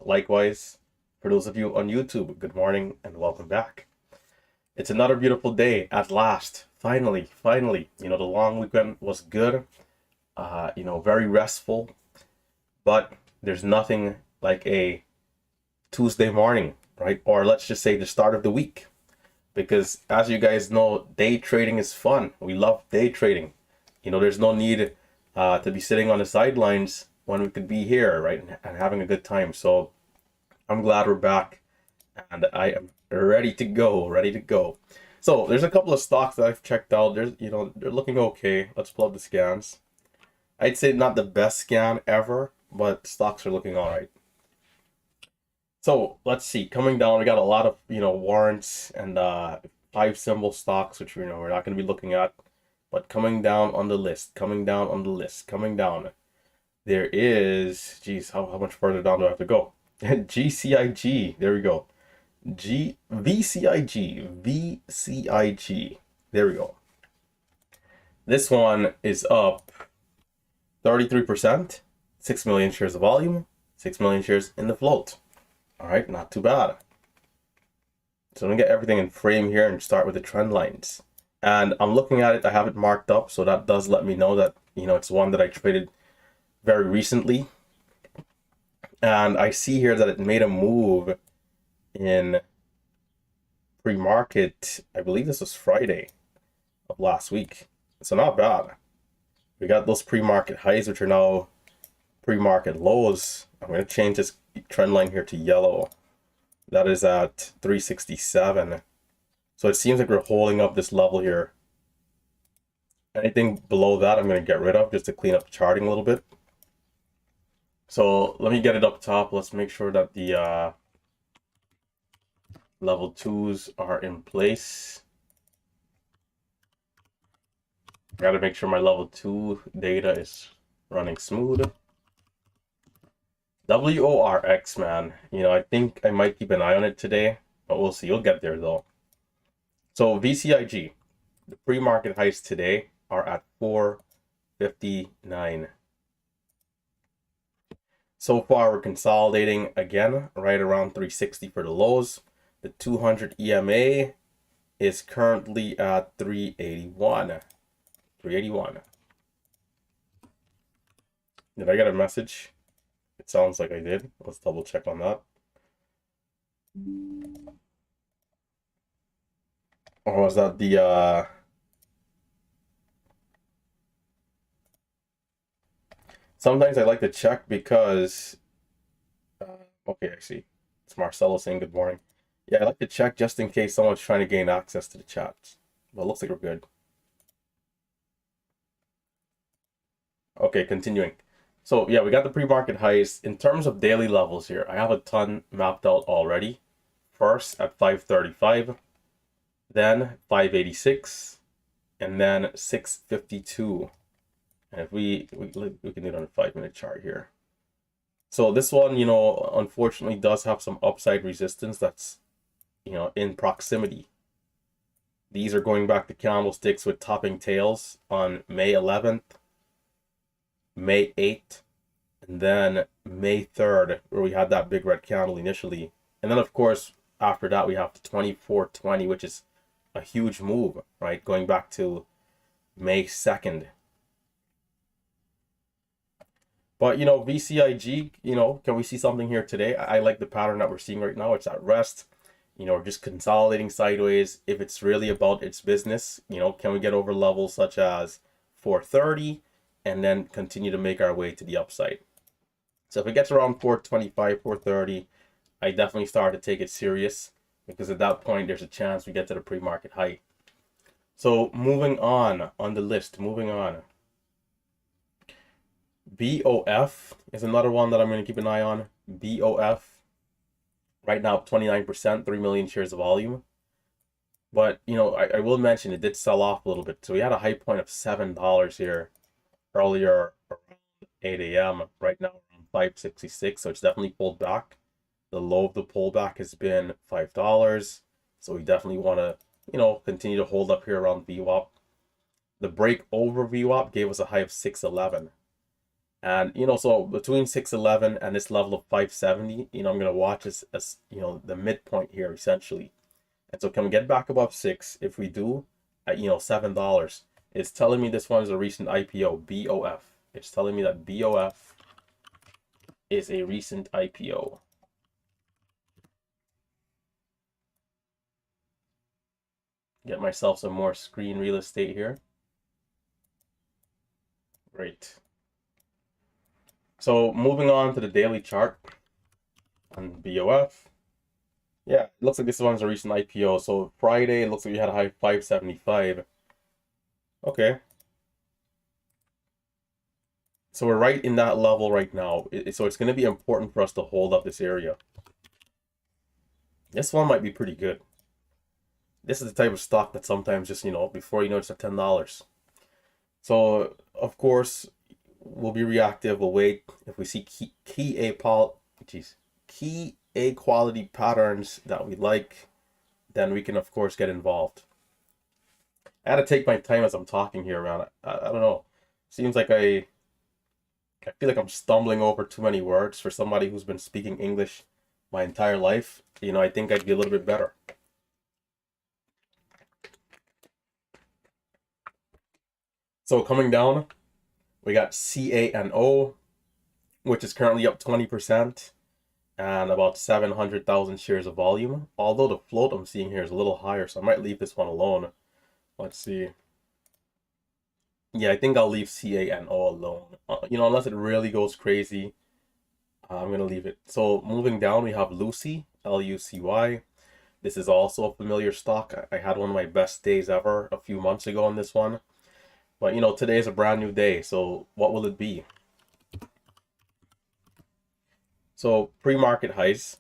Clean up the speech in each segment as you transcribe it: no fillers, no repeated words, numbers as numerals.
Likewise, for those of you on YouTube, good morning and welcome back. It's another beautiful day at last. Finally. The long weekend was good. Very restful. But there's nothing like a Tuesday morning, right? Or let's just say the start of the week. Because as you guys know, day trading is fun. We love day trading. There's no need to be sitting on the sidelines when we could be here, right? And having a good time. So I'm glad we're back and I am ready to go. So there's a couple of stocks that I've checked out. They're looking okay. Let's pull up the scans. I'd say not the best scan ever, but stocks are looking all right. So let's see, coming down, we got a lot of, warrants and 5 symbol stocks, which, we're not going to be looking at, but coming down on the list, coming down. There is, geez, how much further down do I have to go? GCIG, there we go. VCIG, there we go. This one is up 33%, 6 million shares of volume, 6 million shares in the float. All right, not too bad. So I'm gonna get everything in frame here and start with the trend lines. And I'm looking at it, I have it marked up, so that does let me know that, it's one that I traded very recently. And I see here that it made a move in pre-market. I believe this was Friday of last week. So not bad. We got those pre-market highs, which are now pre-market lows. I'm going to change this trend line here to yellow. That is at 367. So it seems like we're holding up this level here. Anything below that, I'm going to get rid of just to clean up the charting a little bit. So let me get it up top. Let's make sure that the level 2s are in place. Got to make sure my level 2 data is running smooth. WORX, man. I think I might keep an eye on it today, but we'll see. You'll get there though. So VCIG, the pre-market highs today are at 459. So far, we're consolidating again right around 360 for the lows. The 200 EMA is currently at 381. Did I get a message? It sounds like I did. Let's double check on that. Or was that the sometimes I like to check because okay, I see. It's Marcelo saying good morning. Yeah, I like to check just in case someone's trying to gain access to the chat. But it looks like we're good. Okay, continuing. So yeah, we got the pre-market highs. In terms of daily levels here, I have a ton mapped out already. First at 535, then 586, and then 652. And if we can do it on a 5-minute chart here. So this one, unfortunately does have some upside resistance that's, in proximity. These are going back to candlesticks with topping tails on May 11th, May 8th, and then May 3rd, where we had that big red candle initially. And then, of course, after that, we have the 2420, which is a huge move, right? Going back to May 2nd. But, VCIG, can we see something here today? I like the pattern that we're seeing right now. It's at rest. We're just consolidating sideways. If it's really about its business, can we get over levels such as 430 and then continue to make our way to the upside? So if it gets around 425, 430, I definitely start to take it serious because at that point, there's a chance we get to the pre-market high. So moving on the list, BOF is another one that I'm going to keep an eye on. BOF, right now, 29%, 3 million shares of volume. But, I will mention it did sell off a little bit. So we had a high point of $7 here earlier around 8 a.m. Right now, around 566. So it's definitely pulled back. The low of the pullback has been $5. So we definitely want to, continue to hold up here around VWAP. The break over VWAP gave us a high of 611. And, so between 611 and this level of 570, I'm going to watch as, the midpoint here essentially. And so can we get back above 6? If we do, at, $7, it's telling me this one is a recent IPO, BOF. It's telling me that BOF is a recent IPO. Get myself some more screen real estate here. Great. So moving on to the daily chart on BOF. Yeah, it looks like this one's a recent IPO. So Friday, it looks like we had a high 575. Okay. So we're right in that level right now. So it's going to be important for us to hold up this area. This one might be pretty good. This is the type of stock that sometimes just, before you know it's at $10. So, of course, we'll be reactive. We'll wait. If we see key A quality patterns that we like, then we can, of course, get involved. I had to take my time as I'm talking here around it. I don't know. Seems like I feel like I'm stumbling over too many words for somebody who's been speaking English my entire life. I think I'd be a little bit better. So coming down, we got CANO, which is currently up 20% and about 700,000 shares of volume. Although the float I'm seeing here is a little higher, so I might leave this one alone. Let's see. Yeah, I think I'll leave CANO alone. Unless it really goes crazy, I'm going to leave it. So moving down, we have Lucy, LUCY. This is also a familiar stock. I had one of my best days ever a few months ago on this one. But, today is a brand new day. So what will it be? So pre-market highs.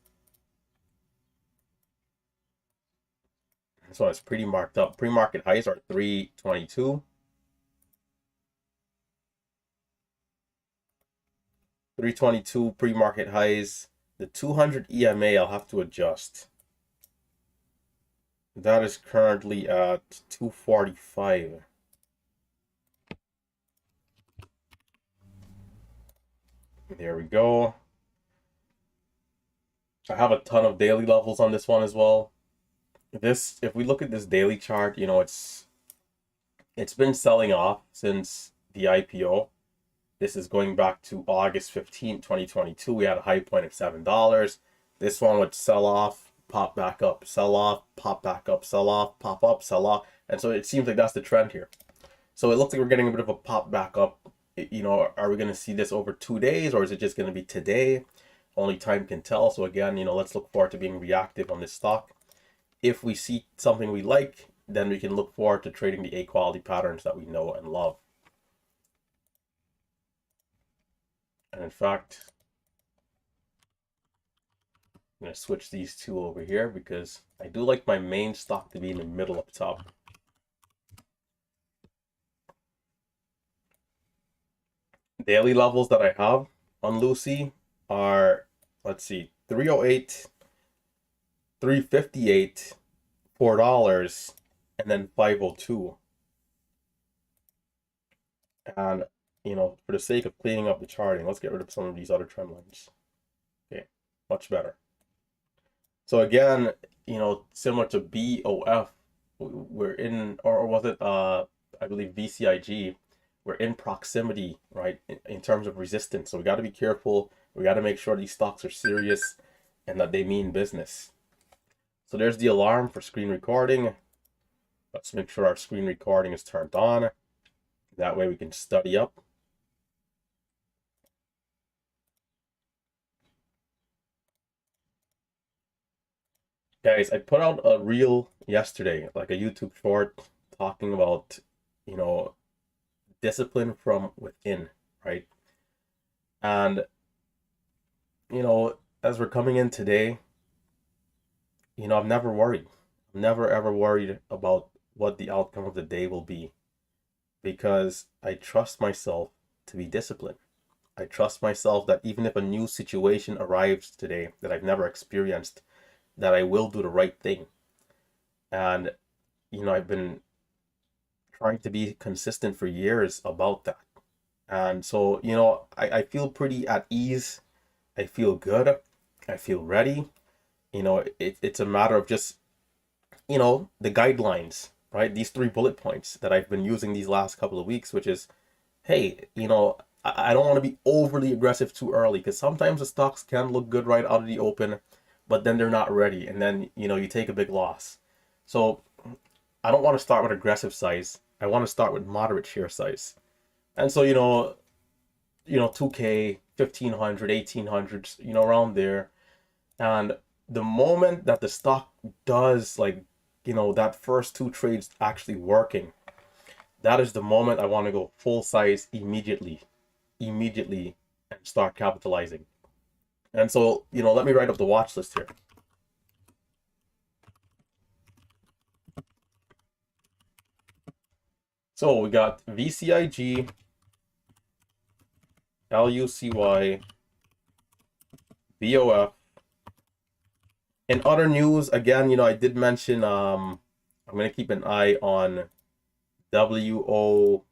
So it's pretty marked up. Pre-market highs are 322. 322 pre-market highs. The 200 EMA I'll have to adjust. That is currently at 245. There we go. I have a ton of daily levels on this one as well. If we look at this daily chart, it's been selling off since the IPO. This is going back to August 15, 2022. We had a high point of $7. This one would sell off, pop back up, sell off, pop back up, sell off, pop up, sell off. And so it seems like that's the trend here. So it looks like we're getting a bit of a pop back up. Are we going to see this over 2 days, or is it just going to be today? Only time can tell. So again, let's look forward to being reactive on this stock. If we see something we like, then we can look forward to trading the A quality patterns that we know and love. And in fact, I'm going to switch these two over here because I do like my main stock to be in the middle up top. Daily levels that I have on Lucy are, let's see, 308, 358, $4, and then 502. And, for the sake of cleaning up the charting, let's get rid of some of these other trend lines. Okay, much better. So again, similar to BOF, we're in, or was it, I believe VCIG, we're in proximity, right, in terms of resistance. So we got to be careful. We got to make sure these stocks are serious and that they mean business. So there's the alarm for screen recording. Let's make sure our screen recording is turned on. That way we can study up. Guys, I put out a reel yesterday, like a YouTube short, talking about, discipline from within, right? And, as we're coming in today, I'm never worried. I'm never ever worried about what the outcome of the day will be because I trust myself to be disciplined. I trust myself that even if a new situation arrives today that I've never experienced, that I will do the right thing. And, I've been trying to be consistent for years about that. And so, I feel pretty at ease. I feel good. I feel ready. It's a matter of just, the guidelines, right? These 3 bullet points that I've been using these last couple of weeks, which is, hey, I don't want to be overly aggressive too early, because sometimes the stocks can look good right out of the open, but then they're not ready. And then, you take a big loss. So I don't want to start with aggressive size. I want to start with moderate share size. And so, 2K, 1500, 1800, around there. And the moment that the stock does, like, that first 2 trades actually working, that is the moment I want to go full size immediately, and start capitalizing. And so, let me write up the watch list here. So we got VCIG, LUCY, VOF. In other news, again, I did mention I'm gonna keep an eye on WORX.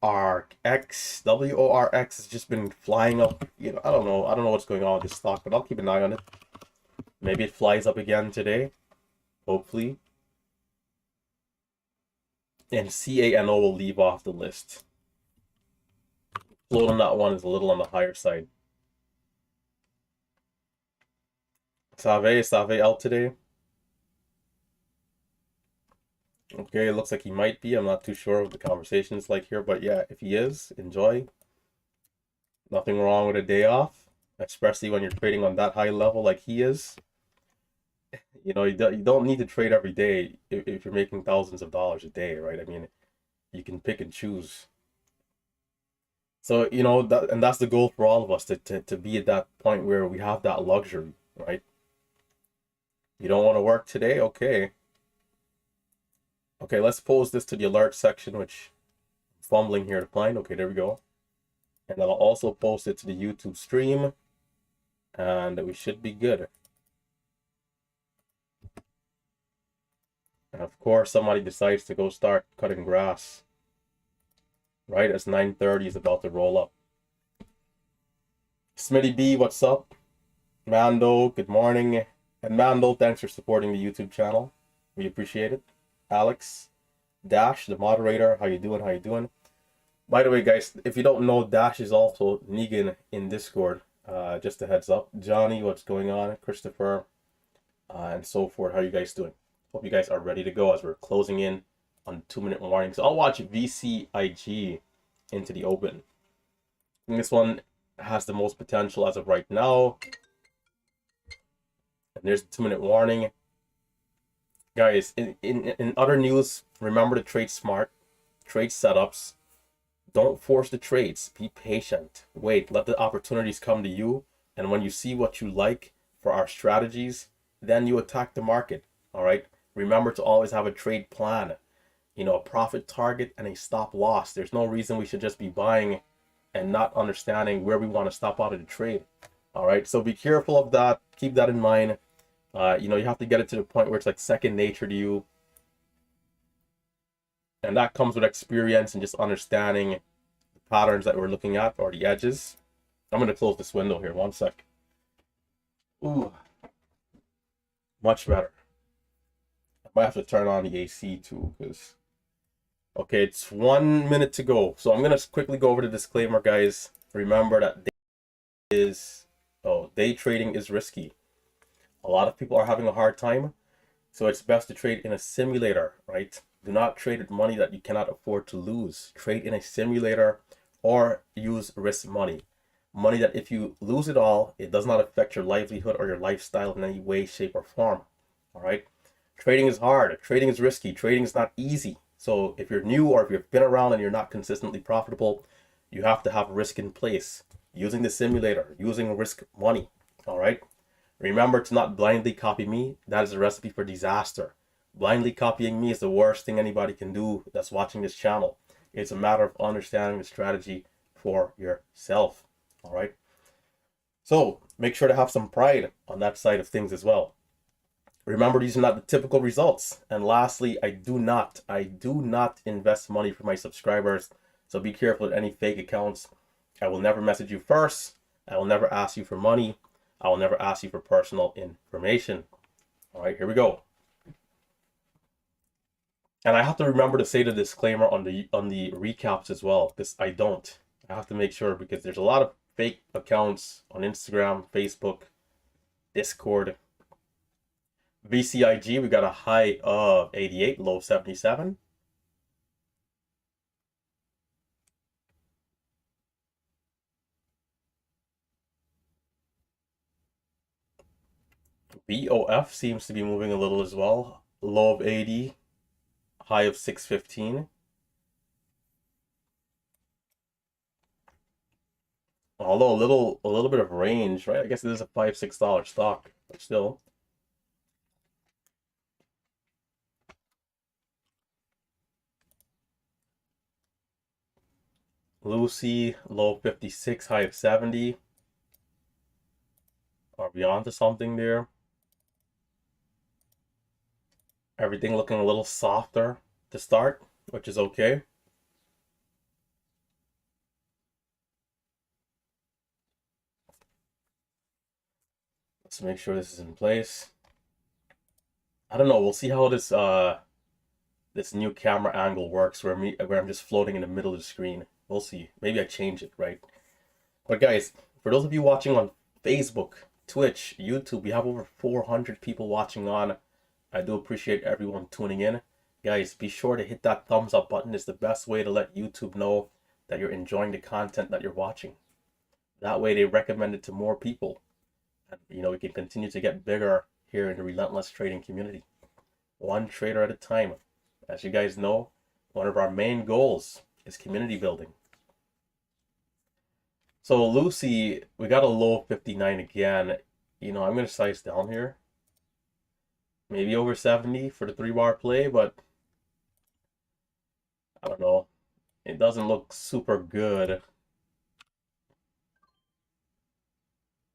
WORX has just been flying up. I don't know what's going on with this stock, but I'll keep an eye on it. Maybe it flies up again today, hopefully. And CANO will leave off the list. Float on that one is a little on the higher side. Save out today. Okay, it looks like he might be. I'm not too sure what the conversation is like here, but yeah, if he is, enjoy. Nothing wrong with a day off, especially when you're trading on that high level like he is. You don't need to trade every day if you're making thousands of dollars a day, right? I mean, you can pick and choose. So, that's the goal for all of us, to be at that point where we have that luxury, right? You don't want to work today? Okay. Okay, let's post this to the alert section, which I'm fumbling here to find. Okay, there we go. And I'll also post it to the YouTube stream, and we should be good. And of course, somebody decides to go start cutting grass right as 9:30 is about to roll up. Smitty B, what's up? Mando, good morning. And Mando, thanks for supporting the YouTube channel. We appreciate it. Alex, Dash, the moderator, how you doing? How you doing? By the way, guys, if you don't know, Dash is also Negan in Discord. Just a heads up. Johnny, what's going on? Christopher, and so forth. How you guys doing? Hope you guys are ready to go as we're closing in on 2-minute warning. So I'll watch VCIG into the open. I think this one has the most potential as of right now. And there's the 2-minute warning. Guys, in other news, remember to trade smart, trade setups. Don't force the trades. Be patient. Wait, let the opportunities come to you. And when you see what you like for our strategies, then you attack the market. All right. Remember to always have a trade plan, a profit target and a stop loss. There's no reason we should just be buying and not understanding where we want to stop out of the trade. All right. So be careful of that. Keep that in mind. You have to get it to the point where it's like second nature to you. And that comes with experience and just understanding the patterns that we're looking at, or the edges. I'm going to close this window here. 1 sec. Ooh. Much better. I might have to turn on the AC too, because... Okay, it's 1 minute to go. So I'm going to quickly go over the disclaimer, guys. Remember that day trading is risky. A lot of people are having a hard time. So it's best to trade in a simulator, right? Do not trade with money that you cannot afford to lose. Trade in a simulator or use risk money. Money that if you lose it all, it does not affect your livelihood or your lifestyle in any way, shape, or form. All right? Trading is hard. Trading is risky. Trading is not easy. So if you're new or if you've been around and you're not consistently profitable, you have to have risk in place. Using the simulator, using risk money. All right? Remember to not blindly copy me. That is a recipe for disaster. Blindly copying me is the worst thing anybody can do that's watching this channel. It's a matter of understanding the strategy for yourself. All right. So make sure to have some pride on that side of things as well. Remember, these are not the typical results. And lastly, I do not invest money for my subscribers So be careful with any fake accounts. I will never message you first. I will never ask you for money. I will never ask you for personal information. All right, here we go. And I have to remember to say the disclaimer on the recaps as well. This I don't. I have to make sure because there's a lot of fake accounts on Instagram, Facebook, Discord. VCIG, we got a high of 88, low 77. BOF seems to be moving a little as well. Low of 80, high of 615. Although a little bit of range, right? I guess it is a $5-6 stock, but still. Lucy, low 56, high of 70. Are we on to something there? Everything looking a little softer to start, which is okay. Let's make sure this is in place. I don't know. We'll see how this new camera angle works where I'm just floating in the middle of the screen. We'll see. Maybe I change it, right? But guys, for those of you watching on Facebook, Twitch, YouTube, we have over 400 people watching on. I do appreciate everyone tuning in. Guys, be sure to hit that thumbs up button. It's the best way to let YouTube know that you're enjoying the content that you're watching. That way they recommend it to more people. And, you know, we can continue to get bigger here in the Relentless trading community. One trader at a time. As you guys know, one of our main goals is community building. So Lucy, we got a low 59 again. You know, I'm going to size down here. Maybe over 70 for the 3-bar play, but I don't know. It doesn't look super good.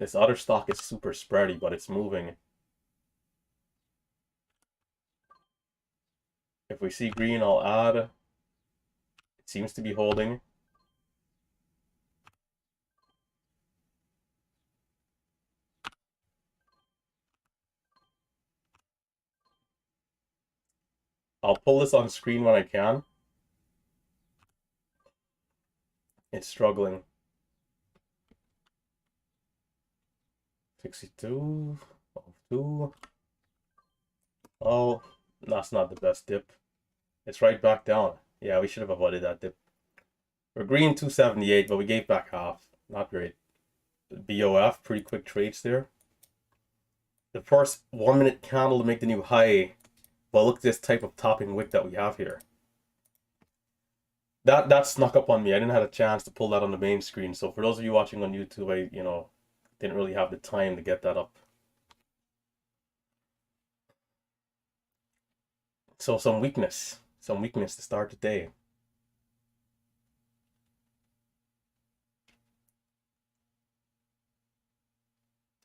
This other stock is super spready, but it's moving. If we see green, I'll add. It seems to be holding. I'll pull this on screen when I can. It's struggling. 62, 2. Oh, that's not the best dip. It's right back down. Yeah, we should have avoided that dip. We're green 278, but we gave back half. Not great. BOF, pretty quick trades there. The first 1-minute candle to make the new high. But look at this type of topping wick that we have here. That snuck up on me. I didn't have a chance to pull that on the main screen. So for those of you watching on YouTube, I didn't really have the time to get that up. So some weakness to start the day.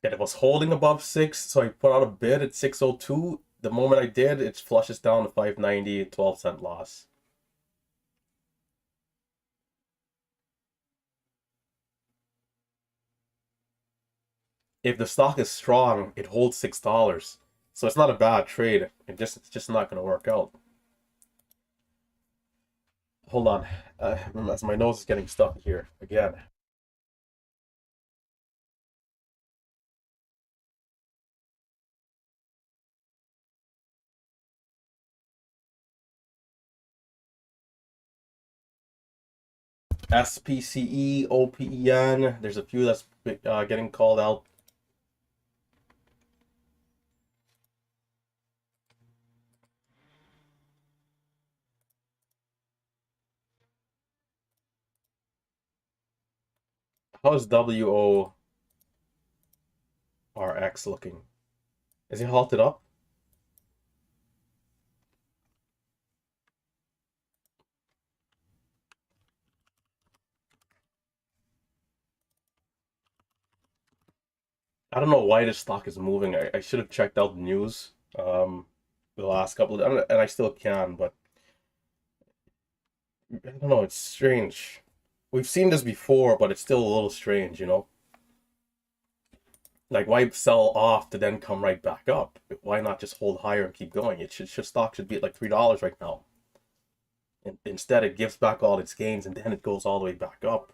And it was holding above 6, so I put out a bid at 602. The moment I did, it flushes down to 590, 12-cent loss. If the stock is strong, it holds $6. So it's not a bad trade. It's just not going to work out. Hold on. As my nose is getting stuck here again. SPCE, OPEN. There's a few that's getting called out. How's WORX looking? Is he halted up? I don't know why this stock is moving. I should have checked out the news the last couple of, and I still can, but I don't know, it's strange. We've seen this before, but it's still a little strange, you know? Like, why sell off to then come right back up? Why not just hold higher and keep going? Stock should be at like $3 right now. And instead, it gives back all its gains and then it goes all the way back up.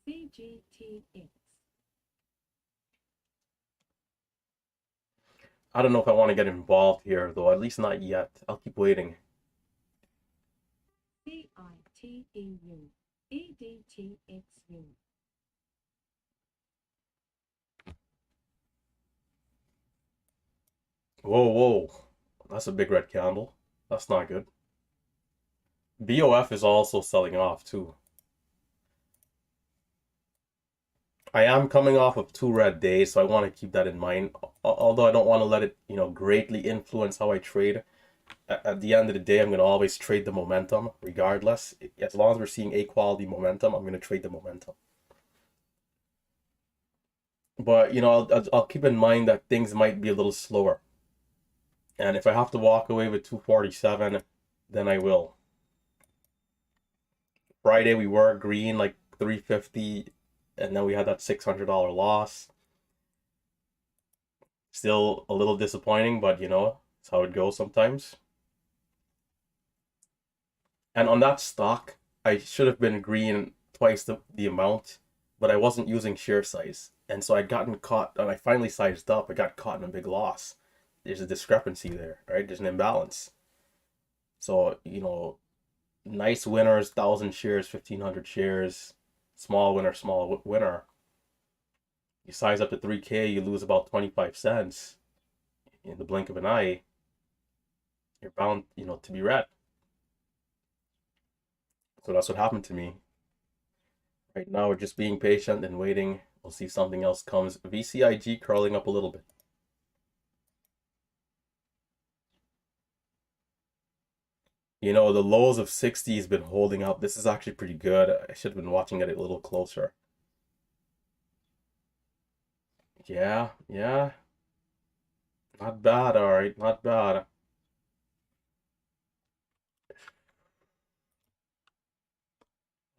CGTX. I don't know if I want to get involved here, though. At least not yet. I'll keep waiting. CITEU. EDTXU. Whoa, whoa. That's a big red candle. That's not good. BOF is also selling off, too. I am coming off of 2 red days, so I want to keep that in mind. Although I don't want to let it, greatly influence how I trade. At the end of the day, I'm going to always trade the momentum, regardless. As long as we're seeing A quality momentum, I'm going to trade the momentum. But, I'll keep in mind that things might be a little slower. And if I have to walk away with 247, then I will. Friday, we were green, like 350, and then we had that $600 loss. Still a little disappointing, but it's how it goes sometimes. And on that stock, I should have been green twice the amount, but I wasn't using share size. And so I'd gotten caught, and I finally sized up. I got caught in a big loss. There's a discrepancy there, right? There's an imbalance. So, nice winners, 1,000 shares, 1,500 shares, small winner, small winner. You size up to 3K, you lose about 25 cents in the blink of an eye. You're bound, to be red. So that's what happened to me. Right now, we're just being patient and waiting. We'll see if something else comes. VCIG curling up a little bit. The lows of 60 has been holding up. This is actually pretty good. I should have been watching it a little closer. Yeah, yeah. Not bad, all right. Not bad.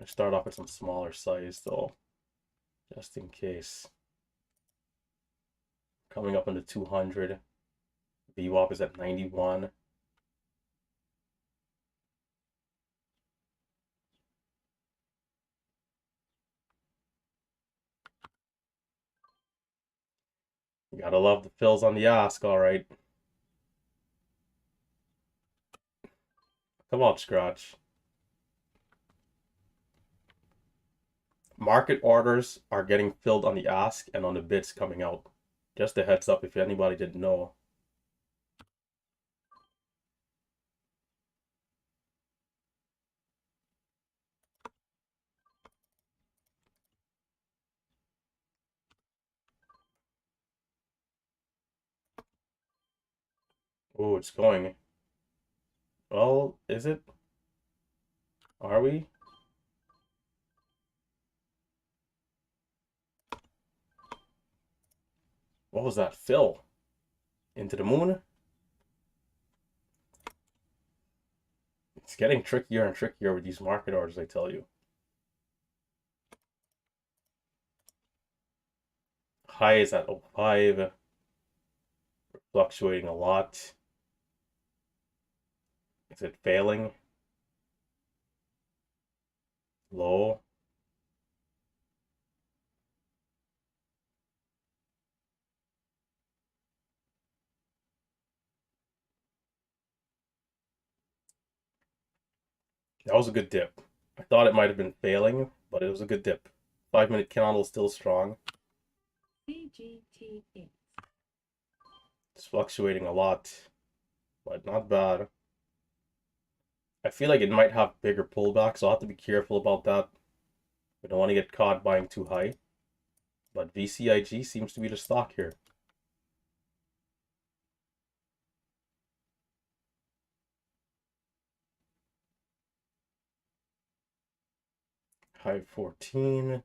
I start off with some smaller size, though, just in case. Coming up into 200. VWAP is at 91. You gotta love the fills on the ask, all right. Come on, Scratch. Market orders are getting filled on the ask and on the bids coming out. Just a heads up if anybody didn't know. Oh, it's going. Well, is it? Are we? What was that? Fill? Into the moon? It's getting trickier and trickier with these market orders, I tell you. High is at 05. Fluctuating a lot. Is it failing? Low. That was a good dip. I thought it might have been failing, but it was a good dip. 5-minute candle still strong. CGTX. It's fluctuating a lot, but not bad. I feel like it might have bigger pullbacks, so I'll have to be careful about that. We don't want to get caught buying too high. But VCIG seems to be the stock here. High 14.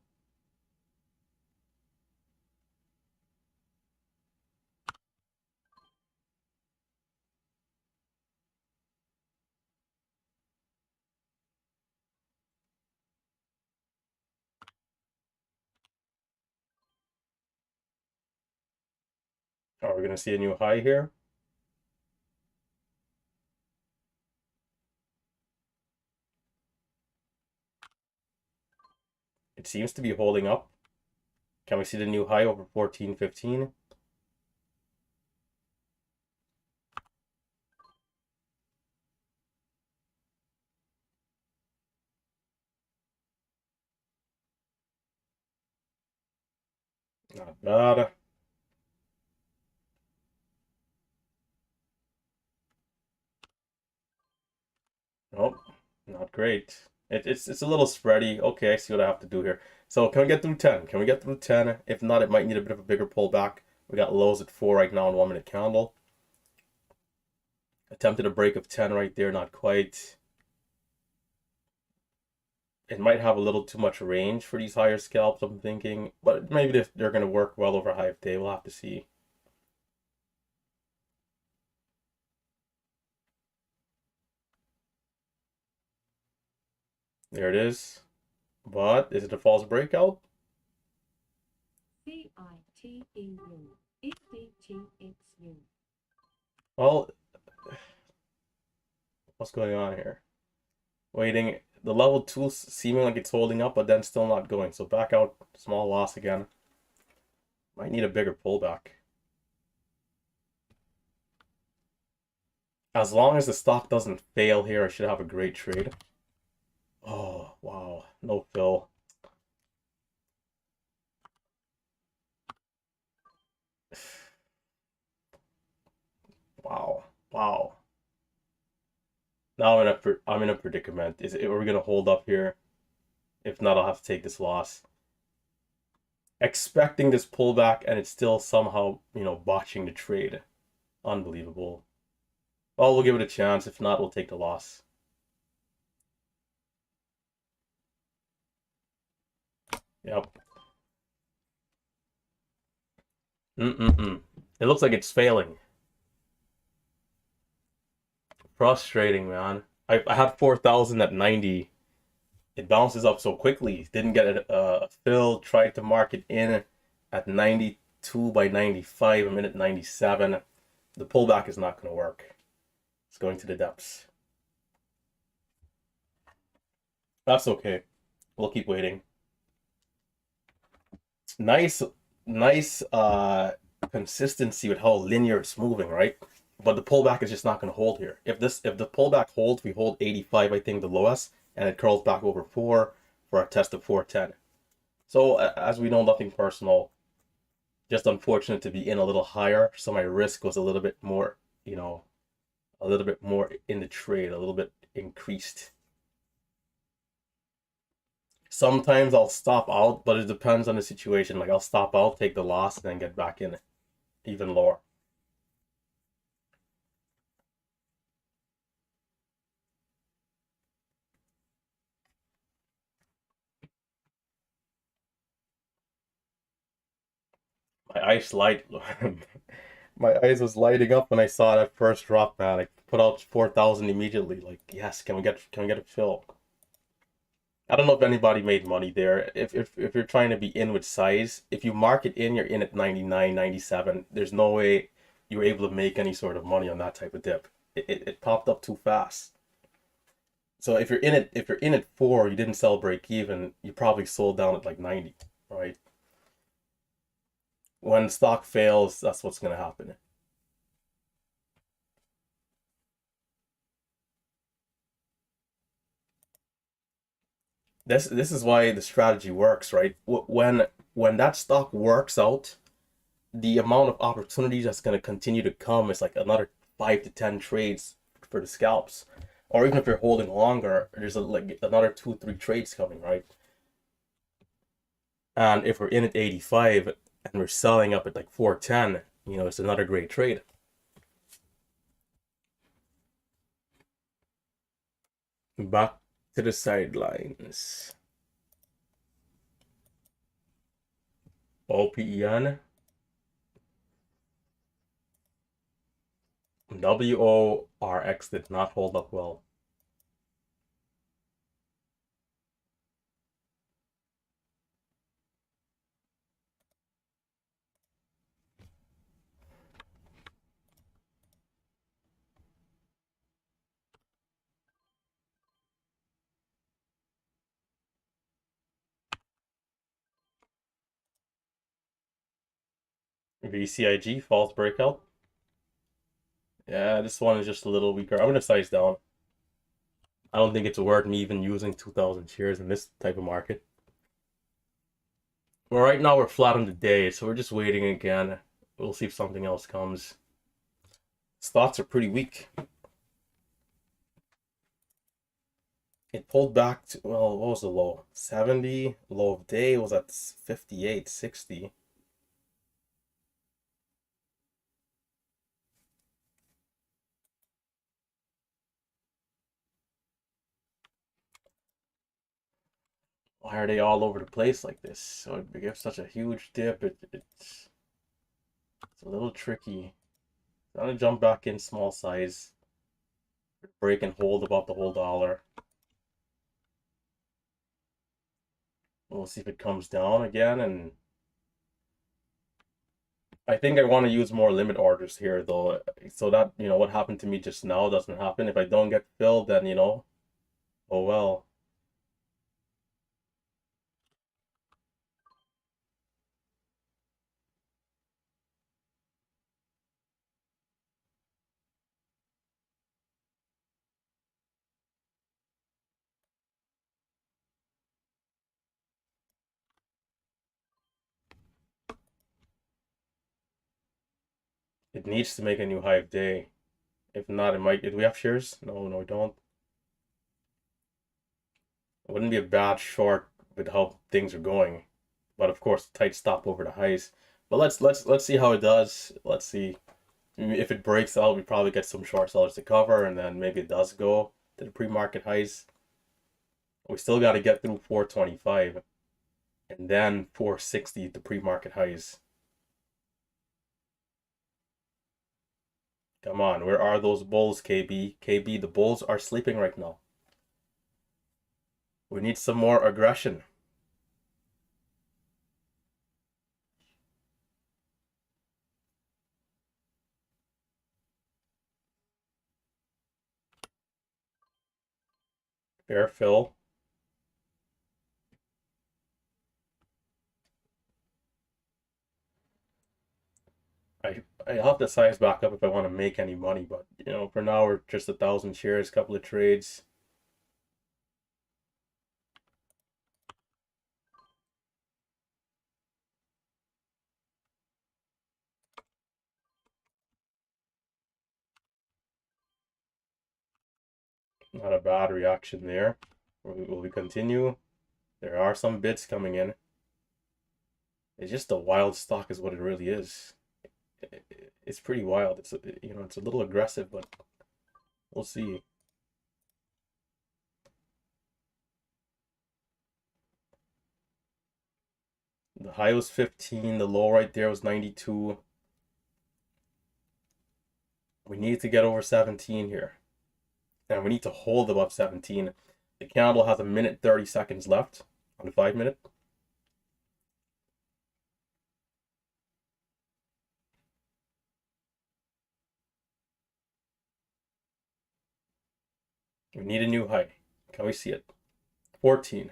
we going to see a new high here? It seems to be holding up. Can we see the new high over 14.15? Not bad. Nope, not great. It's a little spready. Okay, I see what I have to do here. So can we get through 10? Can we get through 10? If not, it might need a bit of a bigger pullback. We got lows at 4 right now on 1 minute candle. Attempted a break of 10 right there, not quite. It might have a little too much range for these higher scalps, I'm thinking. But maybe they're going to work well over high of day. We'll have to see. There it is. But is it a false breakout? CITEU, ADTXU. Well, what's going on here? Waiting. The level 2 seeming like it's holding up, but then still not going. So back out. Small loss again. Might need a bigger pullback. As long as the stock doesn't fail here, I should have a great trade. Oh, wow. No fill. Wow. Wow. Now I'm in a predicament. Are we gonna hold up here? If not, I'll have to take this loss. Expecting this pullback, and it's still somehow, botching the trade. Unbelievable. Well, we'll give it a chance. If not, we'll take the loss. Yep. It looks like it's failing. Frustrating, man. I had 4,000 at 90. It bounces up so quickly. Didn't get a fill. Tried to mark it in at 92 by 95. I'm in at 97. The pullback is not going to work. It's going to the depths. That's okay. We'll keep waiting. Nice, nice consistency with how linear it's moving, right? But the pullback is just not going to hold here. If the pullback holds, we hold 85, I think, the lowest, and it curls back over 4 for a test of 410. So as we know, nothing personal. Just unfortunate to be in a little higher, so my risk was a little bit more, a little bit more in the trade, a little bit increased. Sometimes I'll stop out, but it depends on the situation. Like I'll stop out, take the loss, and then get back in even lower. My eyes light. My eyes was lighting up when I saw that first drop, man. I put out 4,000 immediately. Like, yes, can we get a fill? I don't know if anybody made money there. If you're trying to be in with size, if you mark it in, you're in at 99, 97. There's no way you were able to make any sort of money on that type of dip. It popped up too fast. So if you're in at 4, you didn't sell break even, you probably sold down at like 90, right? When stock fails, that's what's gonna happen. This is why the strategy works, right? When that stock works out, the amount of opportunities that's going to continue to come is like another 5 to 10 trades for the scalps, or even if you're holding longer, there's like another 2 3 trades coming, right? And if we're in at 85 and we're selling up at like 410, it's another great trade. Back to the sidelines. OPEN. WORX did not hold up well. VCIG, false breakout. Yeah, this one is just a little weaker. I'm going to size down. I don't think it's worth me even using 2,000 shares in this type of market. Well, right now we're flat on the day, so we're just waiting again. We'll see if something else comes. Stocks are pretty weak. It pulled back to, well, what was the low? 70. Low of day was at 58, 60. Why are they all over the place like this? So it gives such a huge dip. It's a little tricky. I'm gonna jump back in small size. Break and hold above the whole dollar. We'll see if it comes down again, and I think I want to use more limit orders here though, so that, what happened to me just now doesn't happen. If I don't get filled, then, oh well. It needs to make a new high of day. If not, it might. Do we have shares? No, no, we don't. It wouldn't be a bad short with how things are going, but of course, tight stop over the highs. But let's see how it does. Let's see. If it breaks out, we probably get some short sellers to cover, and then maybe it does go to the pre-market highs. We still got to get through 425, and then 460 at the pre-market highs. Come on, where are those bulls, KB? KB, the bulls are sleeping right now. We need some more aggression. Fair fill. I have to size back up if I want to make any money, but for now we're just 1,000 shares, couple of trades. Not a bad reaction there. Will we continue? There are some bids coming in. It's just a wild stock is what it really is. It's pretty wild. It's a little aggressive, but we'll see. The high was 15, the low right there was 92. We need to get over 17 here. And we need to hold above 17. The candle has a minute 30 seconds left on the 5-minute. We need a new high. Can we see it? 14.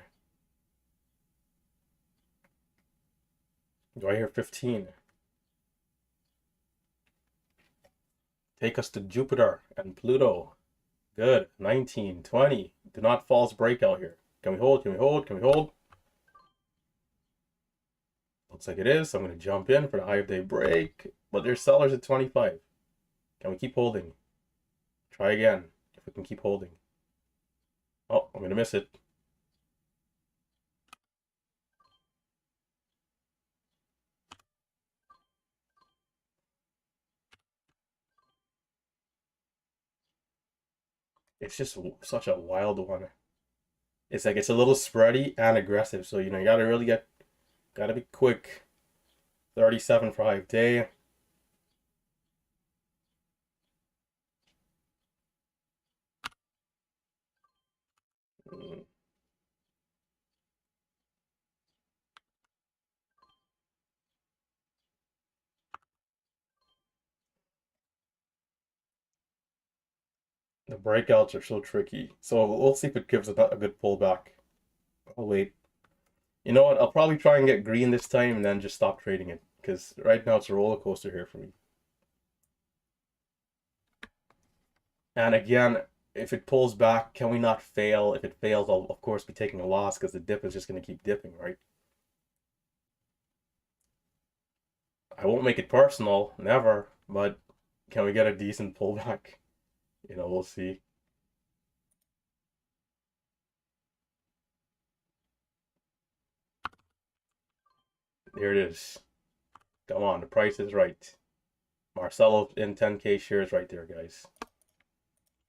Do I hear 15? Take us to Jupiter and Pluto. Good. 19, 20. Do not false breakout here. Can we hold? Can we hold? Can we hold? Looks like it is. So I'm going to jump in for the high of day break. But there's sellers at 25. Can we keep holding? Try again if we can keep holding. Oh, I'm going to miss it. It's just such a wild one. It's like it's a little spready and aggressive. So, you gotta really gotta be quick. 37 for high of day. The breakouts are so tricky. So we'll see if it gives a good pullback. Oh, wait. You know what? I'll probably try and get green this time and then just stop trading it. because right now it's a roller coaster here for me. And again, if it pulls back, can we not fail? If it fails, I'll of course be taking a loss because the dip is just going to keep dipping, right? I won't make it personal, never, but can we get a decent pullback? We'll see. There it is. Come on, the price is right. Marcelo in 10K shares right there, guys.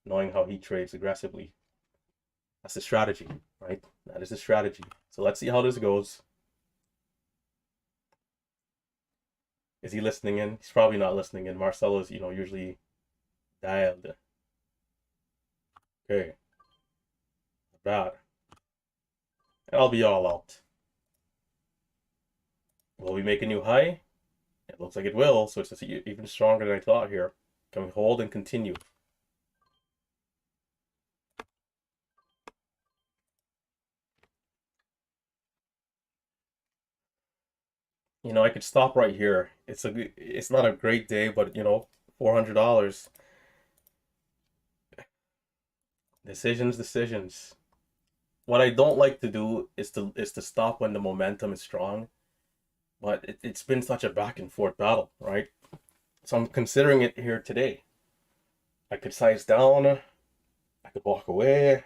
Knowing how he trades aggressively. That's the strategy, right? That is the strategy. So let's see how this goes. Is he listening in? He's probably not listening in. Marcelo's, usually dialed. Okay. Not bad. And I'll be all out. Will we make a new high? It looks like it will, so it's even stronger than I thought here. Can we hold and continue? I could stop right here. It's not a great day, but $400. Decisions. What I don't like to do is to stop when the momentum is strong, but it's been such a back and forth battle, right? So I'm considering it here today. I could size down, I could walk away.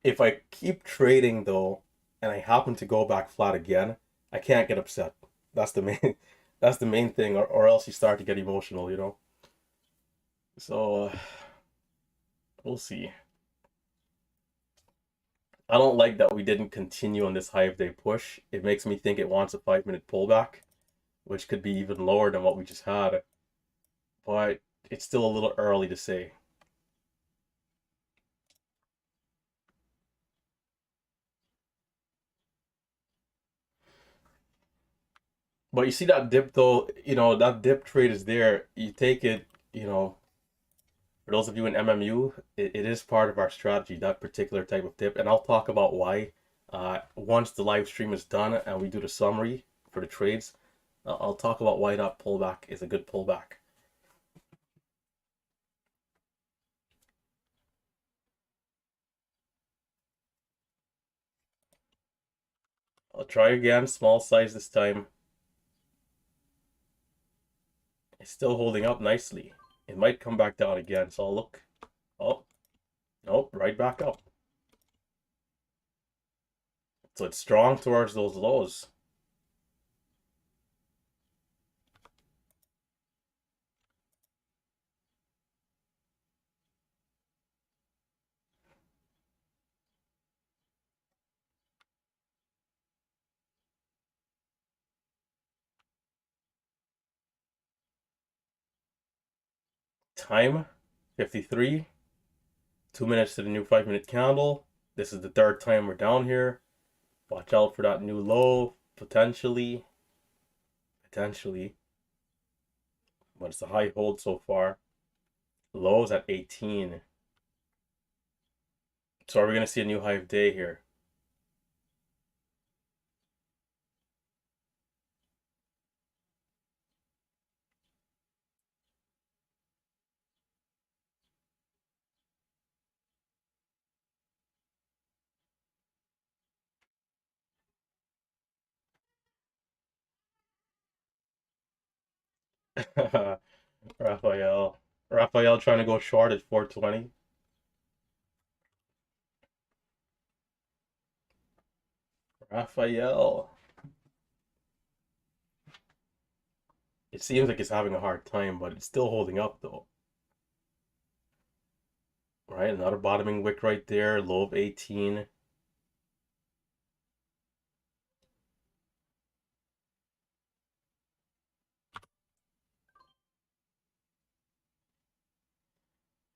If I keep trading though, and I happen to go back flat again, I can't get upset. That's the main that's the main thing, or else you start to get emotional. So we'll see. I don't like that we didn't continue on this high day push. It makes me think it wants a 5-minute pullback, which could be even lower than what we just had. But it's still a little early to say. But you see that dip though, that dip trade is there. You take it, for those of you in MMU, it is part of our strategy, that particular type of dip. And I'll talk about why once the live stream is done and we do the summary for the trades. I'll talk about why that pullback is a good pullback. I'll try again, small size this time. It's still holding up nicely. It might come back down again, so I'll look. Oh, nope, right back up. So it's strong towards those lows. Time, 53. 2 minutes to the new 5-minute candle. This is the third time we're down here. Watch out for that new low, potentially. But it's a high hold so far. Lows at 18. So are we going to see a new high of day here? Raphael. Raphael trying to go short at 420. Raphael. It seems like it's having a hard time, but it's still holding up though. Right, another bottoming wick right there, low of 18.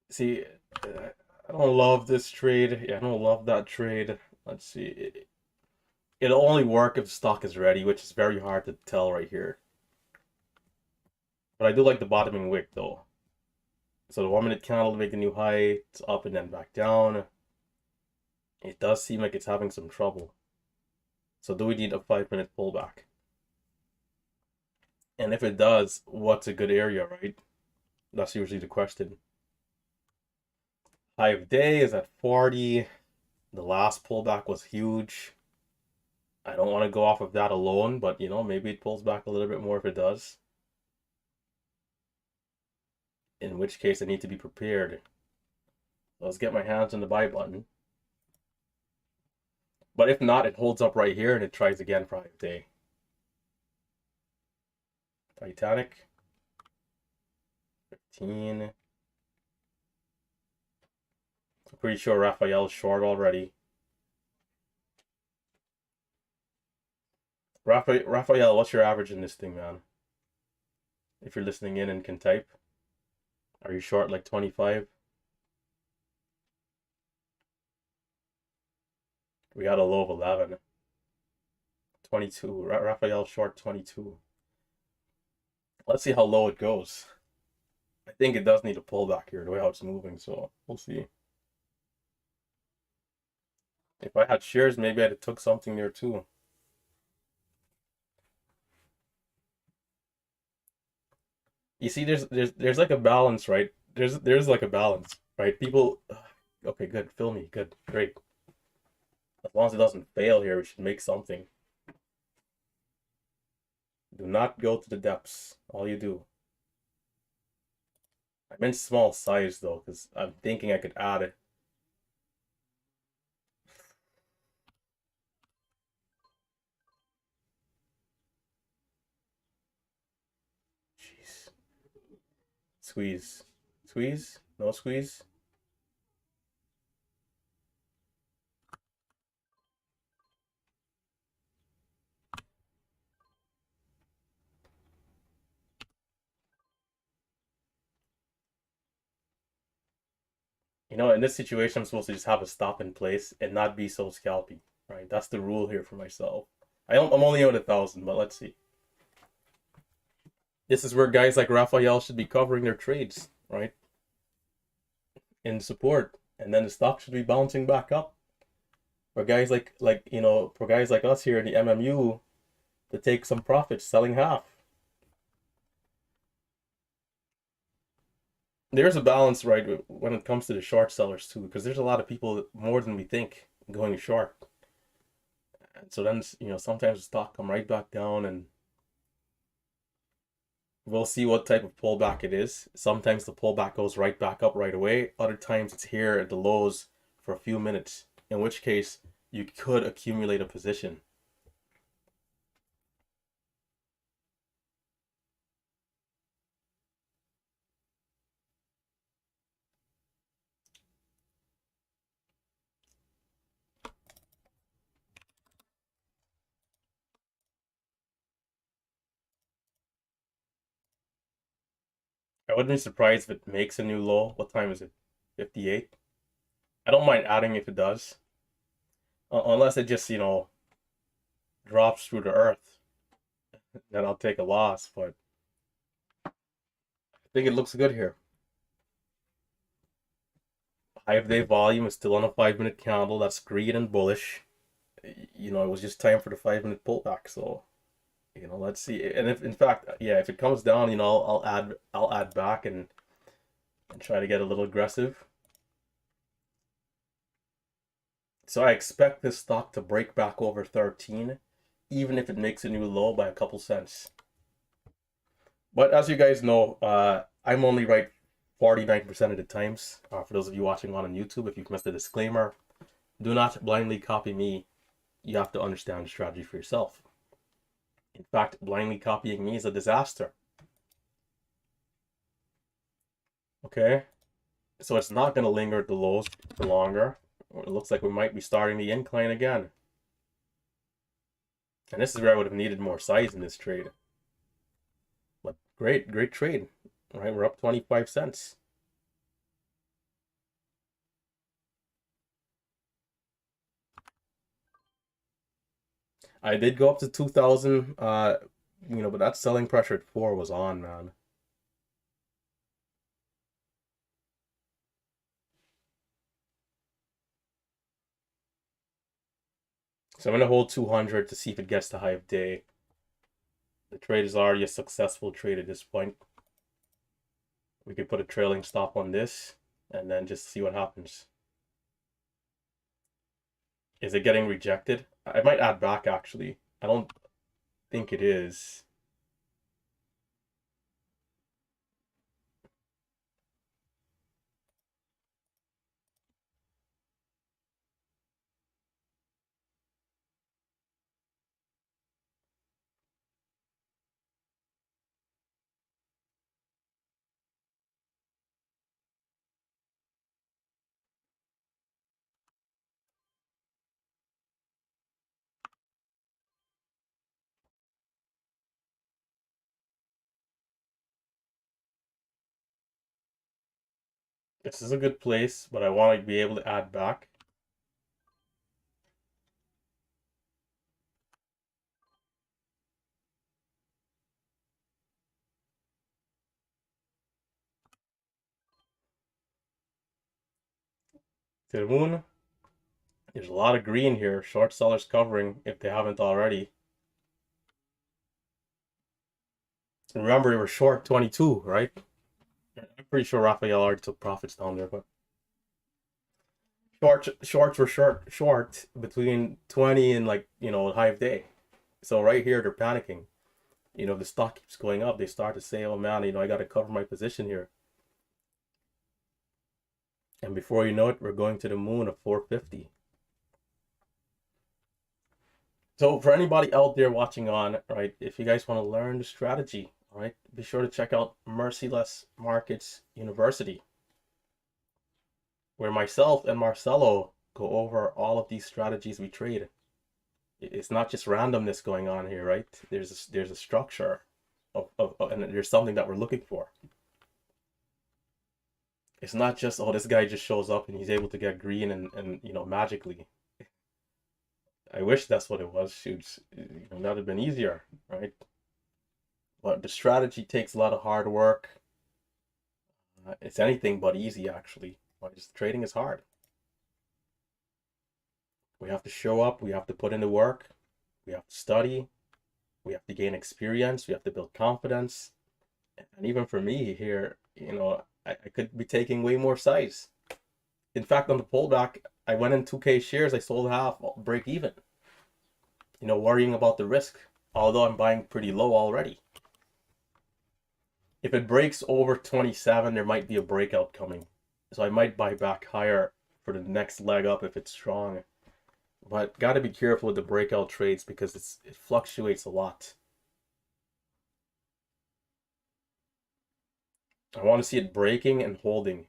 See, I don't love this trade. I don't love that trade. Let's see. It'll only work if the stock is ready, which is very hard to tell right here. But I do like the bottoming wick though. So the 1-minute candle to make the new high, it's up and then back down. It does seem like it's having some trouble. So do we need a 5-minute pullback? And if it does, what's a good area, right? That's usually the question. High of day is at 40. The last pullback was huge. I don't want to go off of that alone, but maybe it pulls back a little bit more if it does. In which case I need to be prepared. Let's get my hands on the buy button. But if not, it holds up right here and it tries again for high of day. Titanic. 15. I'm pretty sure Raphael's short already. Raphael, what's your average in this thing, man? If you're listening in and can type. Are you short like 25? We had a low of 11. 22. Raphael short 22. Let's see how low it goes. I think it does need a pullback here, the way how it's moving, so we'll see. If I had shares, maybe I'd have took something there too. You see, there's like a balance, right? There's like a balance, right? People, okay, good, fill me, good, great. As long as it doesn't fail here, we should make something. Do not go to the depths. All you do. I meant small size though, because I'm thinking I could add it. Jeez. Squeeze. Squeeze? No squeeze? In this situation, I'm supposed to just have a stop in place and not be so scalpy, right? That's the rule here for myself. I'm only out 1,000, but let's see. This is where guys like Raphael should be covering their trades, right? In support, and then the stock should be bouncing back up. For guys for guys like us here in the MMU to take some profits, selling half. There's a balance, right, when it comes to the short sellers too, because there's a lot of people more than we think going short. And so then, sometimes the stock come right back down, and we'll see what type of pullback it is. Sometimes the pullback goes right back up right away. Other times it's here at the lows for a few minutes, in which case you could accumulate a position. I wouldn't be surprised if it makes a new low. What time is it? 58. I don't mind adding if it does. Unless it just, drops through the earth. Then I'll take a loss, but I think it looks good here. High of day volume is still on a 5-minute candle. That's green and bullish. It was just time for the 5-minute pullback. So, let's see. And if, in fact, yeah, if it comes down, I'll add back and try to get a little aggressive. So I expect this stock to break back over 13, even if it makes a new low by a couple cents. But as you guys know, I'm only right 49% of the times. For those of you watching on YouTube, if you've missed the disclaimer, do not blindly copy me. You have to understand the strategy for yourself. In fact, blindly copying me is a disaster. Okay? So it's not going to linger at the lows for longer. It looks like we might be starting the incline again. And this is where I would have needed more size in this trade. But great trade. All right, we're up 25 cents. I did go up to 2,000, but that selling pressure at 4 was on, man. So I'm going to hold 200 to see if it gets to high of day. The trade is already a successful trade at this point. We could put a trailing stop on this and then just see what happens. Is it getting rejected? I might add back actually. I don't think it is. This is a good place, but I want to be able to add back. To the moon. There's a lot of green here. Short sellers covering if they haven't already. Remember, they were short 22, right? I'm pretty sure Raphael already took profits down there, but shorts were short between 20 and like, high of day. So right here, they're panicking. The stock keeps going up. They start to say, oh man, I got to cover my position here. And before you know it, we're going to the moon of 450. So for anybody out there watching on, right, if you guys want to learn the strategy, all right, be sure to check out Merciless Markets University, where myself and Marcelo go over all of these strategies we trade. It's not just randomness going on here, right? There's a structure and there's something that we're looking for. It's not just, oh, this guy just shows up and he's able to get green and magically. I wish that's what it was. Shoots, that would have been easier, right? But the strategy takes a lot of hard work. It's anything but easy, actually. Just trading is hard. We have to show up. We have to put in the work. We have to study. We have to gain experience. We have to build confidence. And even for me here, I could be taking way more size. In fact, on the pullback, I went in 2K shares. I sold half, break even. Worrying about the risk, although I'm buying pretty low already. If it breaks over 27, there might be a breakout coming. So I might buy back higher for the next leg up if it's strong. But got to be careful with the breakout trades because it fluctuates a lot. I want to see it breaking and holding.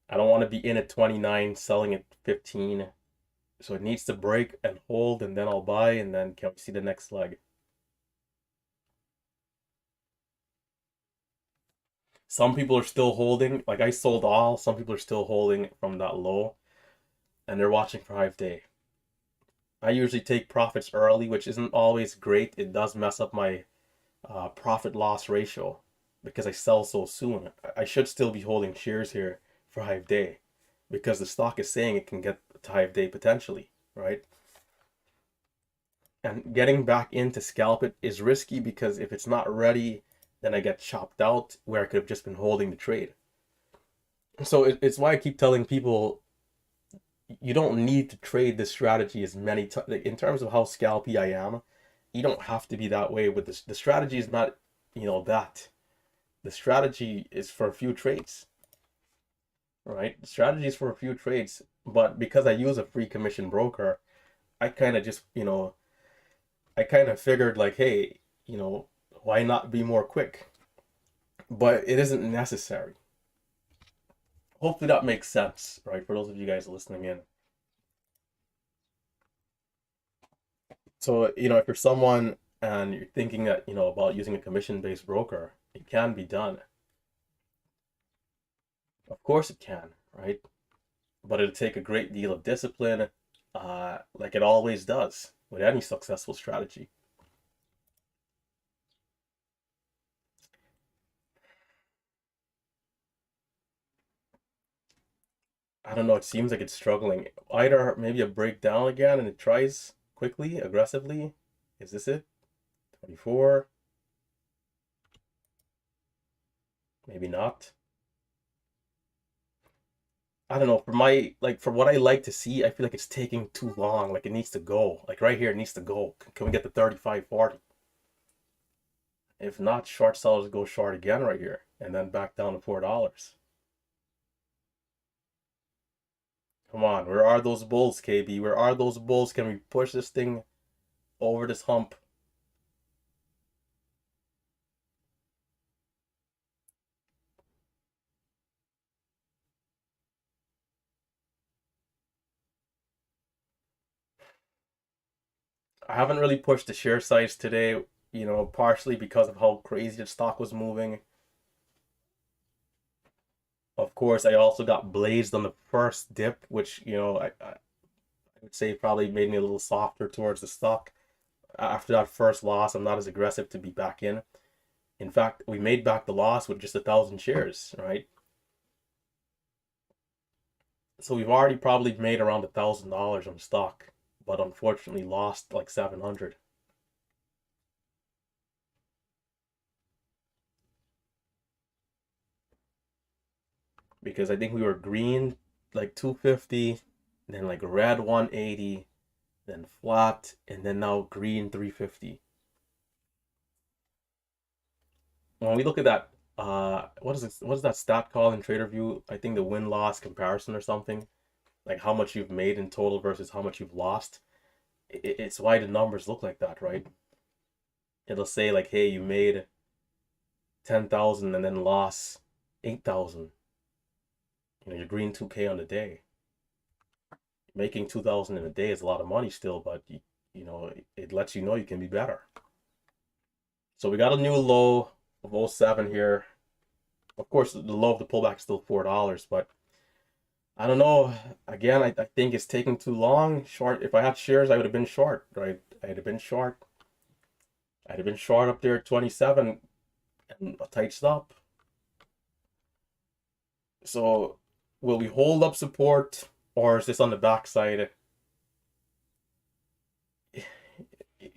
I don't want to be in at 29, selling at 15. So it needs to break and hold, and then I'll buy, and then can we see the next leg? Some people are still holding. Like I sold all. Some people are still holding from that low, and they're watching for high day. I usually take profits early, which isn't always great. It does mess up my profit loss ratio because I sell so soon. I should still be holding shares here for high day because the stock is saying it can get to high day potentially, right? And getting back into scalp it is risky because if it's not ready, then I get chopped out where I could have just been holding the trade. So it's why I keep telling people you don't need to trade this strategy as many times. In terms of how scalpy I am, you don't have to be that way with this. The strategy is not, that. The strategy is for a few trades, right? The strategy is for a few trades, but because I use a free commission broker, I kind of just, I kind of figured like, hey, why not be more quick? But it isn't necessary. Hopefully that makes sense, right? For those of you guys listening in. So, if you're someone and you're thinking that, about using a commission-based broker, it can be done. Of course it can, right? But it'll take a great deal of discipline, like it always does with any successful strategy. I don't know, it seems like it's struggling. Either maybe a breakdown again and it tries quickly, aggressively. Is this it? 24. Maybe not. I don't know. For what I like to see, I feel like it's taking too long. Like it needs to go. Like right here, it needs to go. Can we get the 35, 40? If not, short sellers go short again right here and then back down to $4. Come on, where are those bulls, KB? Where are those bulls? Can we push this thing over this hump? I haven't really pushed the share size today, partially because of how crazy the stock was moving. Of course, I also got blazed on the first dip, which, I would say probably made me a little softer towards the stock. After that first loss, I'm not as aggressive to be back in. In fact, we made back the loss with just 1,000 shares, right? So we've already probably made around $1,000 on stock, but unfortunately lost like 700. Because I think we were green like 250, then like red 180, then flat, and then now green 350. When we look at that, what is that stat called in TraderView? I think the win-loss comparison or something, like how much you've made in total versus how much you've lost. It's why the numbers look like that, right? It'll say like, hey, you made 10,000 and then lost 8,000. You're green 2K on the day. Making 2,000 in a day is a lot of money still, but it lets you know you can be better. So we got a new low of 07 here. Of course, the low of the pullback is still $4, but I don't know. Again, I think it's taking too long. Short. If I had shares, I would have been short, right? I'd have been short. I'd have been short up there at 27 and a tight stop. So will we hold up support, or is this on the backside?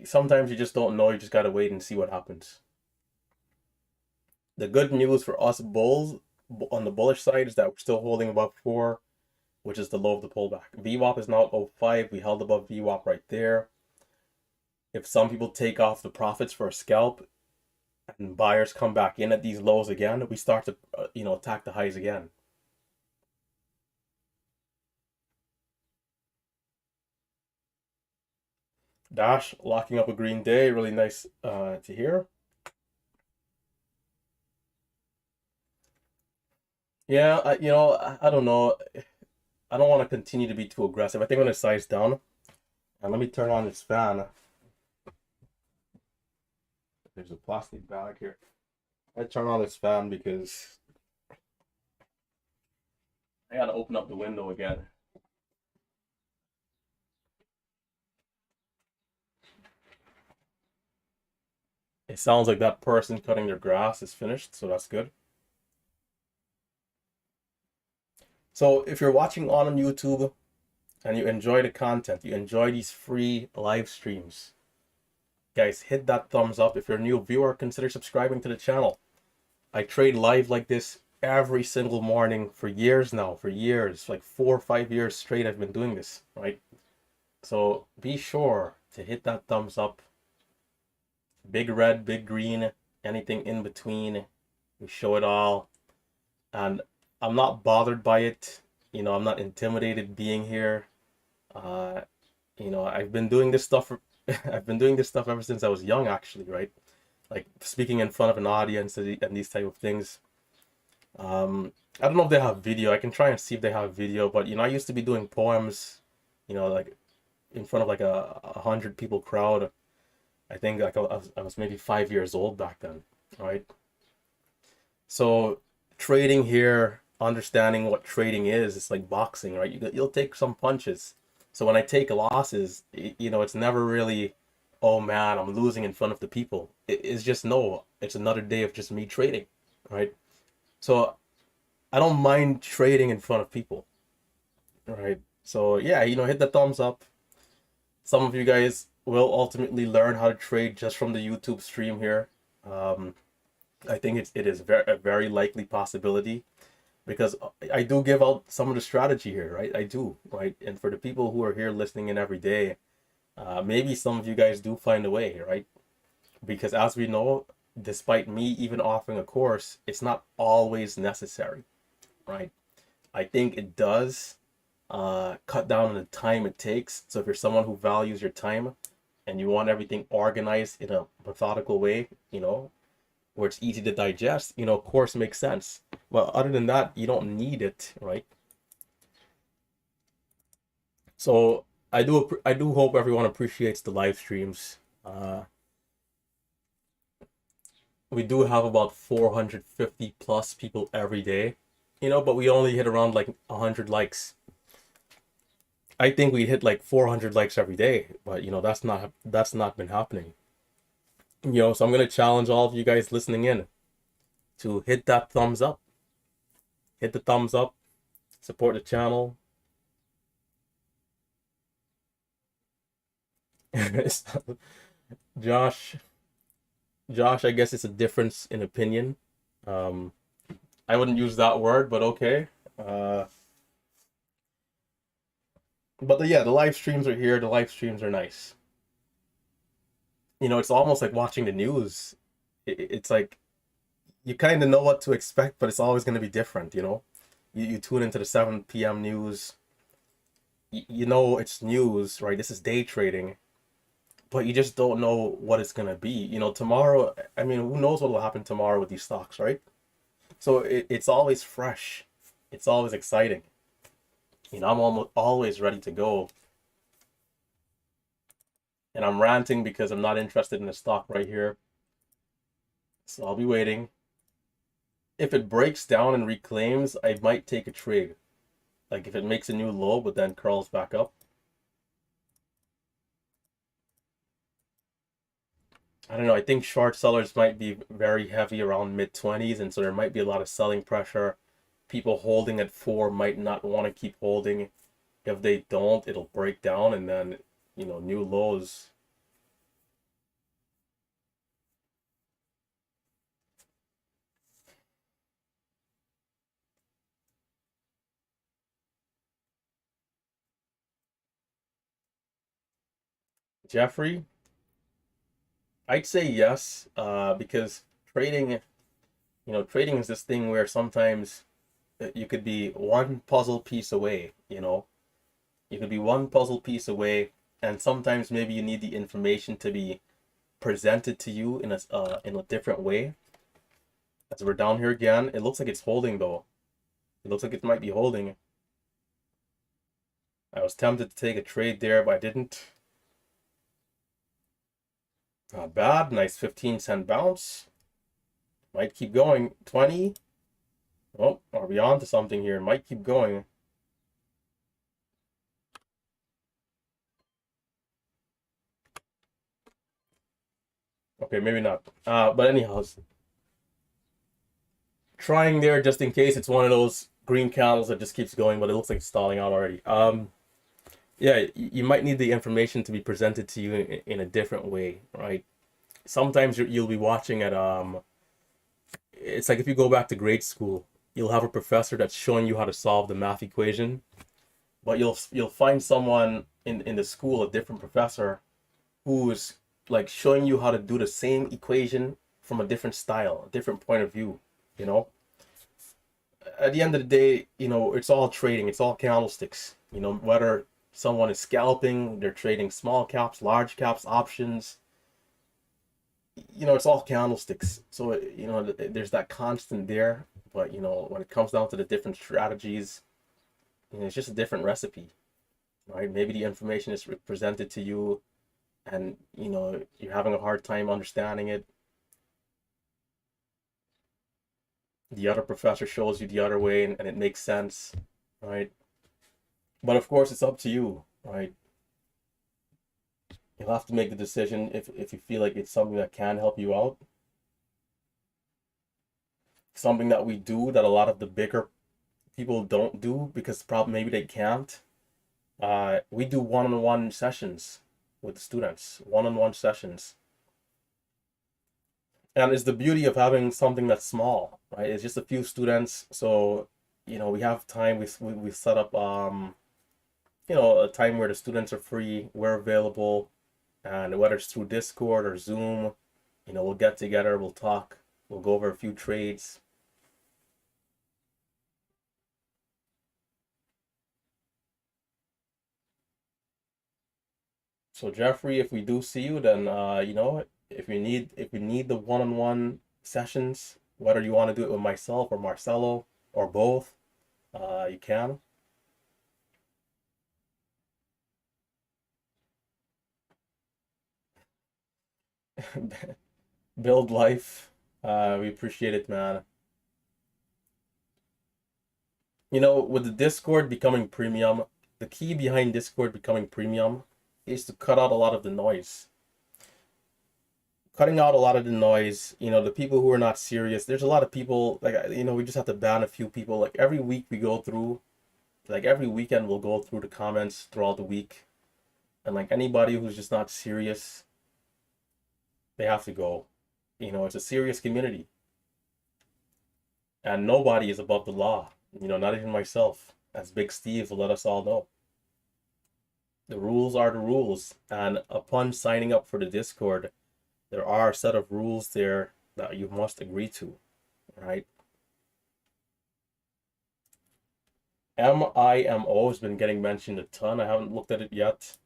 Sometimes you just don't know. You just gotta wait and see what happens. The good news for us bulls on the bullish side is that we're still holding above 4, which is the low of the pullback. VWAP is now at 05. We held above VWAP right there. If some people take off the profits for a scalp and buyers come back in at these lows again, we start to attack the highs again. Dash locking up a green day, really nice to hear. Yeah, I don't know. I don't want to continue to be too aggressive. I think I'm gonna size down. And let me turn on this fan. There's a plastic bag here. I turn on this fan because I gotta open up the window again. It sounds like that person cutting their grass is finished, so that's good. So if you're watching on YouTube and you enjoy the content, you enjoy these free live streams, guys, hit that thumbs up. If you're a new viewer, consider subscribing to the channel. I trade live like this every single morning for years now, like 4 or 5 years straight I've been doing this, right? So be sure to hit that thumbs up. Big red, big green, anything in between, we show it all. And I'm not bothered by it. I'm not intimidated being here. I've been doing this stuff I've been doing this stuff ever since I was young, actually, right? Like speaking in front of an audience and these type of things. I don't know if they have video. I can try and see if they have video, but I used to be doing poems, like in front of like a 100 people crowd. I think like I was maybe 5 years old back then, right? So trading here, understanding what trading is, it's like boxing, right? You'll take some punches. So when I take losses, it's never really, oh man, I'm losing in front of the people. It's just, no, it's another day of just me trading, right? So I don't mind trading in front of people. right? So yeah, hit the thumbs up. Some of you guys will ultimately learn how to trade just from the YouTube stream here. Um, I think it is a very likely possibility because I do give out some of the strategy here, right? I do, right? And for the people who are here listening in every day, maybe some of you guys do find a way, right? Because as we know, despite me even offering a course, it's not always necessary, right? I think it does cut down on the time it takes. So if you're someone who values your time and you want everything organized in a methodical way, where it's easy to digest, course makes sense. But other than that, you don't need it, right? So I do hope everyone appreciates the live streams. We do have about 450 plus people every day, but we only hit around like 100 likes. I think we hit like 400 likes every day, but that's not been happening. So I'm gonna challenge all of you guys listening in to hit that thumbs up, hit the thumbs up, support the channel. Josh, Josh, I guess it's a difference in opinion. Um, I wouldn't use that word, but okay. Uh, but yeah, the live streams are here. The live streams are nice. It's almost like watching the news. It's like you kind of know what to expect, but it's always going to be different. You tune into the 7 p.m. news. You know it's news, right? This is day trading, but you just don't know what it's going to be. Tomorrow, I mean, who knows what will happen tomorrow with these stocks, right? So it's always fresh. It's always exciting. I'm almost always ready to go. And I'm ranting because I'm not interested in the stock right here. So I'll be waiting. If it breaks down and reclaims, I might take a trade. Like if it makes a new low but then curls back up. I don't know. I think short sellers might be very heavy around mid 20s, and so there might be a lot of selling pressure. People holding at 4 might not want to keep holding. If they don't, it'll break down and then, new lows. Jeffrey, I'd say yes, because trading, trading is this thing where sometimes you could be one puzzle piece away, you could be one puzzle piece away, and sometimes maybe you need the information to be presented to you in a different way. As we're down here again, it looks like it's holding though. It looks like it might be holding. I was tempted to take a trade there, but I didn't. Not bad. Nice 15-cent bounce. Might keep going. 20. Oh, are we on to something here? Might keep going. Okay, maybe not. But anyhow, trying there just in case it's one of those green candles that just keeps going, but it looks like it's stalling out already. Yeah, you might need the information to be presented to you in a different way, right? Sometimes you'll be watching at it's like if you go back to grade school, you'll have a professor that's showing you how to solve the math equation, but you'll find someone in the school, a different professor, who is like showing you how to do the same equation from a different style, a different point of view, you know? At the end of the day, it's all trading, it's all candlesticks, whether someone is scalping, they're trading small caps, large caps, options, it's all candlesticks. So, there's that constant there, but, when it comes down to the different strategies, it's just a different recipe, right? Maybe the information is presented to you and, you're having a hard time understanding it. The other professor shows you the other way and it makes sense, right? But of course, it's up to you, right? You'll have to make the decision if you feel like it's something that can help you out. Something that we do that a lot of the bigger people don't do because probably maybe they can't. We do one-on-one sessions with the students, one-on-one sessions. And it's the beauty of having something that's small, right? It's just a few students, so we have time. We set up a time where the students are free, we're available, and whether it's through Discord or Zoom, we'll get together, we'll talk, we'll go over a few trades. So Jeffrey, if we do see you, then if we need the one-on-one sessions, whether you want to do it with myself or Marcelo or both, you can. Build life. We appreciate it, man. With the Discord becoming premium, the key behind Discord becoming premium is to cut out a lot of the noise. Cutting out a lot of the noise, the people who are not serious. There's a lot of people, like, we just have to ban a few people. Like every week we go through, like every weekend we'll go through the comments throughout the week. And like anybody who's just not serious, they have to go. It's a serious community. And nobody is above the law. Not even myself, as Big Steve will let us all know. The rules are the rules. And upon signing up for the Discord, there are a set of rules there that you must agree to, right? MIMO has been getting mentioned a ton. I haven't looked at it yet.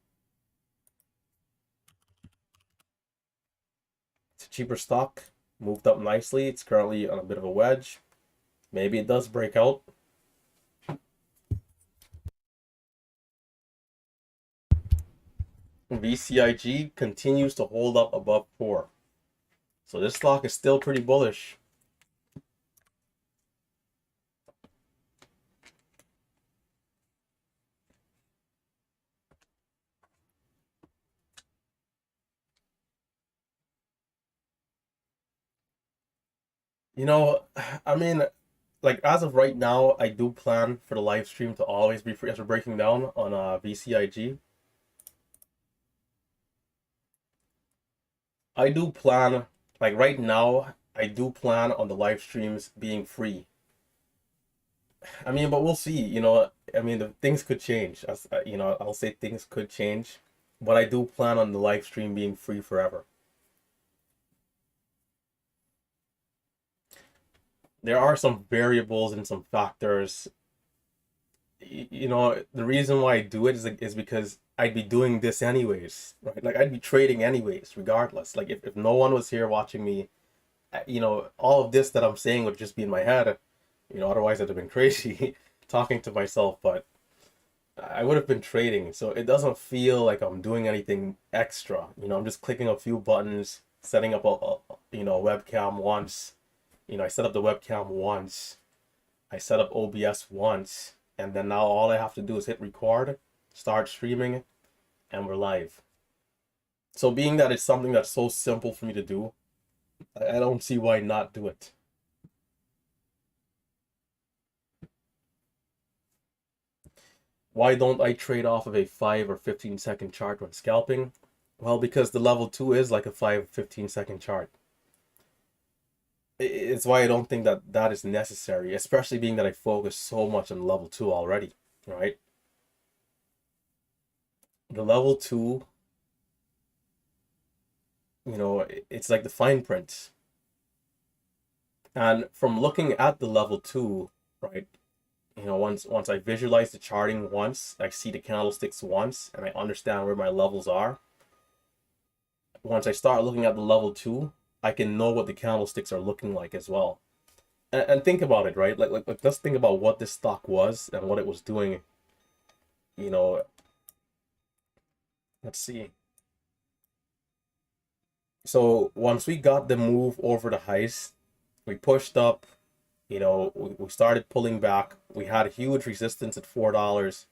It's a cheaper stock, moved up nicely. It's currently on a bit of a wedge. Maybe it does break out. VCIG continues to hold up above 4. So this stock is still pretty bullish. I mean, like as of right now, I do plan for the live stream to always be free as we're breaking down on VCIG. I do plan, like right now, I do plan on the live streams being free. I mean, but we'll see, the things could change. As I'll say things could change, but I do plan on the live stream being free forever. There are some variables and some factors. The reason why I do it is because I'd be doing this anyways, right? Like I'd be trading anyways, regardless. Like if no one was here watching me, all of this that I'm saying would just be in my head. Otherwise I'd have been crazy talking to myself, but I would have been trading. So it doesn't feel like I'm doing anything extra. I'm just clicking a few buttons, setting up a webcam once. I set up the webcam once. I set up OBS once. And then now all I have to do is hit record, start streaming, and we're live. So being that it's something that's so simple for me to do, I don't see why not do it. Why don't I trade off of a 5 or 15-second chart when scalping? Well, because the level 2 is like a 5 or 15-second chart. It's why I don't think that is necessary, especially being that I focus so much on level 2 already, right? The level 2, it's like the fine print. And from looking at the level 2, right, once I visualize the charting once, I see the candlesticks once, and I understand where my levels are. Once I start looking at the level 2, I can know what the candlesticks are looking like as well. And think about it, right? Like let's think about what this stock was and what it was doing. Let's see. So once we got the move over the highs, we pushed up, we started pulling back. We had a huge resistance at $4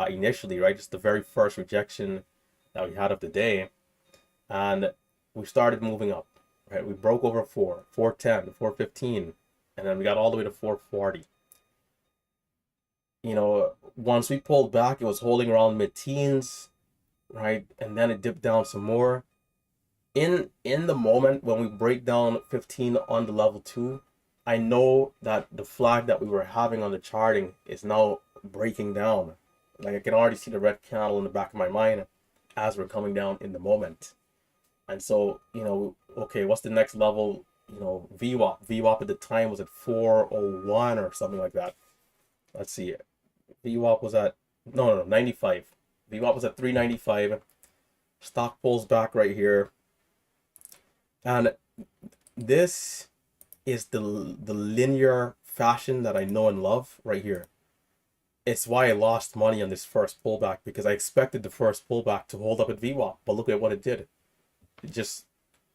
initially, right? Just the very first rejection that we had of the day. And we started moving up, right? We broke over 4, 410, 415, and then we got all the way to 440. You know, once we pulled back, it was holding around mid-teens, right? And then it dipped down some more. In the moment when we break down 15 on the level 2, I know that the flag that we were having on the charting is now breaking down. Like I can already see the red candle in the back of my mind as we're coming down in the moment. And so, you know, okay, what's the next level? You know, VWAP. VWAP at the time was at 401 or something like that. Let's see. VWAP was at, no, 95. VWAP was at 395. Stock pulls back right here. And this is the linear fashion that I know and love right here. It's why I lost money on this first pullback, because I expected the first pullback to hold up at VWAP, but look at what it did. It just,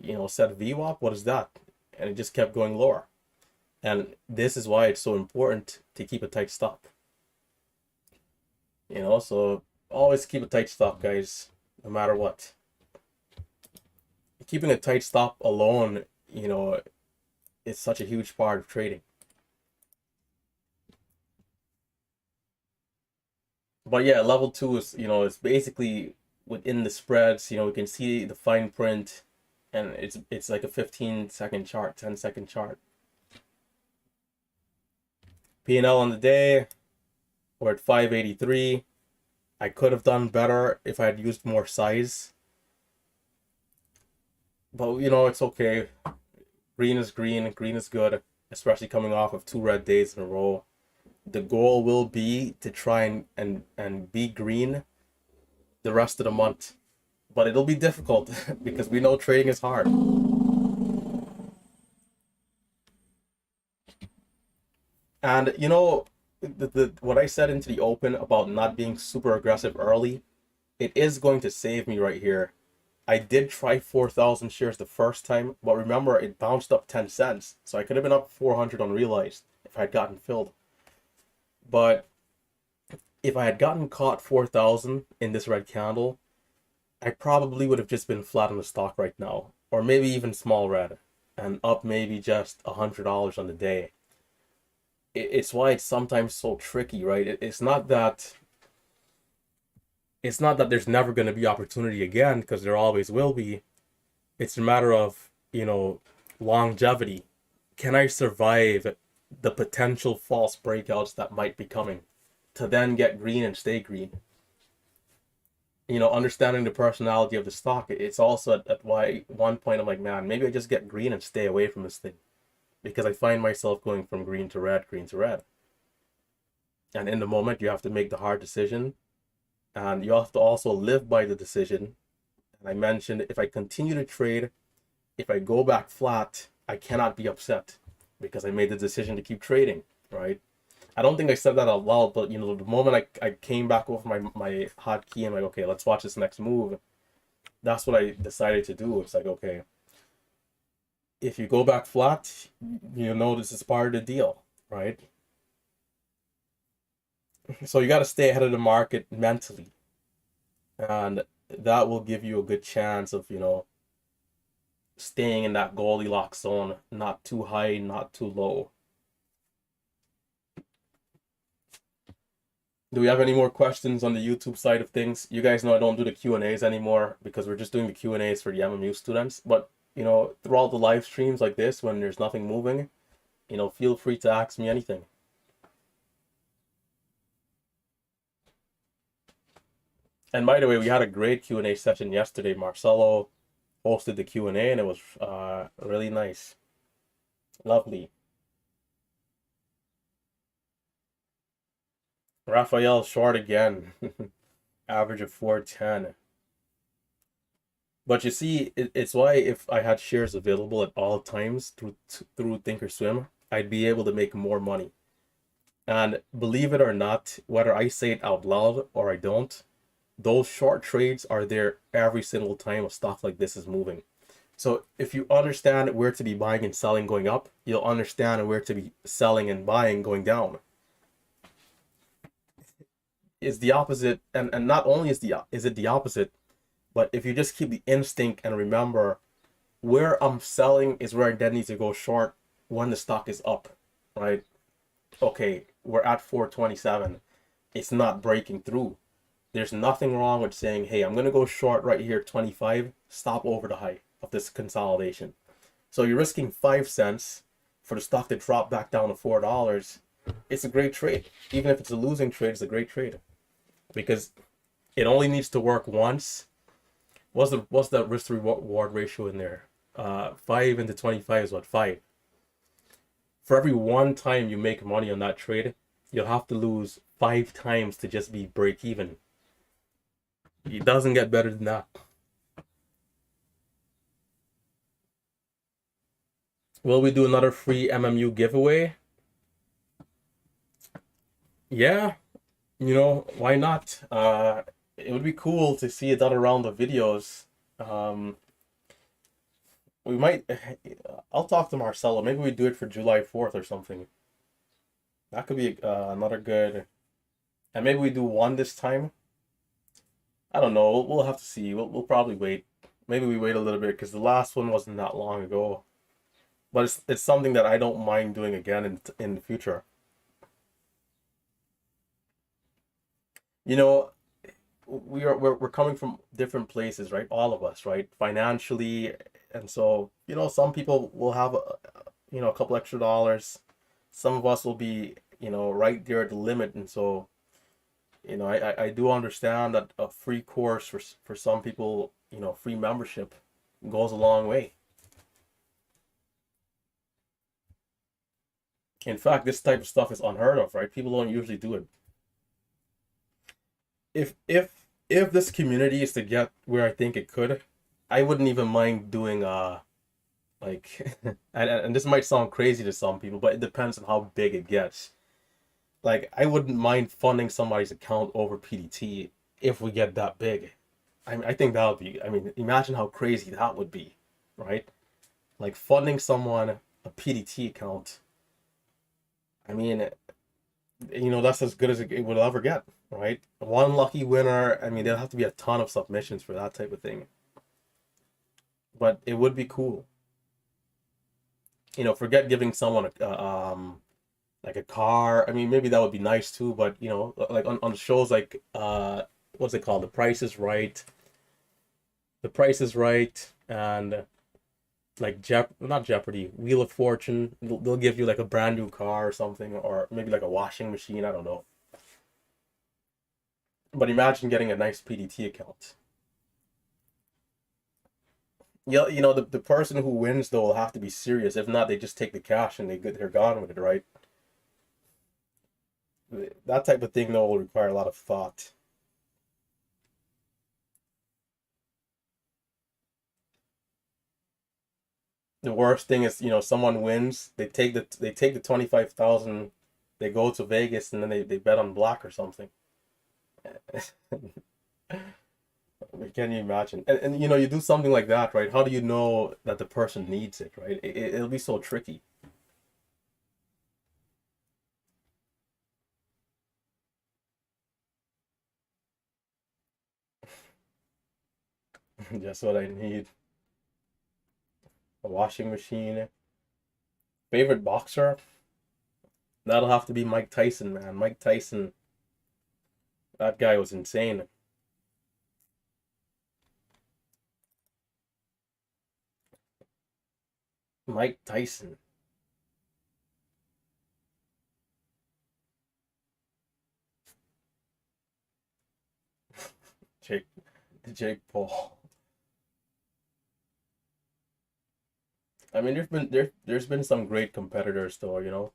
you know, said VWAP, what is that? And it just kept going lower. And this is why it's so important to keep a tight stop. You know, so always keep a tight stop, guys, no matter what. Keeping a tight stop alone, you know, is such a huge part of trading. But yeah, level 2 is, you know, it's basically within the spreads. You know, we can see the fine print, and it's like a 15-second chart, 10-second chart. P&L on the day, we're at 583. I could have done better if I had used more size. But, you know, it's okay. Green is green. Green is good, especially coming off of 2 red days in a row. The goal will be to try and be green the rest of the month. But it'll be difficult because we know trading is hard. And, you know, what I said into the open about not being super aggressive early, it is going to save me right here. I did try 4,000 shares the first time, but remember, it bounced up 10 cents. So I could have been up 400 unrealized if I had gotten filled. But if I had gotten caught 4,000 in this red candle, I probably would have just been flat on the stock right now. Or maybe even small red. And up maybe just $100 on the day. It's why it's sometimes so tricky, right? It's not that there's never going to be opportunity again, because there always will be. It's a matter of, you know, longevity. Can I survive the potential false breakouts that might be coming to then get green and stay green? You know, understanding the personality of the stock, it's also at why one point I'm like, man, maybe I just get green and stay away from this thing, because I find myself going from green to red, green to red. And in the moment, you have to make the hard decision, and you have to also live by the decision. And I mentioned, if I continue to trade, if I go back flat, I cannot be upset because I made the decision to keep trading, right? I don't think I said that out loud, but, you know, the moment I came back off my hotkey and like, okay, let's watch this next move, that's what I decided to do. It's like, okay, if you go back flat, you know this is part of the deal, right? So you got to stay ahead of the market mentally, and that will give you a good chance of, you know, staying in that Goldilocks zone, not too high, not too low. Do we have any more questions on the YouTube side of things? You guys know I don't do the Q&As anymore because we're just doing the Q&As for the MMU students. But, you know, throughout the live streams like this, when there's nothing moving, you know, feel free to ask me anything. And by the way, we had a great Q&A session yesterday. Marcelo hosted the Q&A, and it was really nice. Lovely. Raphael short again. Average of 410. But you see, it's why if I had shares available at all times through Thinkorswim, I'd be able to make more money. And believe it or not, whether I say it out loud or I don't, those short trades are there every single time a stock like this is moving. So if you understand where to be buying and selling going up, you'll understand where to be selling and buying going down. It's the opposite, and not only is it the opposite, but if you just keep the instinct and remember where I'm selling is where I then need to go short when the stock is up, right? Okay, we're at 427. it's not breaking through. There's nothing wrong with saying, hey, I'm going to go short right here, 25, stop over the high of this consolidation. So you're risking 5 cents for the stock to drop back down to $4. It's a great trade. Even if it's a losing trade, it's a great trade because it only needs to work once. What's the risk to reward ratio in there? 5 into 25 is what, 5. For every one time you make money on that trade, you'll have to lose 5 times to just be break even. It doesn't get better than that. Will we do another free MMU giveaway? Yeah, why not? It would be cool to see another round of videos. We might, I'll talk to Marcelo. Maybe we do it for July 4th or something. That could be another good, and maybe we do one this time. I don't know. We'll have to see. We'll probably wait. Maybe we wait a little bit because the last one wasn't that long ago. But it's something that I don't mind doing again in the future. You know, we're coming from different places, right? All of us, right? Financially, and so some people will have a couple extra dollars. Some of us will be right there at the limit, and so I do understand that a free course for some people, free membership goes a long way. In fact, this type of stuff is unheard of, right? People don't usually do it. If this community is to get where I think it could, I wouldn't even mind doing like and this might sound crazy to some people, but it depends on how big it gets. Like I wouldn't mind funding somebody's account over PDT if we get that big. I think that would be, imagine how crazy that would be, right? Like funding someone a PDT account. That's as good as it will ever get, right? One lucky winner. There'll have to be a ton of submissions for that type of thing. But it would be cool. Forget giving someone like a car. Maybe that would be nice too. But like on shows like what's it called? The Price is Right. The Price is Right, and like not Jeopardy, Wheel of Fortune. They'll give you like a brand new car or something, or maybe like a washing machine. I don't know. But imagine getting a nice PDT account. Yeah, the person who wins though will have to be serious. If not, they just take the cash and they're gone with it, right? That type of thing though will require a lot of thought. The worst thing is, someone wins, they take the 25,000, they go to Vegas and then they bet on black or something. Can you imagine? And you do something like that, right? How do you know that the person needs it, right? It'll be so tricky. Just what I need. A washing machine. Favorite boxer? That'll have to be Mike Tyson, man. Mike Tyson, that guy was insane. Mike Tyson. Jake Jake Paul. There's been some great competitors though.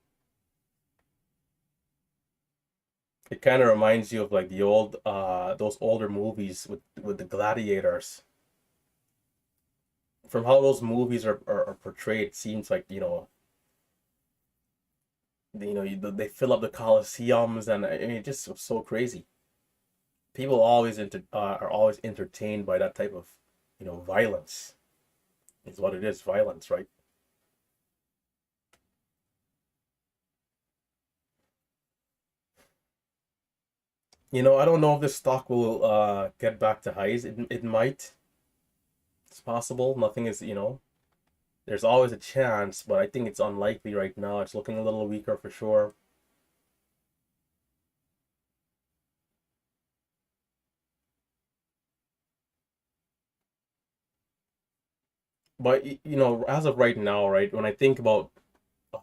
It kind of reminds you of like the old those older movies with the gladiators. From how those movies are portrayed, it seems like they fill up the coliseums, and it just was so crazy. People are always entertained by that type of violence. Is what it is, violence, right? I don't know if this stock will get back to highs. It might. It's possible. Nothing is, there's always a chance, but I think it's unlikely right now. It's looking a little weaker for sure. But you know, as of right now, right, when I think about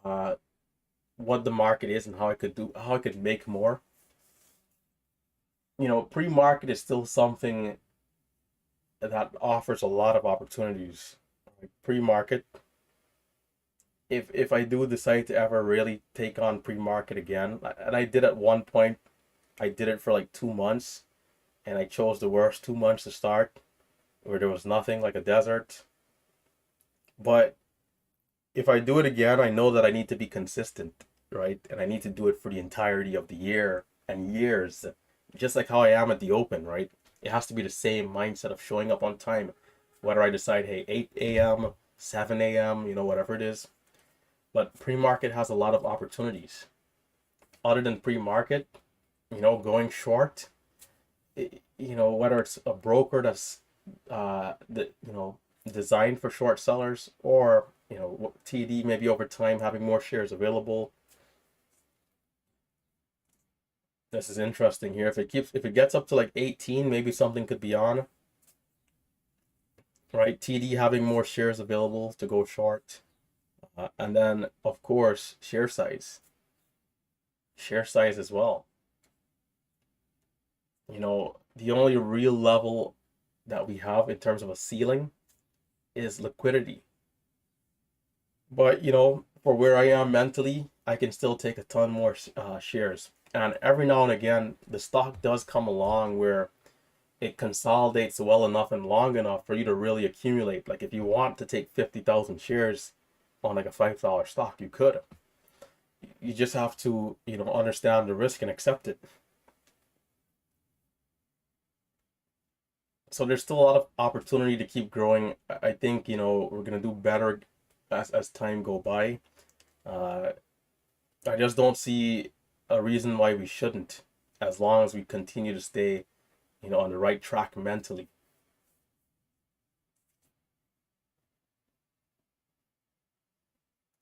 uh, what the market is and how I could make more, you know, pre-market is still something that offers a lot of opportunities. Like pre-market, if I do decide to ever really take on pre-market again, and I did at one point, I did it for like 2 months, and I chose the worst 2 months to start, where there was nothing, like a desert. But if I do it again, I know that I need to be consistent, right? And I need to do it for the entirety of the year and years, just like how I am at the open, right? It has to be the same mindset of showing up on time, whether I decide, hey, 8 a.m., 7 a.m., you know, whatever it is. But pre-market has a lot of opportunities. Other than pre-market, you know, going short, you know, whether it's a broker that's you know, designed for short sellers, or you know, TD maybe over time having more shares available. This is interesting here. If it gets up to like 18, maybe something could be on, right? TD having more shares available to go short, and then of course share size as well. You know, the only real level that we have in terms of a ceiling is liquidity. But you know, for where I am mentally, I can still take a ton more shares. And every now and again, the stock does come along where it consolidates well enough and long enough for you to really accumulate. Like if you want to take 50,000 shares on like a $5 stock, you could. You just have to, you know, understand the risk and accept it. So there's still a lot of opportunity to keep growing. I think, you know, we're gonna do better as time go by. Uh, I just don't see a reason why we shouldn't, as long as we continue to stay, you know, on the right track mentally.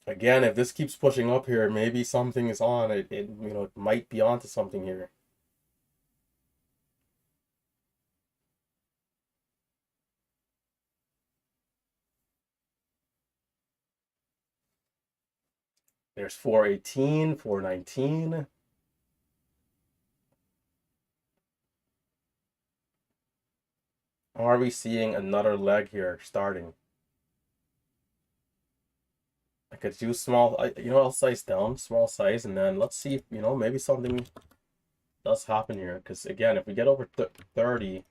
Again, if this keeps pushing up here, maybe something is on. It you know, it might be onto something here. There's 418, 419. Are we seeing another leg here starting? I could use small, you know, I'll size down, small size, and then let's see if, you know, maybe something does happen here. Because again, if we get over 30,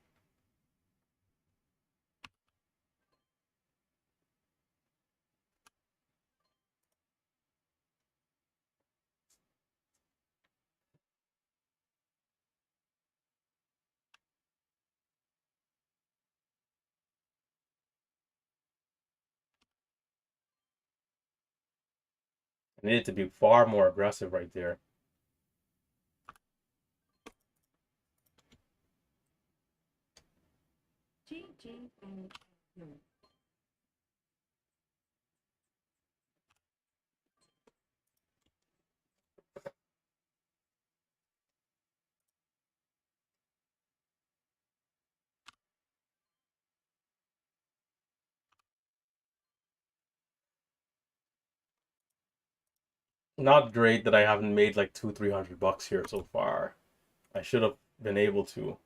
I need it to be far more aggressive right there. GGNU. Not great that I haven't made like 200-300 bucks here so far. I should have been able to.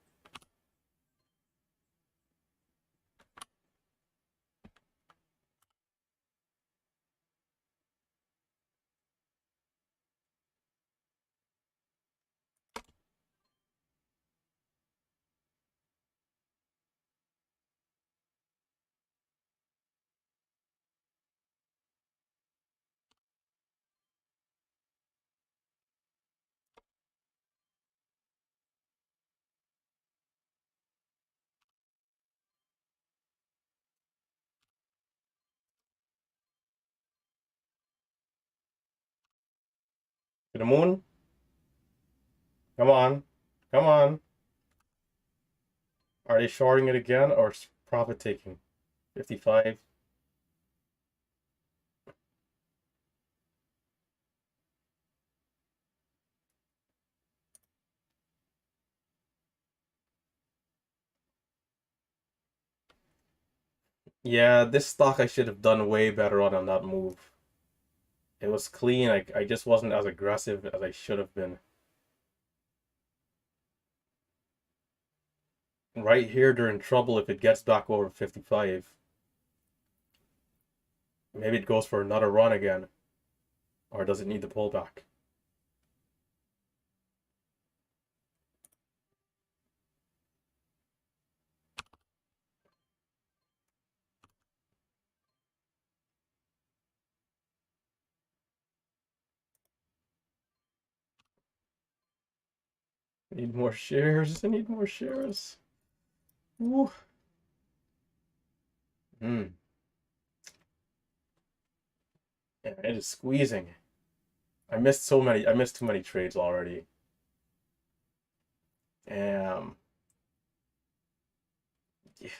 To the moon? Come on. Come on. Are they shorting it again or profit taking? 55. Yeah, this stock I should have done way better on that move. It was clean. I just wasn't as aggressive as I should have been. Right here, they're in trouble if it gets back over 55. Maybe it goes for another run again. Or does it need the pullback? Need more shares. I need more shares. Woo. Hmm. Yeah, it is squeezing. I missed too many trades already. Damn. Yeah.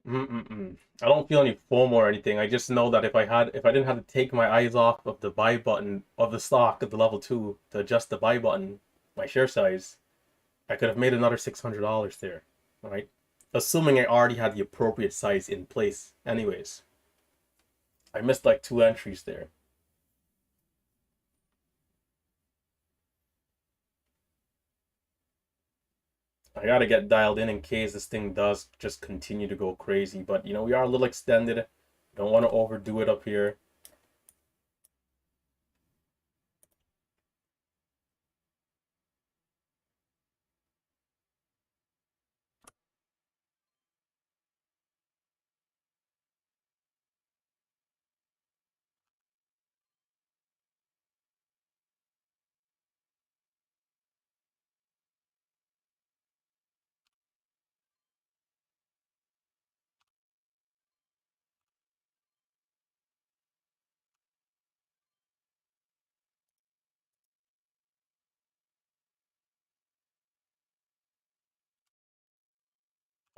Mm. I don't feel any FOMO or anything. I just know that if I didn't have to take my eyes off of the buy button of the stock at the level 2 to adjust the buy button, my share size, I could have made another $600 there, right? Assuming I already had the appropriate size in place anyways. I missed like 2 entries there. I gotta get dialed in case this thing does just continue to go crazy. But you know, we are a little extended. Don't want to overdo it up here.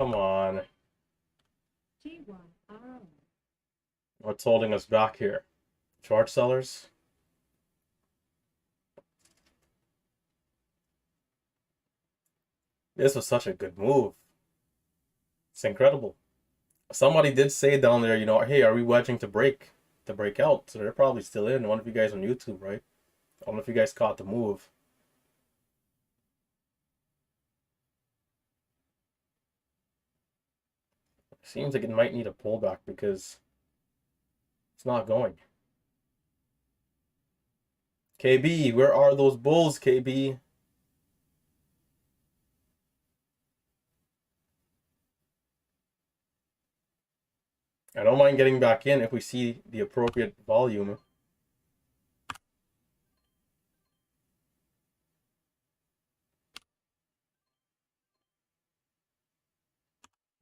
Come on. GYR. What's holding us back here? Short sellers? This was such a good move. It's incredible. Somebody did say down there, you know, hey, are we wedging to break out? So they're probably still in. One of you guys on YouTube, right? I don't know if you guys caught the move. Seems like it might need a pullback because it's not going. KB, where are those bulls, KB? I don't mind getting back in if we see the appropriate volume.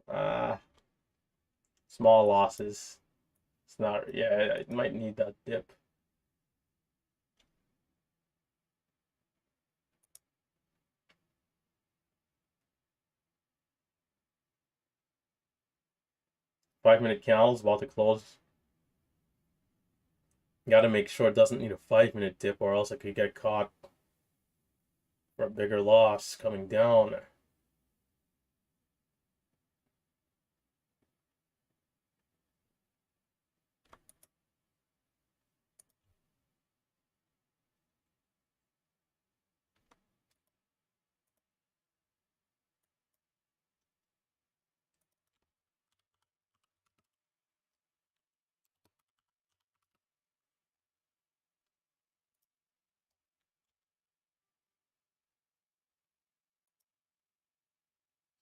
Ah, small losses. It's not, yeah, it might need that dip. Five-minute candle's about to close. Got to make sure it doesn't need a 5-minute dip or else it could get caught for a bigger loss coming down.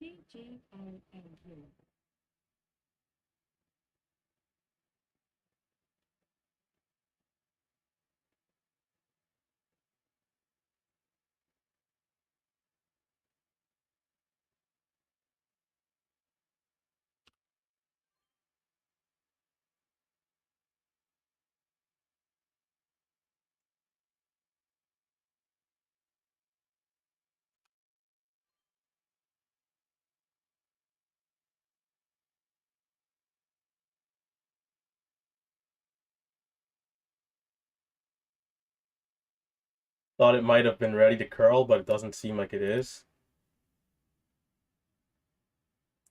TGINU. Thought it might have been ready to curl, but it doesn't seem like it is.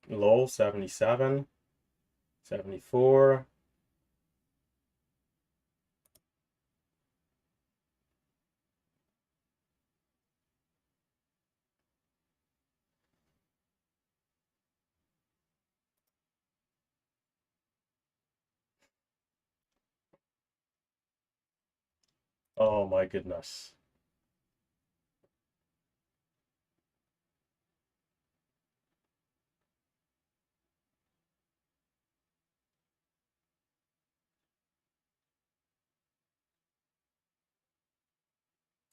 Low 77, 74. Oh my goodness.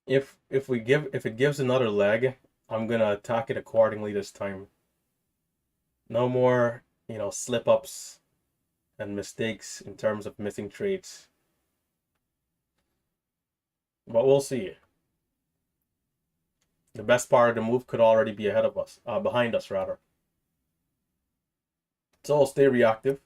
If it gives another leg, I'm gonna attack it accordingly this time. No more, slip ups and mistakes in terms of missing trades. But we'll see. The best part of the move could already be ahead of us, behind us rather. So I'll stay reactive.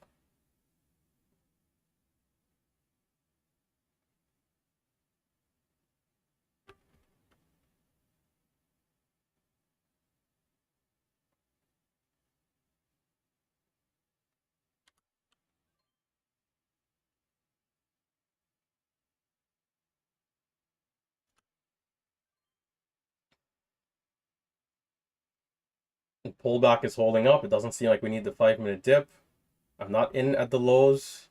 The pullback is holding up. It doesn't seem like we need the 5-minute dip. I'm not in at the lows,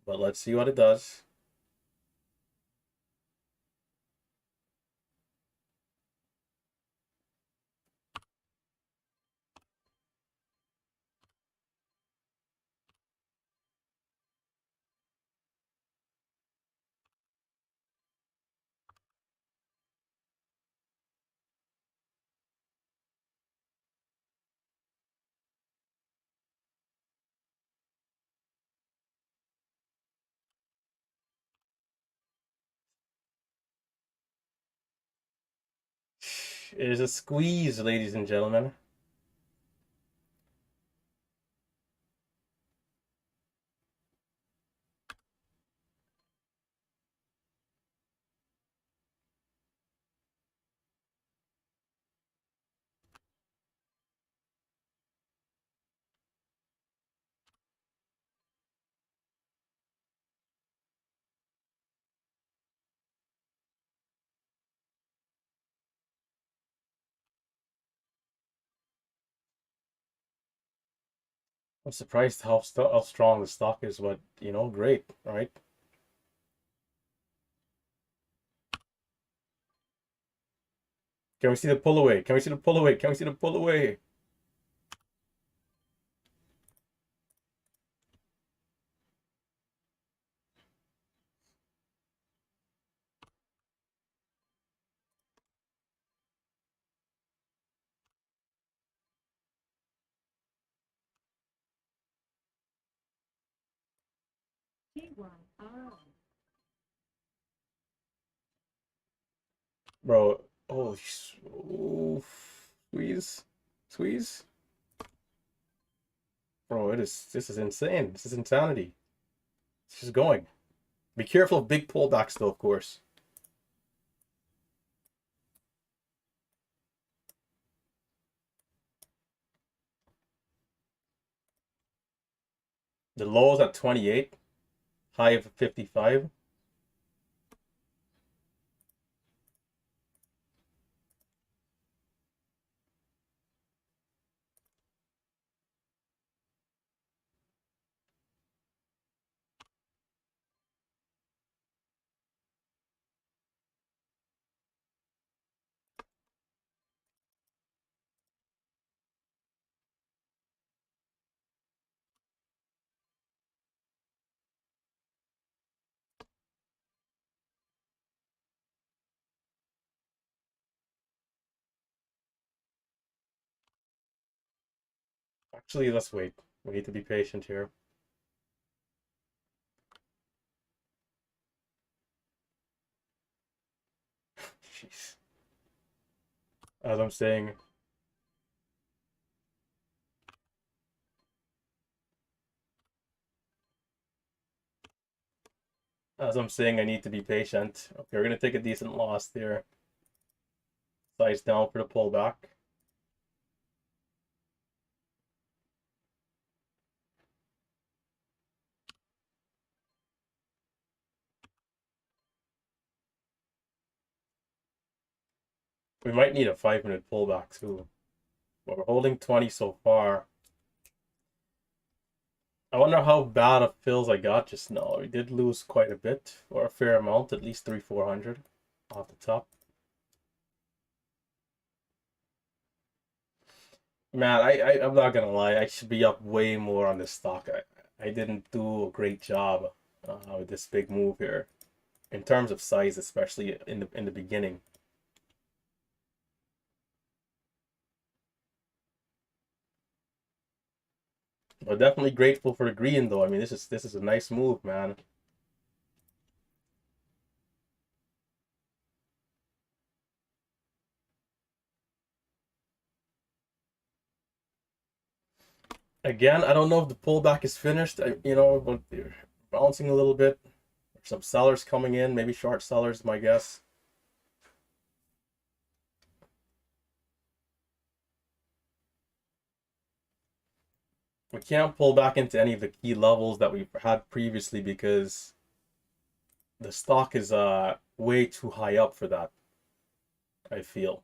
but let's see what it does. It is a squeeze, ladies and gentlemen. I'm surprised how strong the stock is, but great, right? Can we see the pull away? Can we see the pull away? Can we see the pull away? TYR. Bro, oh, squeeze, squeeze. Bro, this is insane. This is insanity. It's just going. Be careful of big pullbacks though, of course. The lows at 28, high of 55. Actually, let's wait. We need to be patient here. Jeez. As I'm saying, I need to be patient. Okay, we're gonna take a decent loss there. Size down for the pullback. We might need a 5-minute pullback too. But we're holding 20 so far. I wonder how bad of fills I got just now. We did lose quite a bit, or a fair amount, at least 300-400 off the top. Man, I'm not gonna lie. I should be up way more on this stock. I didn't do a great job with this big move here, in terms of size, especially in the beginning. But definitely grateful for the green though. I mean, this is a nice move, man. Again, I don't know if the pullback is finished. But they're bouncing a little bit. Some sellers coming in, maybe short sellers, my guess. We can't pull back into any of the key levels that we've had previously because the stock is way too high up for that, I feel.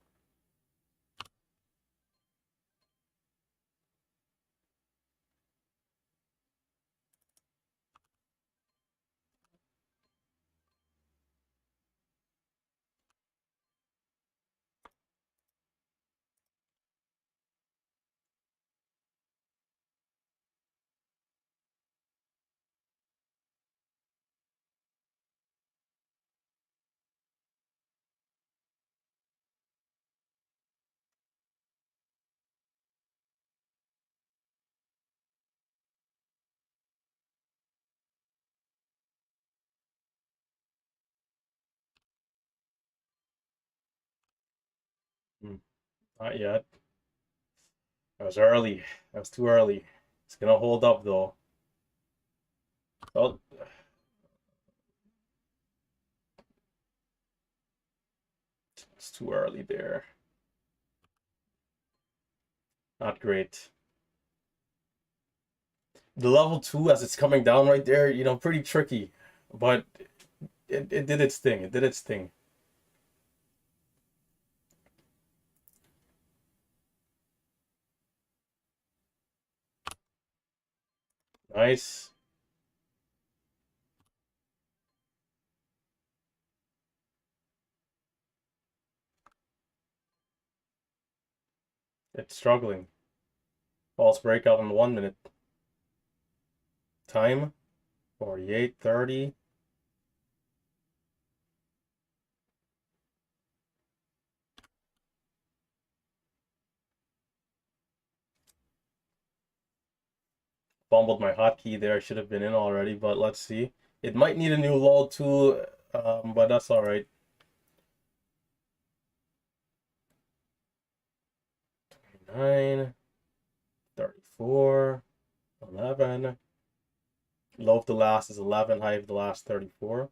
Not yet. I was early. I was too early. It's gonna hold up though. Oh, it's too early there. Not great. The level 2 as it's coming down right there, pretty tricky. But it did its thing. It did its thing. Nice. It's struggling. False breakout in 1 minute. Time 48:30. Fumbled my hotkey there. I should have been in already, but let's see. It might need a new load too, but that's all right. 29, 34, 11. Low of the last is 11, high of the last 34.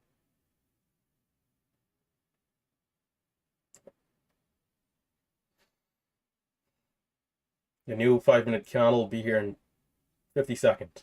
The new 5-minute count will be here in 50 seconds.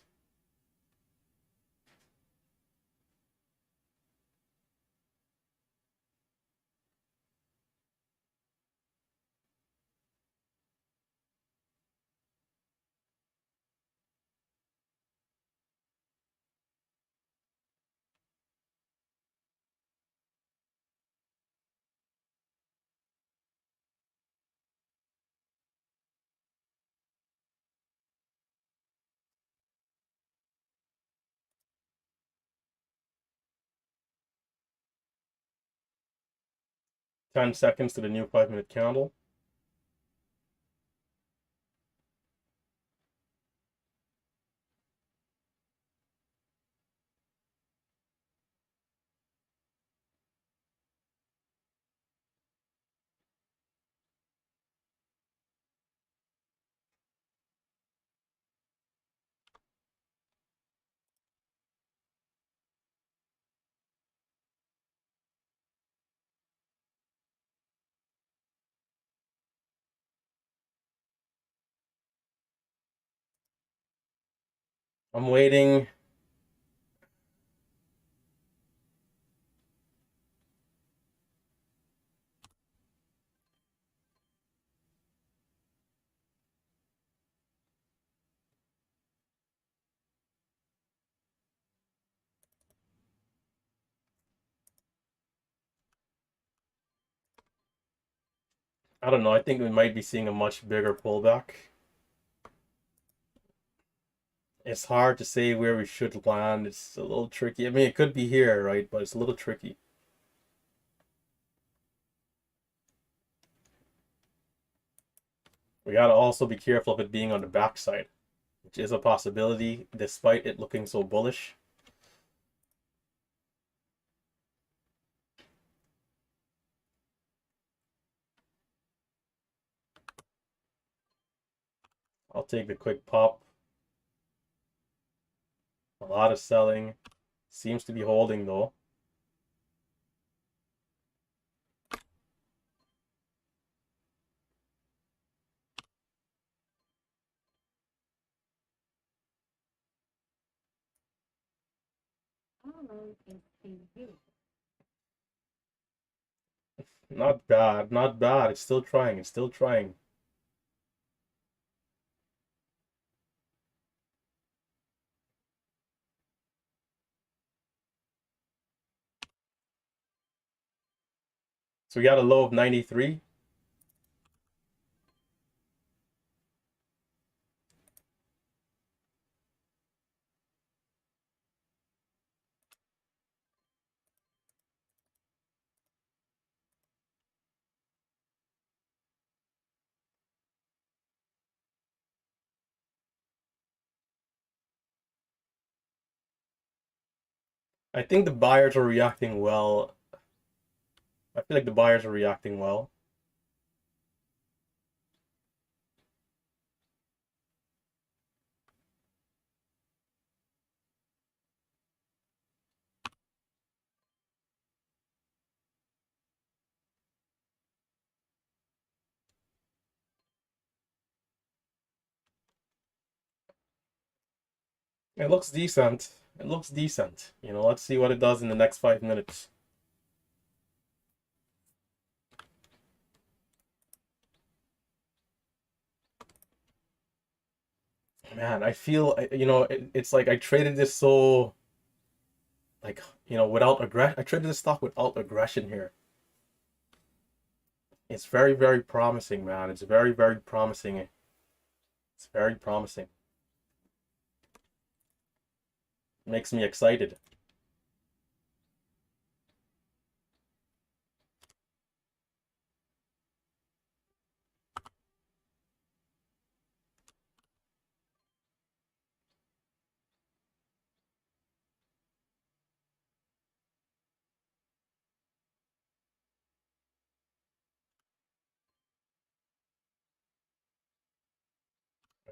Ten seconds to the new 5-minute candle. I'm waiting. I don't know. I think we might be seeing a much bigger pullback. It's hard to say where we should land. It's a little tricky. I mean, it could be here, right? But it's a little tricky. We gotta also be careful of it being on the backside, which is a possibility despite it looking so bullish. I'll take the quick pop. A lot of selling. Seems to be holding though. Follow is to you. Not bad, not bad. It's still trying, it's still trying. So we got a low of 93. I think the buyers are reacting well. I feel like the buyers are reacting well. It looks decent. It looks decent. You know, let's see what it does in the next 5 minutes. Man, I feel, you know, it's like I traded this so, like, you know, without aggression. I traded this stock without aggression here. It's very, very promising, man. It's very, very promising. It's very promising. Makes me excited.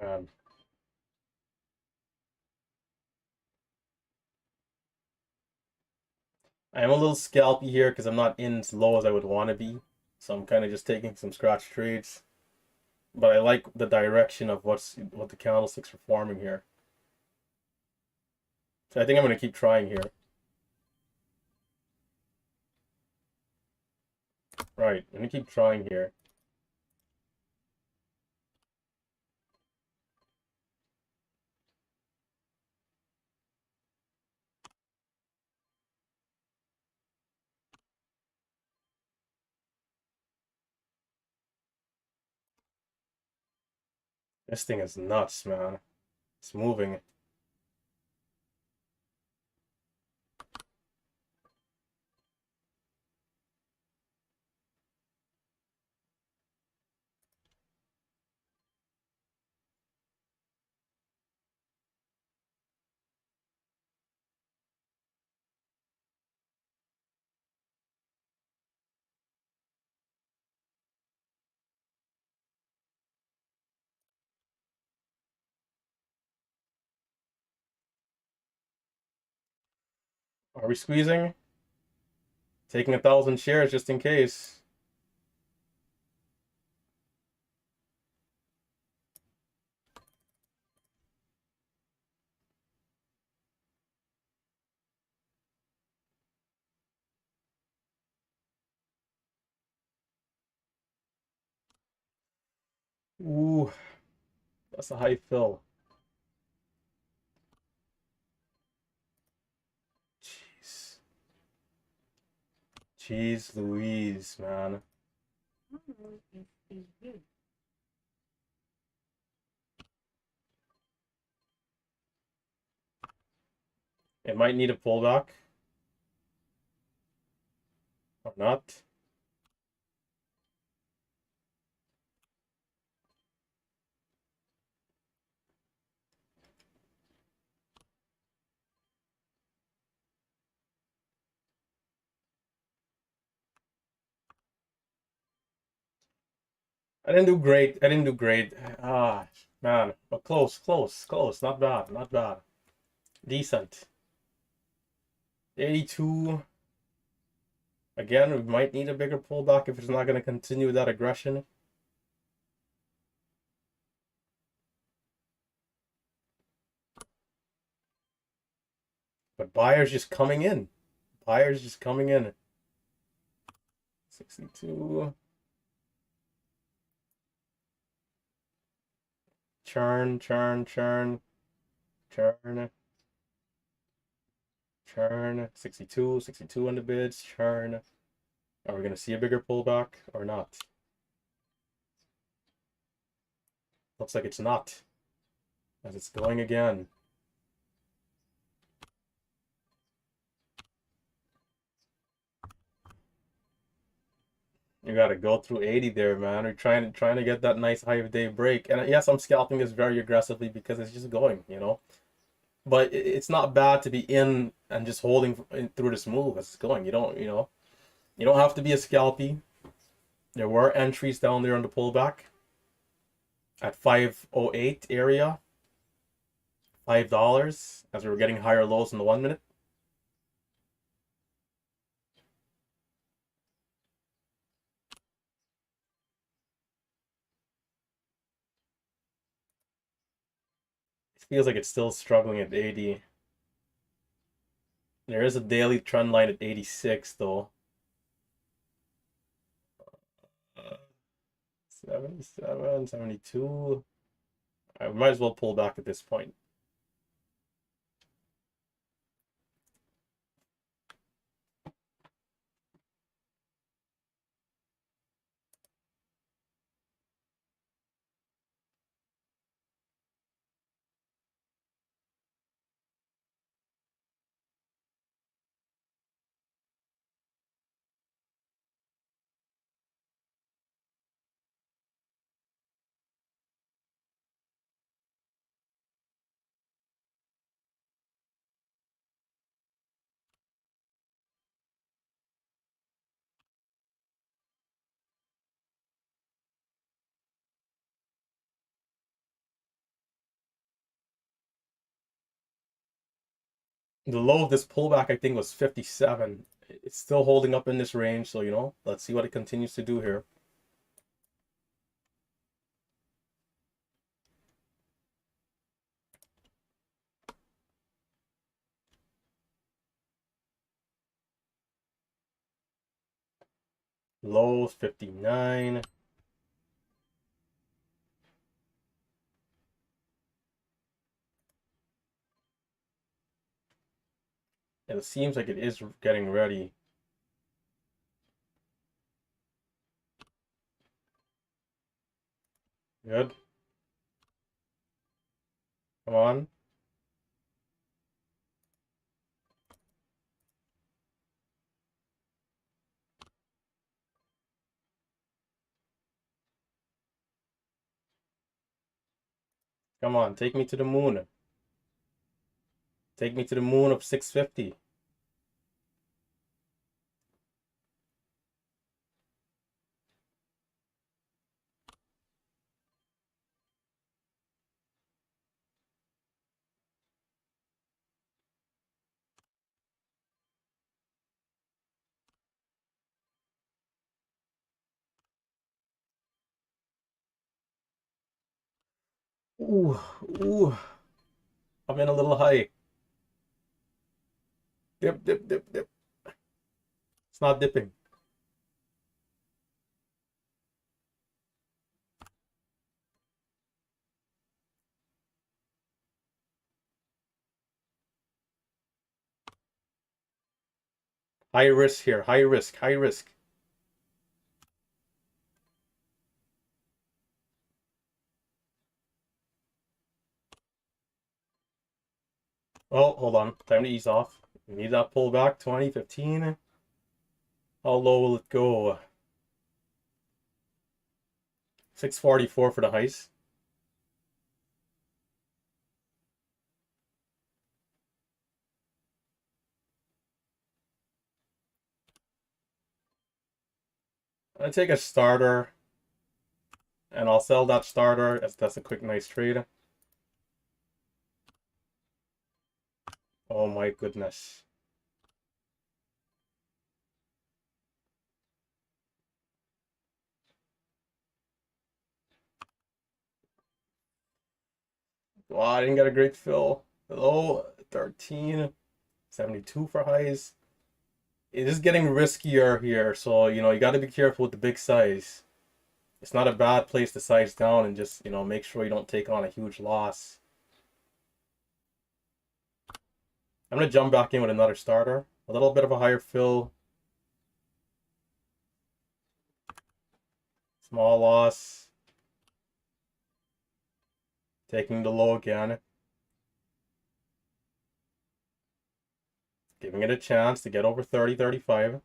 Um, I am a little scalpy here because I'm not in as low as I would want to be. So I'm kind of just taking some scratch trades. But I like the direction of what the candlesticks are forming here. So I think I'm going to keep trying here. Right, I'm going to keep trying here. This thing is nuts, man. It's moving. Are we squeezing? Taking 1,000 shares just in case. Ooh, that's a high fill. Jeez. Jeez Louise, man. CANO VCIG. It might need a pullback. Or not. I didn't do great. I didn't do great. Ah, man. But close, close, close. Not bad, not bad. Decent. 82. Again, we might need a bigger pullback if it's not going to continue that aggression. But buyers just coming in. Buyers just coming in. 62. Churn, churn, churn, churn, churn. 62, 62 on the bids. Churn. Are we going to see a bigger pullback or not? Looks like it's not. As it's going again. You gotta go through 80 there, man. We're trying to get that nice high of day break. And yes, I'm scalping this very aggressively because it's just going, you know. But it's not bad to be in and just holding through this move as it's going. You don't have to be a scalpy. There were entries down there on the pullback at 508 area, $5 as we were getting higher lows in the 1 minute. It feels like it's still struggling at 80. There is a daily trend line at 86 though. 77, 72. I might as well pull back at this point. The low of this pullback, I think, was 57. It's still holding up in this range, so let's see what it continues to do here. Low 59. And it seems like it is getting ready. Good. Come on. Come on, take me to the moon. Take me to the moon of 650. Ooh, ooh. I'm in a little high. Dip, dip, dip, dip. It's not dipping. High risk here. High risk. High risk. Oh, hold on. Time to ease off. We need that pullback. 20, 15. How low will it go? 644 for the highs. I take a starter, and I'll sell that starter as that's a quick, nice trade. Oh my goodness. Wow, I didn't get a great fill. Low 13, 72 for highs. It is getting riskier here, so you got to be careful with the big size. It's not a bad place to size down and just make sure you don't take on a huge loss. I'm gonna jump back in with another starter. A little bit of a higher fill. Small loss. Taking the low again. Giving it a chance to get over 30, 35.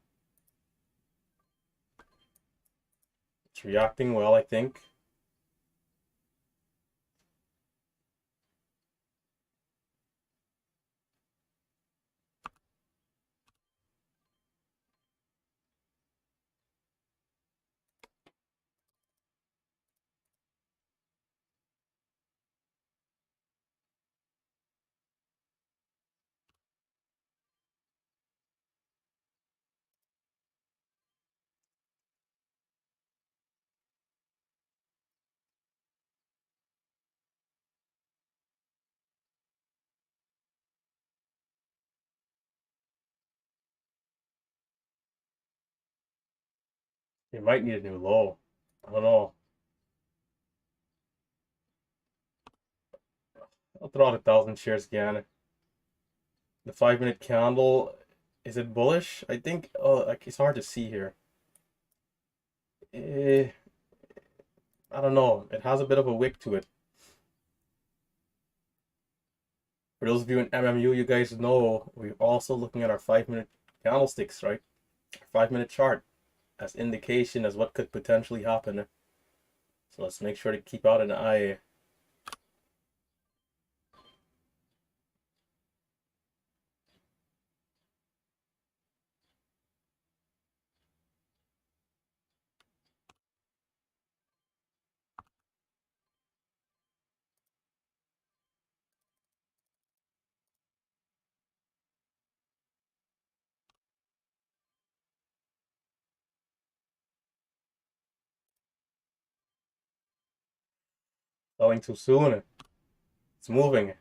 It's reacting well, I think. You might need a new low. I don't know. I'll throw out 1,000 shares again. The 5-minute candle, is it bullish? I think, like it's hard to see here. I don't know. It has a bit of a wick to it. For those of you in MMU, you guys know we're also looking at our 5-minute candlesticks, right? Our 5-minute chart as indication as what could potentially happen. So let's make sure to keep out an eye. Selling too soon. It's moving.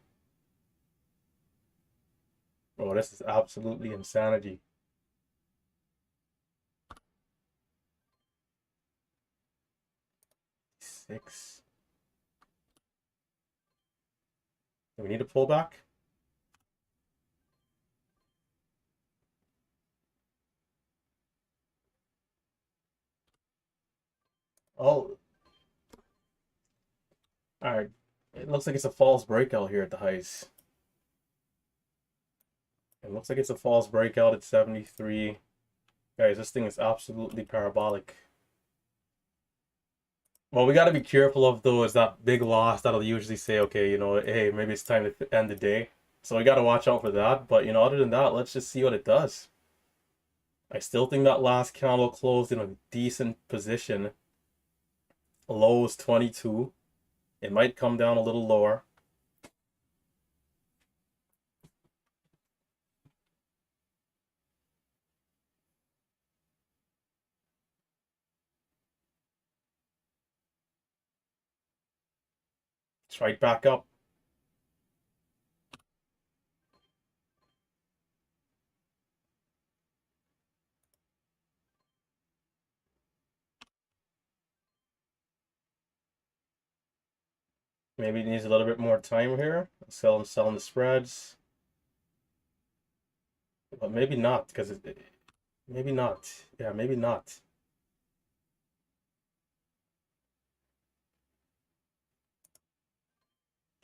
Oh, this is absolutely insanity. Six. Do we need a pullback? Oh, all right. It looks like it's a false breakout here at the highs. It looks like it's a false breakout at 73. Guys, this thing is absolutely parabolic. What we got to be careful of, though, is that big loss that'll usually say, okay, hey, maybe it's time to end the day. So we got to watch out for that. But, other than that, let's just see what it does. I still think that last candle closed in a decent position. Low is 22. It might come down a little lower. It's right back up. Maybe it needs a little bit more time here. Selling the spreads. But maybe not, because Maybe not. Yeah, maybe not.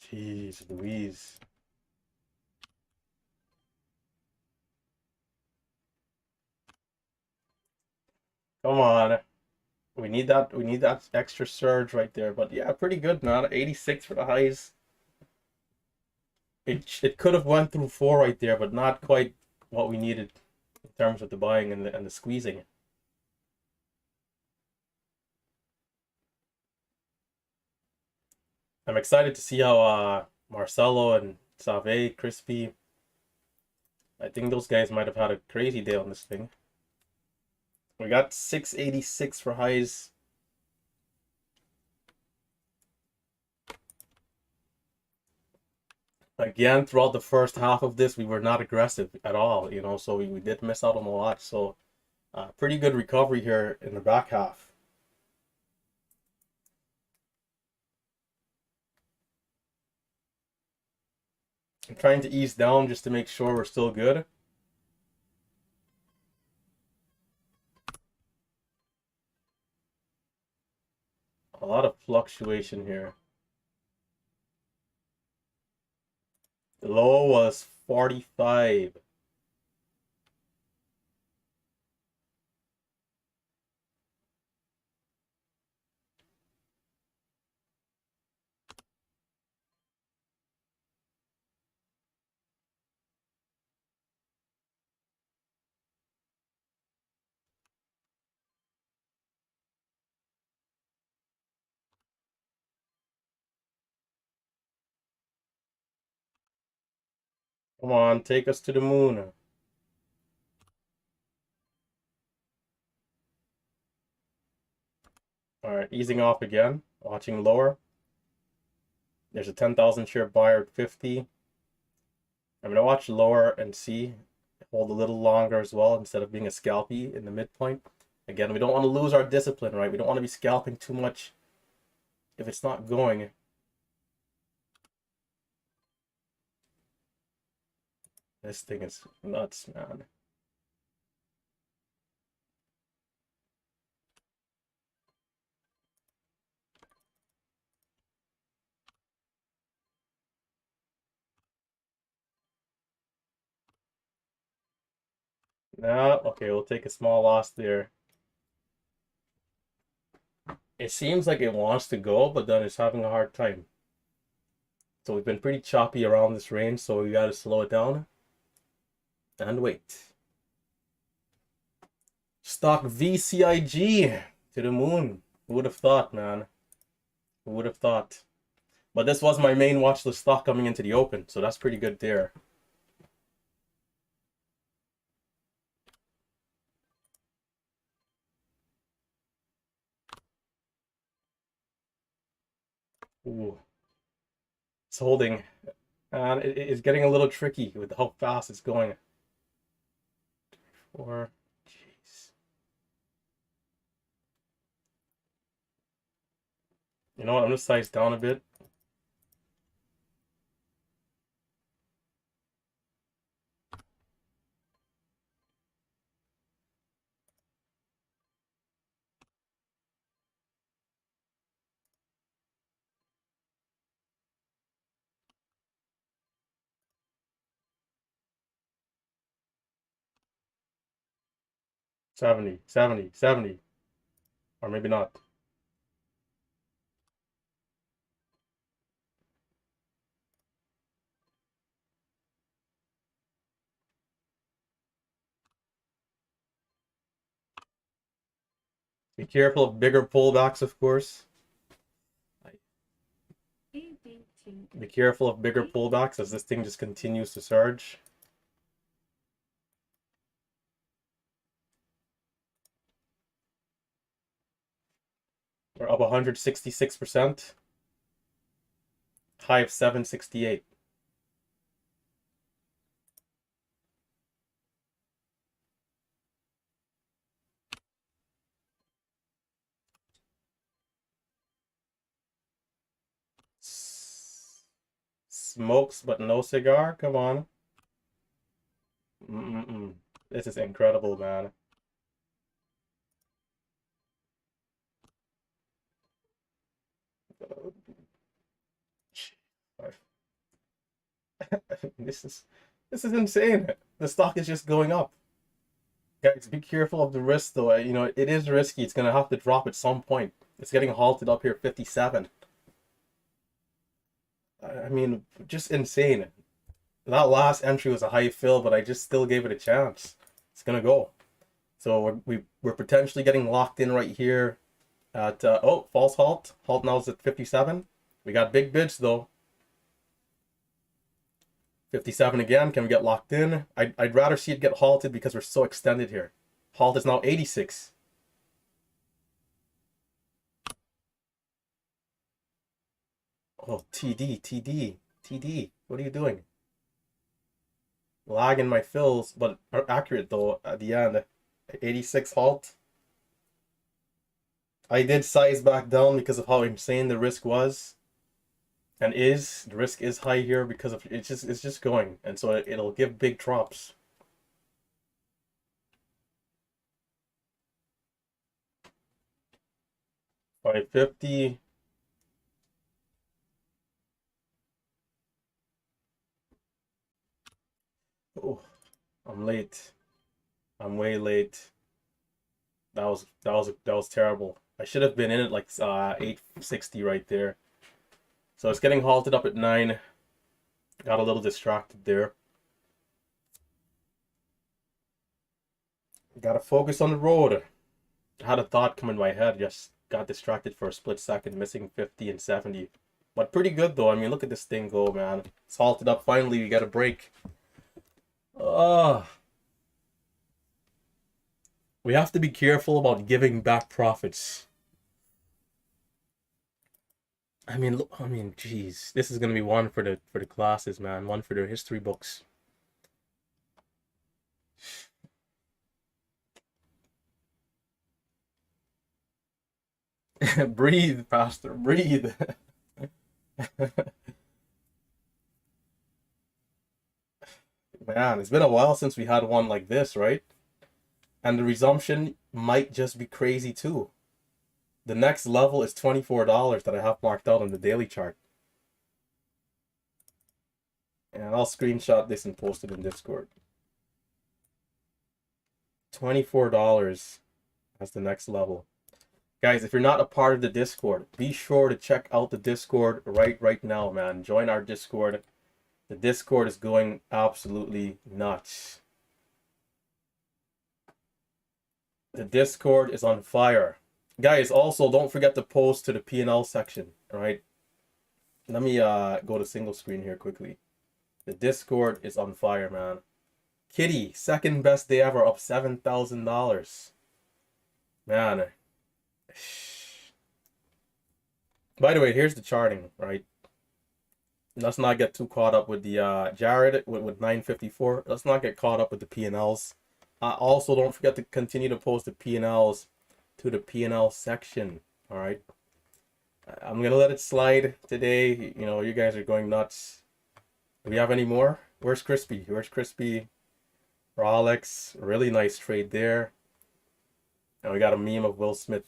Jeez Louise. Come on. We need that extra surge right there. But yeah, pretty good, man. 86 for the highs. It could have went through 4 right there, but not quite what we needed in terms of the buying and the squeezing. I'm excited to see how Marcelo and Save, Crispy, I think those guys might have had a crazy day on this thing. We got 686 for highs. Again, throughout the first half of this, we were not aggressive at all, you know, so we did miss out on a lot. So pretty good recovery here in the back half. I'm trying to ease down just to make sure we're still good. A lot of fluctuation here. The low was 45. Come on, take us to the moon. All right, easing off again, watching lower. There's a 10,000 share buyer at 50. I'm going to watch lower and see, hold a little longer as well instead of being a scalpy in the midpoint. Again, we don't want to lose our discipline, right? We don't want to be scalping too much if it's not going. This thing is nuts, man. No, okay, we'll take a small loss there. It seems like it wants to go, but then it's having a hard time. So we've been pretty choppy around this range, so we got to slow it down and wait. Stock VCIG to the moon. Who would have thought, man? Who would have thought? But this was my main watch list stock coming into the open, so that's pretty good there. Ooh, it's holding, and it's getting a little tricky with how fast it's going. Or, jeez, you know what? I'm gonna size down a bit. Seventy, 70, 70, or maybe not. Be careful of bigger pullbacks, of course. Be careful of bigger pullbacks as this thing just continues to surge. We're up 166%. High of 768. Smokes but no cigar? Come on. Mm-mm-mm. This is incredible, man. This is insane. The stock is just going up. Guys, be careful of the risk though. You know, it is risky. It's gonna have to drop at some point. It's getting halted up here at 57. I mean, just insane. That last entry was a high fill, but I just still gave it a chance. It's gonna go. So we're potentially getting locked in right here at oh, false halt. Halt now is at 57. We got big bids though. 57 again. Can we get locked in? I'd rather see it get halted because we're so extended here. Halt is now 86. Oh, TD. What are you doing? Lag in my fills, but are accurate though at the end. 86 halt. I did size back down because of how insane the risk was. And the risk is high here because of it's just going, and so it'll give big drops. $550. Oh, I'm late. I'm way late. That was terrible. I should have been in it like 860 right there. So it's getting halted up at 9. Got a little distracted there. Gotta focus on the road. I had a thought come in my head, just got distracted for a split second, missing 50 and 70. But pretty good though. I mean, look at this thing go, man. It's halted up. Finally, we got a break. We have to be careful about giving back profits. I mean, geez, this is gonna be one for the classes, man. One for their history books. Breathe, Pastor, breathe. Man, it's been a while since we had one like this, right? And the resumption might just be crazy too. The next level is $24 that I have marked out on the daily chart. And I'll screenshot this and post it in Discord. $24 as the next level. Guys, if you're not a part of the Discord, be sure to check out the Discord right now, man. Join our Discord. The Discord is going absolutely nuts. The Discord is on fire. Guys, also don't forget to post to the P&L section, all right? Let me go to single screen here quickly. The Discord is on fire, man. Kitty, second best day ever, up $7,000. Man. By the way, here's the charting, right? Let's not get too caught up with the Jared with 954. Let's not get caught up with the P&Ls. Also, don't forget to continue to post the P&Ls to the P&L section. All right. I'm gonna let it slide today. You know, you guys are going nuts. Do we have any more? Where's Crispy? Where's Crispy? Rolex, really nice trade there. And we got a meme of Will Smith.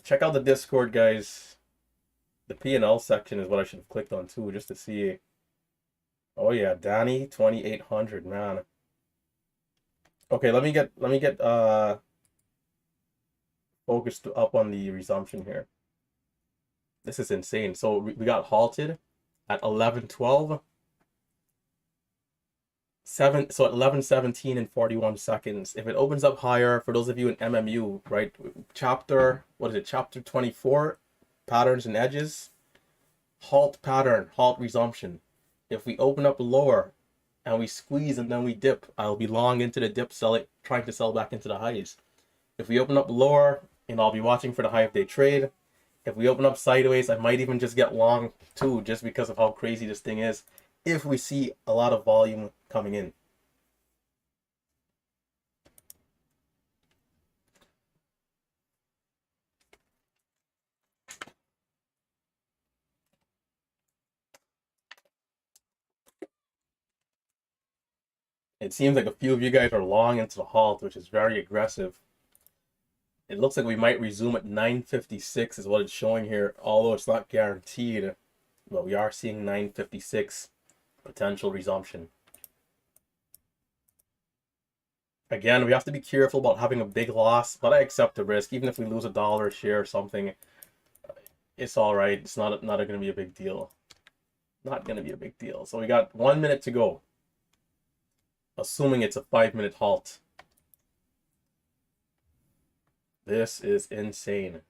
Check out the Discord, guys. The P&L section is what I should have clicked on too, just to see. Oh yeah, Danny 2800, man. Okay, let me get focused up on the resumption here. This is insane. So we got halted at 11:12. So at 11:17 and 41 seconds. If it opens up higher, for those of you in MMU, right? Chapter 24, patterns and edges. Halt pattern, halt resumption. If we open up lower and we squeeze and then we dip, I'll be long into the dip, trying to sell back into the highs. If we open up lower, and I'll be watching for the high of day trade. If we open up sideways, I might even just get long too, just because of how crazy this thing is, if we see a lot of volume coming in. It seems like a few of you guys are long into the halt, which is very aggressive. It looks like we might resume at 956 is what it's showing here, although it's not guaranteed. But we are seeing 956. Potential resumption. Again, we have to be careful about having a big loss, but I accept the risk. Even if we lose $1 a share or something, it's all right. It's not going to be a big deal. Not going to be a big deal. So we got 1 minute to go. Assuming it's a 5-minute halt. This is insane.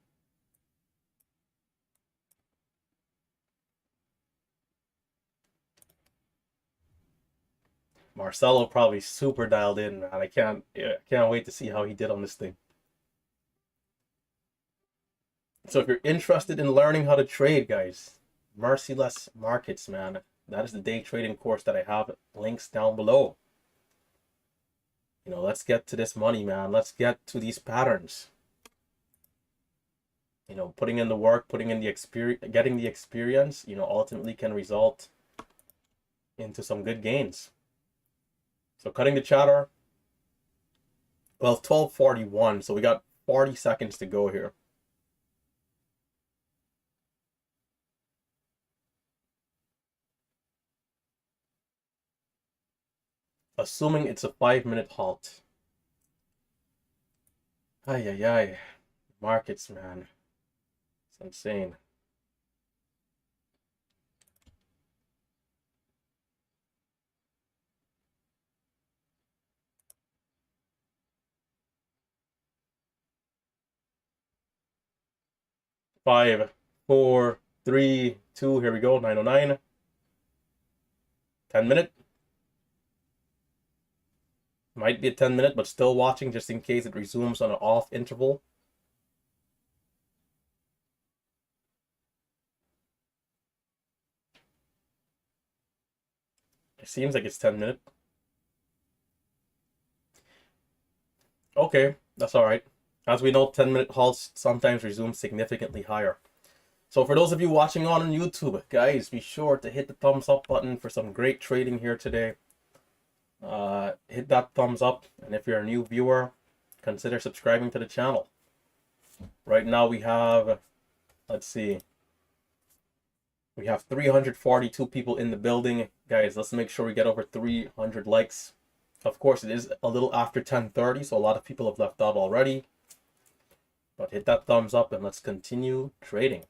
Marcelo probably super dialed in, man. I can't wait to see how he did on this thing. So if you're interested in learning how to trade, guys, Merciless Markets, man. That is the day trading course that I have. Links down below. You know, let's get to this money, man. Let's get to these patterns. You know, putting in the work, putting in the experience, getting the experience, you know, ultimately can result into some good gains. So cutting the chatter. Well, it's 12:41, so we got 40 seconds to go here. Assuming it's a 5-minute halt. Ay, ay, ay. Markets, man. It's insane. Five, 4, 3, 2, here we go, 9:09. 10-minute. Might be a 10-minute, but still watching just in case it resumes on an off interval. It seems like it's 10-minute. Okay, that's all right. As we know, 10-minute halts sometimes resume significantly higher. So for those of you watching on YouTube, guys, be sure to hit the thumbs up button for some great trading here today. Hit that thumbs up, and if you're a new viewer, consider subscribing to the channel. Right now we have, let's see, we have 342 people in the building. Guys, let's make sure we get over 300 likes. Of course, it is a little after 10:30, so a lot of people have left out already. But hit that thumbs up and let's continue trading.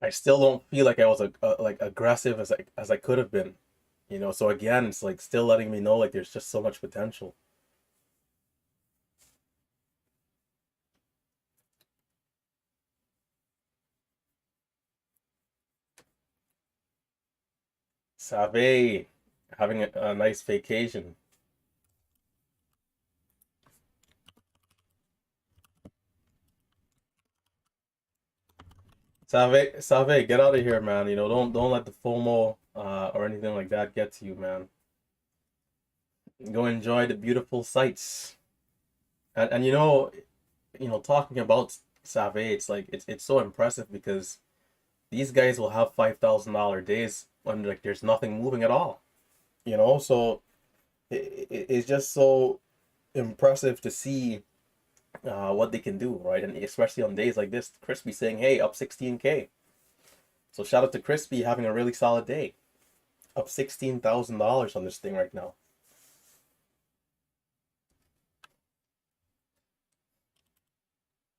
I still don't feel like I was like aggressive as I could have been, you know. So again, it's like still letting me know like there's just so much potential. Save, having a nice vacation. Save, get out of here, man. You know, don't let the FOMO or anything like that get to you, man. Go enjoy the beautiful sights. And you know, talking about Save, it's like it's so impressive because these guys will have $5,000 days when like there's nothing moving at all. You know, so it's just so impressive to see what they can do, right? And especially on days like this, Crispy saying, "Hey, up 16K." So shout out to Crispy having a really solid day, up $16,000 on this thing right now.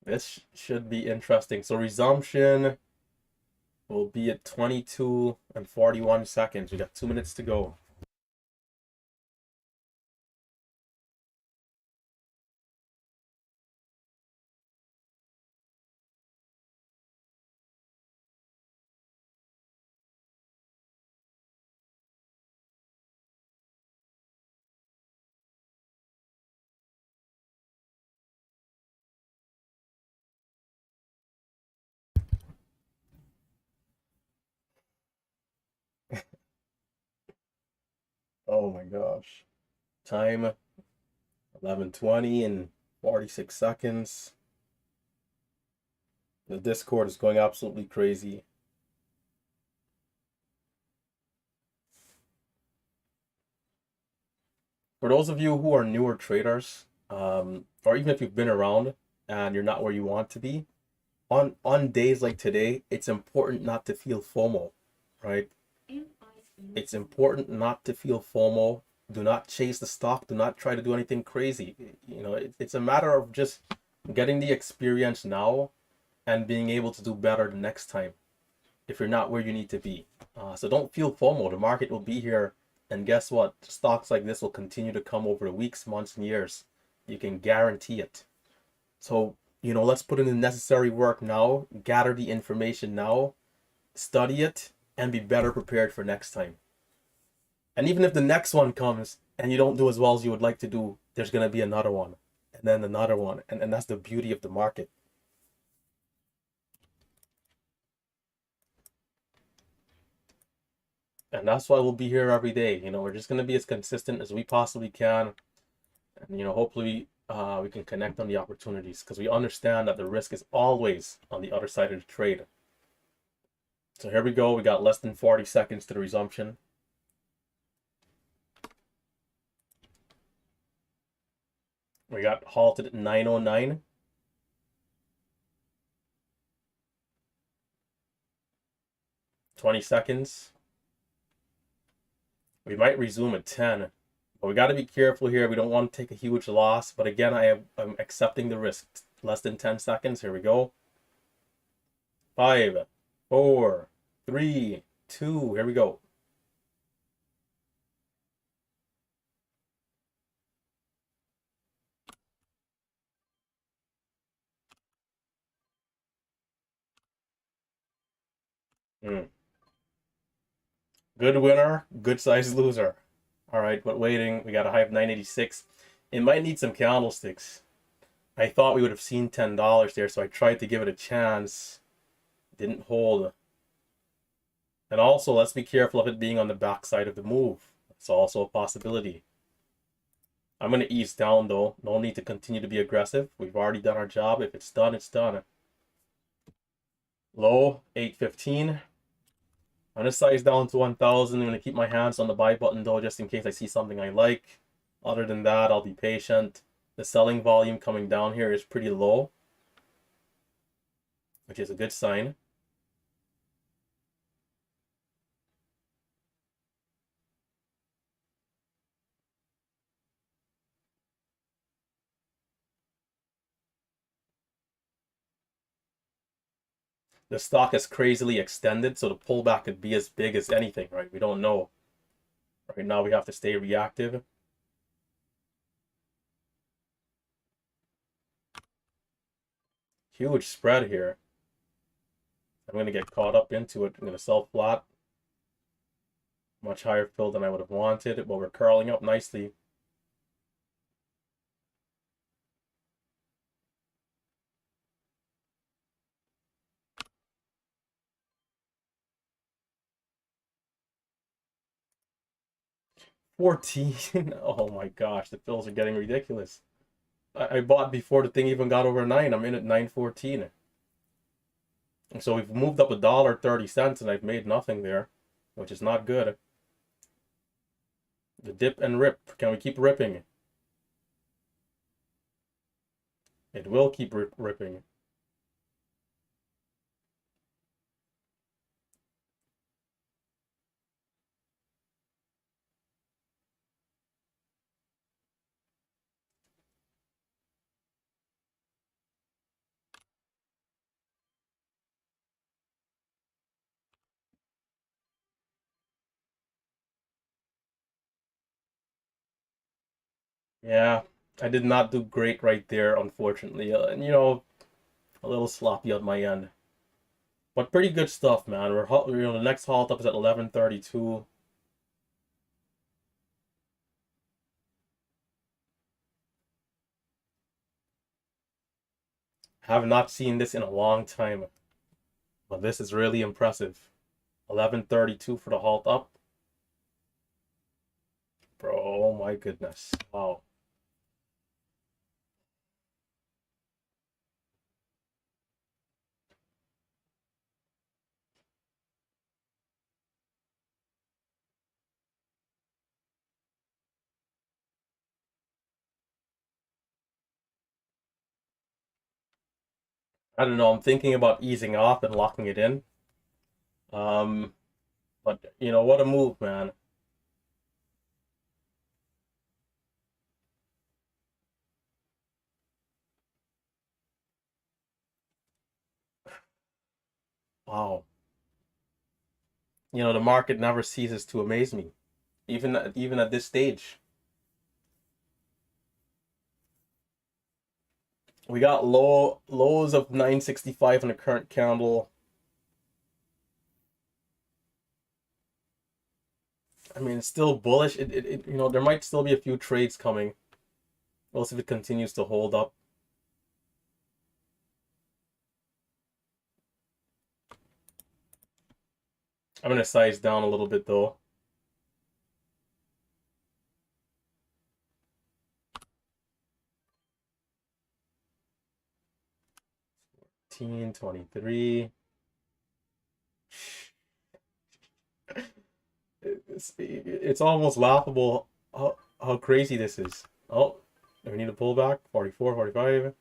This should be interesting. So resumption will be at 22 and 41 seconds. We got 2 minutes to go. Oh my gosh. Time 11:20 and 46 seconds. The Discord is going absolutely crazy. For those of you who are newer traders, or even if you've been around and you're not where you want to be, on days like today, it's important not to feel FOMO, right? It's important not to feel FOMO. Do not chase the stock. Do not try to do anything crazy. You know, it's a matter of just getting the experience now and being able to do better the next time if you're not where you need to be. So don't feel FOMO. The market will be here. And guess what? Stocks like this will continue to come over the weeks, months, and years. You can guarantee it. So, let's put in the necessary work now, gather the information now, study it, and be better prepared for next time. And even if the next one comes and you don't do as well as you would like to do, there's going to be another one, and then another one. And that's the beauty of the market. And that's why we'll be here every day. We're just going to be as consistent as we possibly can. And, hopefully we can connect on the opportunities because we understand that the risk is always on the other side of the trade. So here we go. We got less than 40 seconds to the resumption. We got halted at 9:09. $20. We might resume at 10. But we got to be careful here. We don't want to take a huge loss. But again, I'm accepting the risk. Less than 10 seconds. Here we go. 5, 4, 3, 2. Here we go. Good winner, good size loser. All right, but waiting. We got a high of 986. It might need some candlesticks. I thought we would have seen $10 there, so I tried to give it a chance. Didn't hold. And also, let's be careful of it being on the backside of the move. It's also a possibility. I'm going to ease down, though. No need to continue to be aggressive. We've already done our job. If it's done, it's done. Low, 815. I'm going to size down to 1,000. I'm going to keep my hands on the buy button, though, just in case I see something I like. Other than that, I'll be patient. The selling volume coming down here is pretty low, which is a good sign. The stock is crazily extended, so the pullback could be as big as anything, right? We don't know. Right now, we have to stay reactive. Huge spread here. I'm going to get caught up into it. I'm going to sell flat. Much higher fill than I would have wanted, but we're curling up nicely. $14. Oh my gosh, the fills are getting ridiculous. I bought before the thing even got over 9. I'm in at 9.14. So we've moved up $1.30 and I've made nothing there, which is not good. The dip and rip. Can we keep ripping? It will keep ripping. Yeah, I did not do great right there, unfortunately. And a little sloppy on my end. But pretty good stuff, man. The next halt up is at 11:32. Have not seen this in a long time. But this is really impressive. 11:32 for the halt up. Bro, oh my goodness. Wow. I don't know. I'm thinking about easing off and locking it in. Um, but what a move, man. Wow. The market never ceases to amaze me, even at this stage. We got lows of 965 in the current candle. I mean, it's still bullish. There might still be a few trades coming. We'll see if it continues to hold up. I'm gonna size down a little bit though. 23. It's almost laughable how crazy this is. Oh, we need a pullback. 44, 45.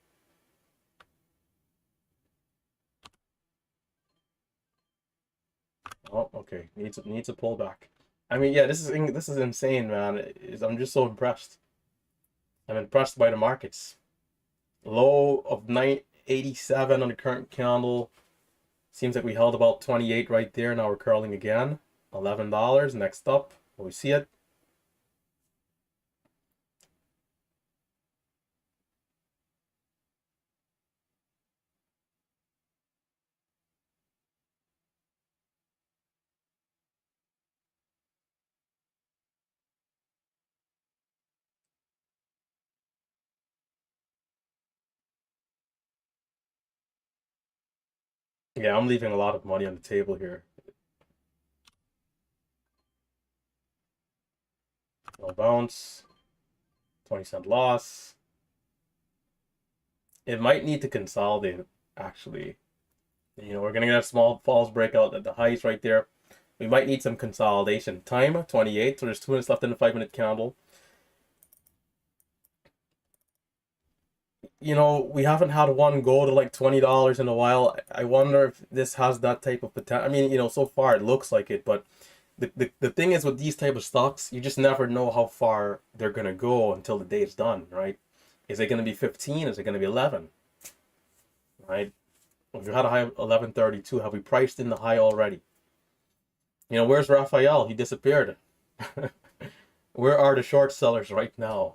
Oh, okay. Needs a pullback. I mean, yeah, this is insane, man. I'm just so impressed. I'm impressed by the markets. Low of 987 on the current candle. Seems like we held about 28 right there. Now we're curling again. $11. Next up, will we see it? Yeah, I'm leaving a lot of money on the table here. No bounce. 20-cent loss. It might need to consolidate, actually. We're going to get a small false breakout at the highs right there. We might need some consolidation. Time, 28. So there's 2 minutes left in the 5-minute candle. We haven't had one go to like $20 in a while. I wonder if this has that type of potential. I mean, so far it looks like it, but the thing is with these type of stocks, you just never know how far they're going to go until the day is done, right? Is it going to be 15? Is it going to be 11? Right? If you had a high of 1132, have we priced in the high already? Where's Raphael? He disappeared. Where are the short sellers right now?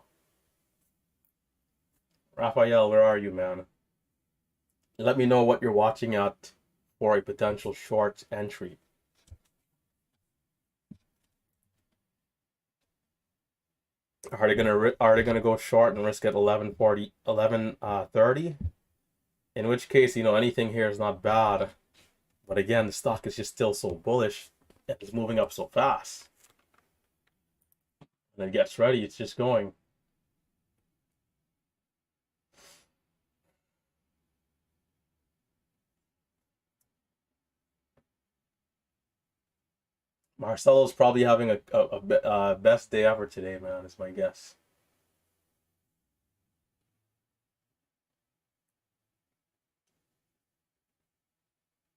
Raphael, where are you, man? Let me know what you're watching at for a potential short entry. Are they gonna go short and risk at 1140, 1130? In which case, anything here is not bad. But again, the stock is just still so bullish. It's moving up so fast. And it gets ready, it's just going. Marcelo's probably having a best day ever today, man, is my guess.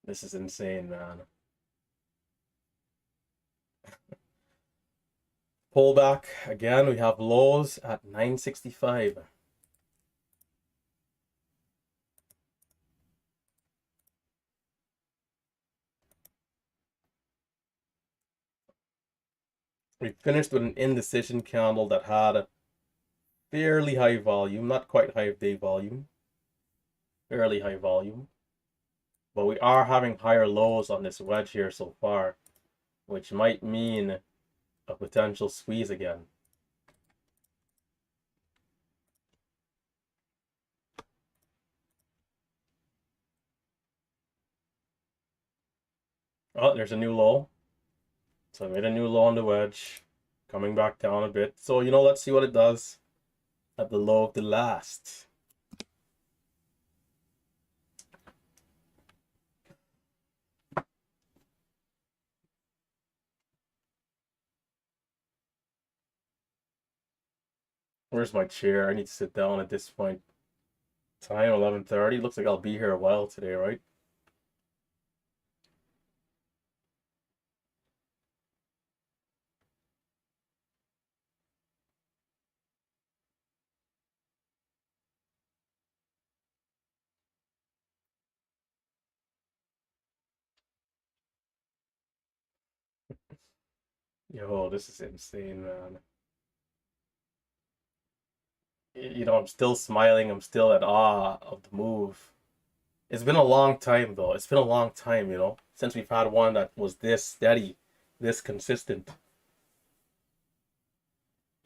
This is insane, man. Pullback again. We have lows at 965. We finished with an indecision candle that had a fairly high volume, not quite high day volume, fairly high volume. But we are having higher lows on this wedge here so far, which might mean a potential squeeze again. Oh, there's a new low. So I made a new low on the wedge, coming back down a bit. So, let's see what it does at the low of the last. Where's my chair? I need to sit down at this point. Time 11:30. Looks like I'll be here a while today, right? Yo, this is insane, man. You know, I'm still smiling. I'm still at awe of the move. It's been a long time, though. It's been a long time, you know, since we've had one that was this steady, this consistent.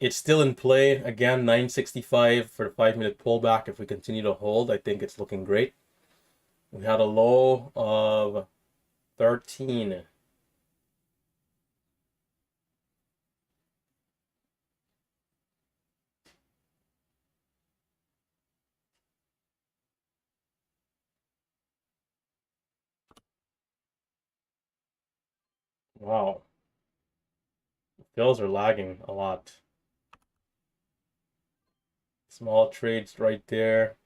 It's still in play. Again, 965 for the 5-minute pullback. If we continue to hold, I think it's looking great. We had a low of 13. Wow. Fills are lagging a lot. Small trades right there.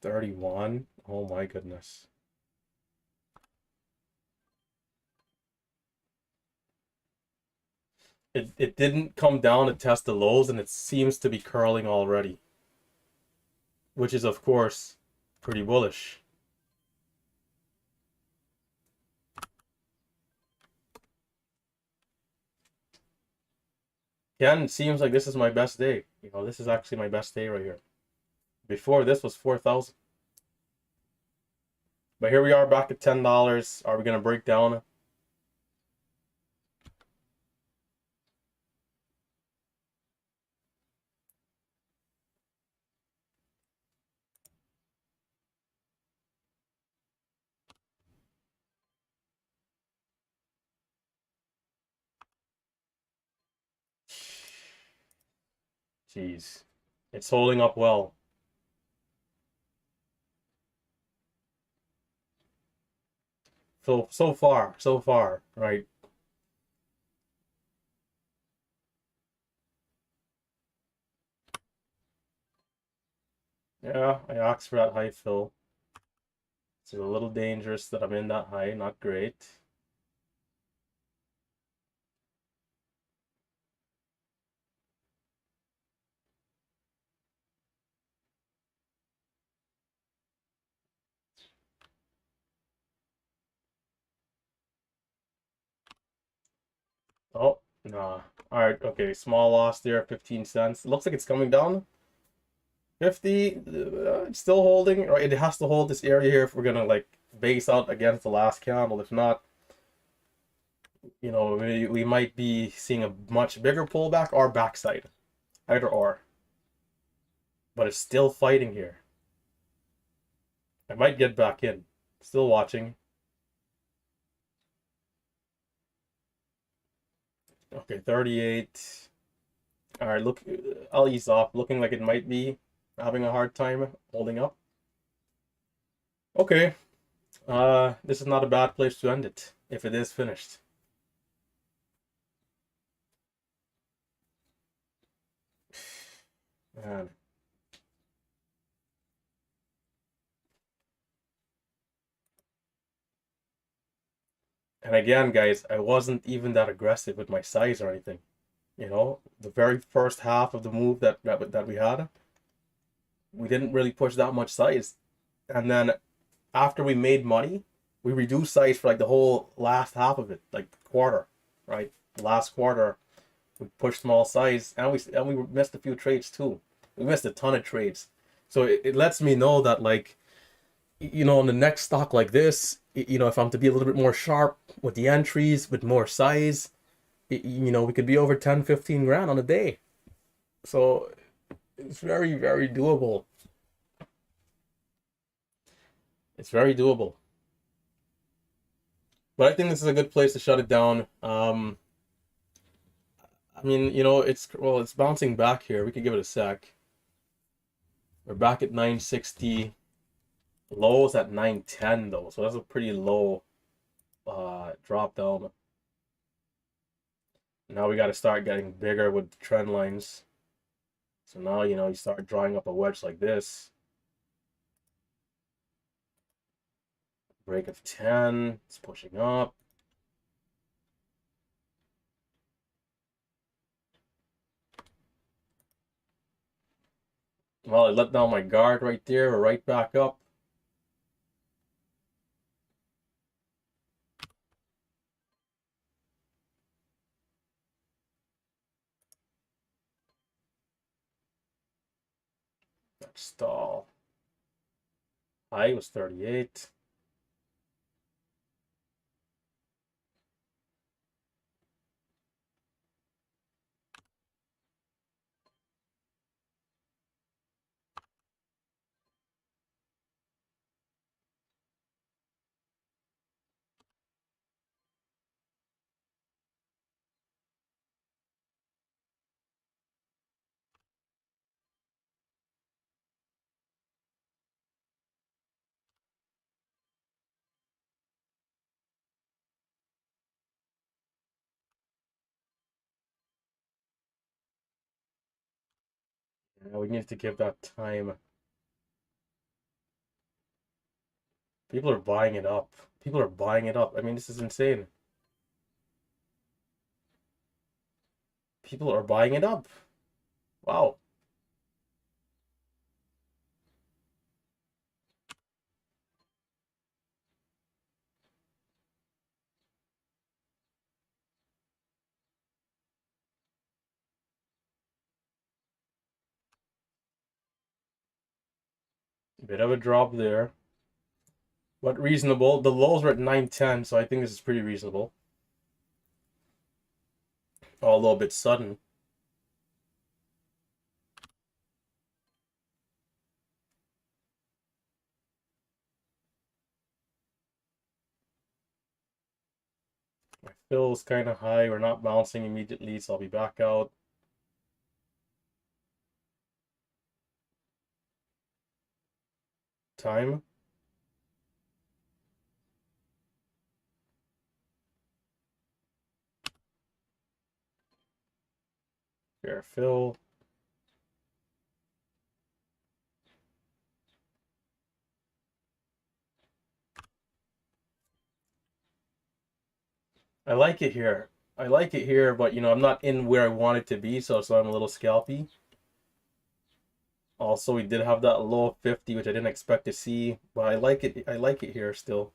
31. Oh my goodness. It didn't come down to test the lows, and it seems to be curling already, which is, of course, pretty bullish. Again, it seems like this is my best day. You know, this is actually my best day right here. Before this was 4,000. But here we are back at $10. Are we going to break down? Jeez. It's holding up well. So far, right? Yeah, I asked for that high fill. It's a little dangerous that I'm in that high, not great. Oh, nah. Alright, okay, small loss there, 15 cents. It looks like it's coming down. 50, it's still holding, right? It has to hold this area here if we're gonna like base out against the last candle. If not, you know, we might be seeing a much bigger pullback or backside, either or. But it's still fighting here. I might get back in. Still watching. Okay, 38. All right, look, I'll ease off. Looking like it might be having a hard time holding up. Okay, this is not a bad place to end it if it is finished. Man. And again, guys, I wasn't even that aggressive with my size or anything. You know, the very first half of the move that we had, we didn't really push that much size. And then after we made money, we reduced size for like the whole last half of it, like quarter, right? Last quarter, we pushed small size, and we missed a few trades too. We missed a ton of trades, so it lets me know that, like, you know, in the next stock like this, you know, if I'm to be a little bit more sharp with the entries, with more size, you know, we could be over 10, 15 grand on a day. So it's very, very doable. It's very doable. But I think this is a good place to shut it down. I mean, you know, it's bouncing back here. We could give it a sec. We're back at 960. Lows at 910 though, so that's a pretty low drop down. Now we got to start getting bigger with the trend lines. So now, you start drawing up a wedge like this. Break of 10, it's pushing up. Well, I let down my guard right there. We're right back up. That stall. High was 38. Yeah, we need to give that time. People are buying it up. People are buying it up. I mean, this is insane. People are buying it up. Wow. Bit of a drop there. But reasonable. The lows were at 910, so I think this is pretty reasonable. Although a bit sudden. My fill is kind of high. We're not bouncing immediately, so I'll be back out. Time. Fair fill. I like it here. I like it here, but I'm not in where I want it to be, so I'm a little scalpy. Also, we did have that low of 50, which I didn't expect to see, but I like it. I like it here still.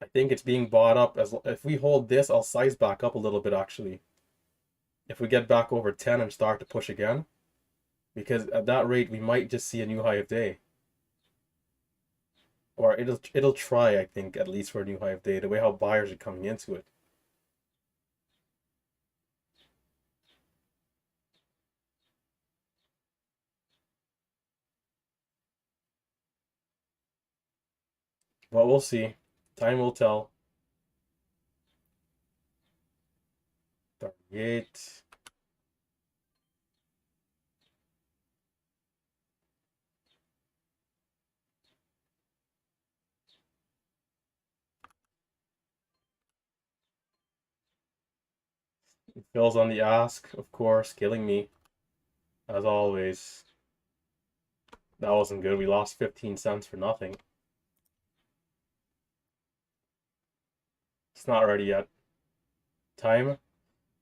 I think it's being bought up. As if we hold this, I'll size back up a little bit actually. If we get back over 10 and start to push again, because at that rate we might just see a new high of day, or it'll try. I think at least for a new high of day. The way how buyers are coming into it. But we'll see. Time will tell. 38. Phil's on the ask, of course, killing me as always. That wasn't good. We lost 15 cents for nothing. It's not ready yet. Time.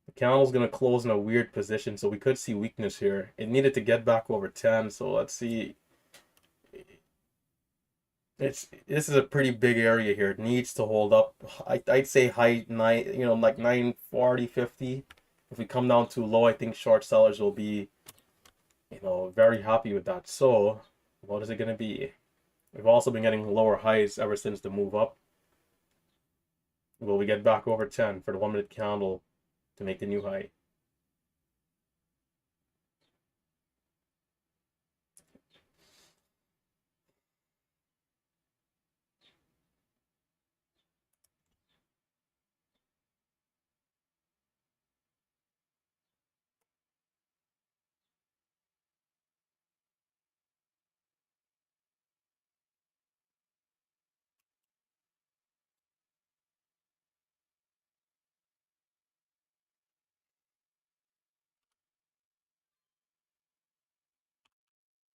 The candle's gonna close in a weird position, so we could see weakness here. It needed to get back over 10, so let's see. This is a pretty big area here. It needs to hold up. I'd say high nine, like 940, 50. If we come down too low, I think short sellers will be, very happy with that. So, what is it gonna be? We've also been getting lower highs ever since the move up. Will we get back over 10 for the 1 minute candle to make the new high?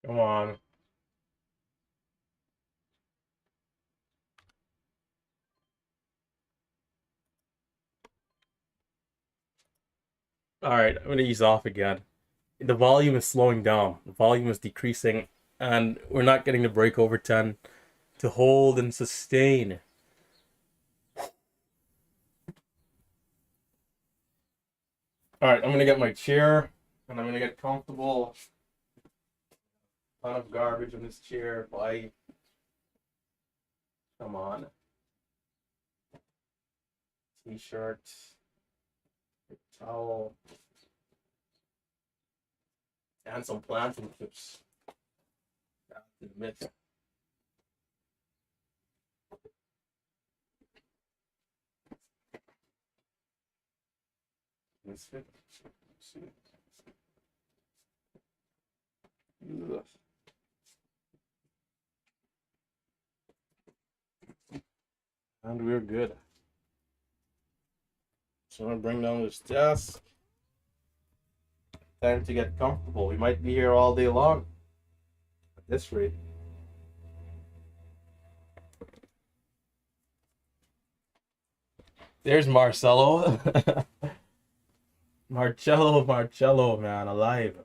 Come on. All right, I'm going to ease off again. The volume is slowing down. The volume is decreasing, and we're not getting the break over 10 to hold and sustain. All right, I'm going to get my chair, and I'm going to get comfortable. A ton of garbage in this chair. Bye. Come on. T-shirt. Towel. And some planting chips. I have to admit. Let's fit. Ugh. And we're good. So I'm gonna bring down this desk. Time to get comfortable. We might be here all day long. At this rate. There's Marcelo. Marcello, man, alive.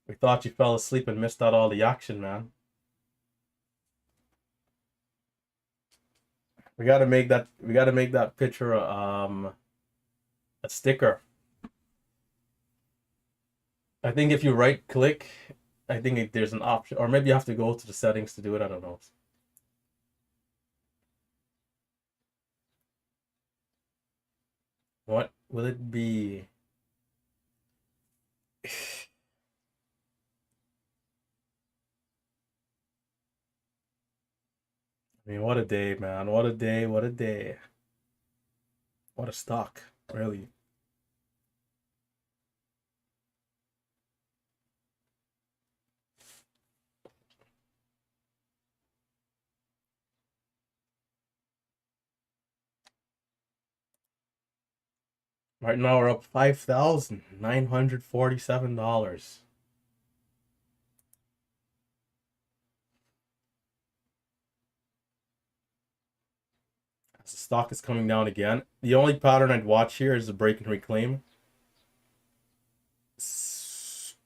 We thought you fell asleep and missed out all the action, man. We gotta make that picture a sticker. I think if you right click, I think there's an option, or maybe you have to go to the settings to do it. I don't know. What will it be? I mean, what a day, man. What a day. What a day. What a stock, really. Right now we're up $5,947. As the stock is coming down again. The only pattern I'd watch here is the break and reclaim.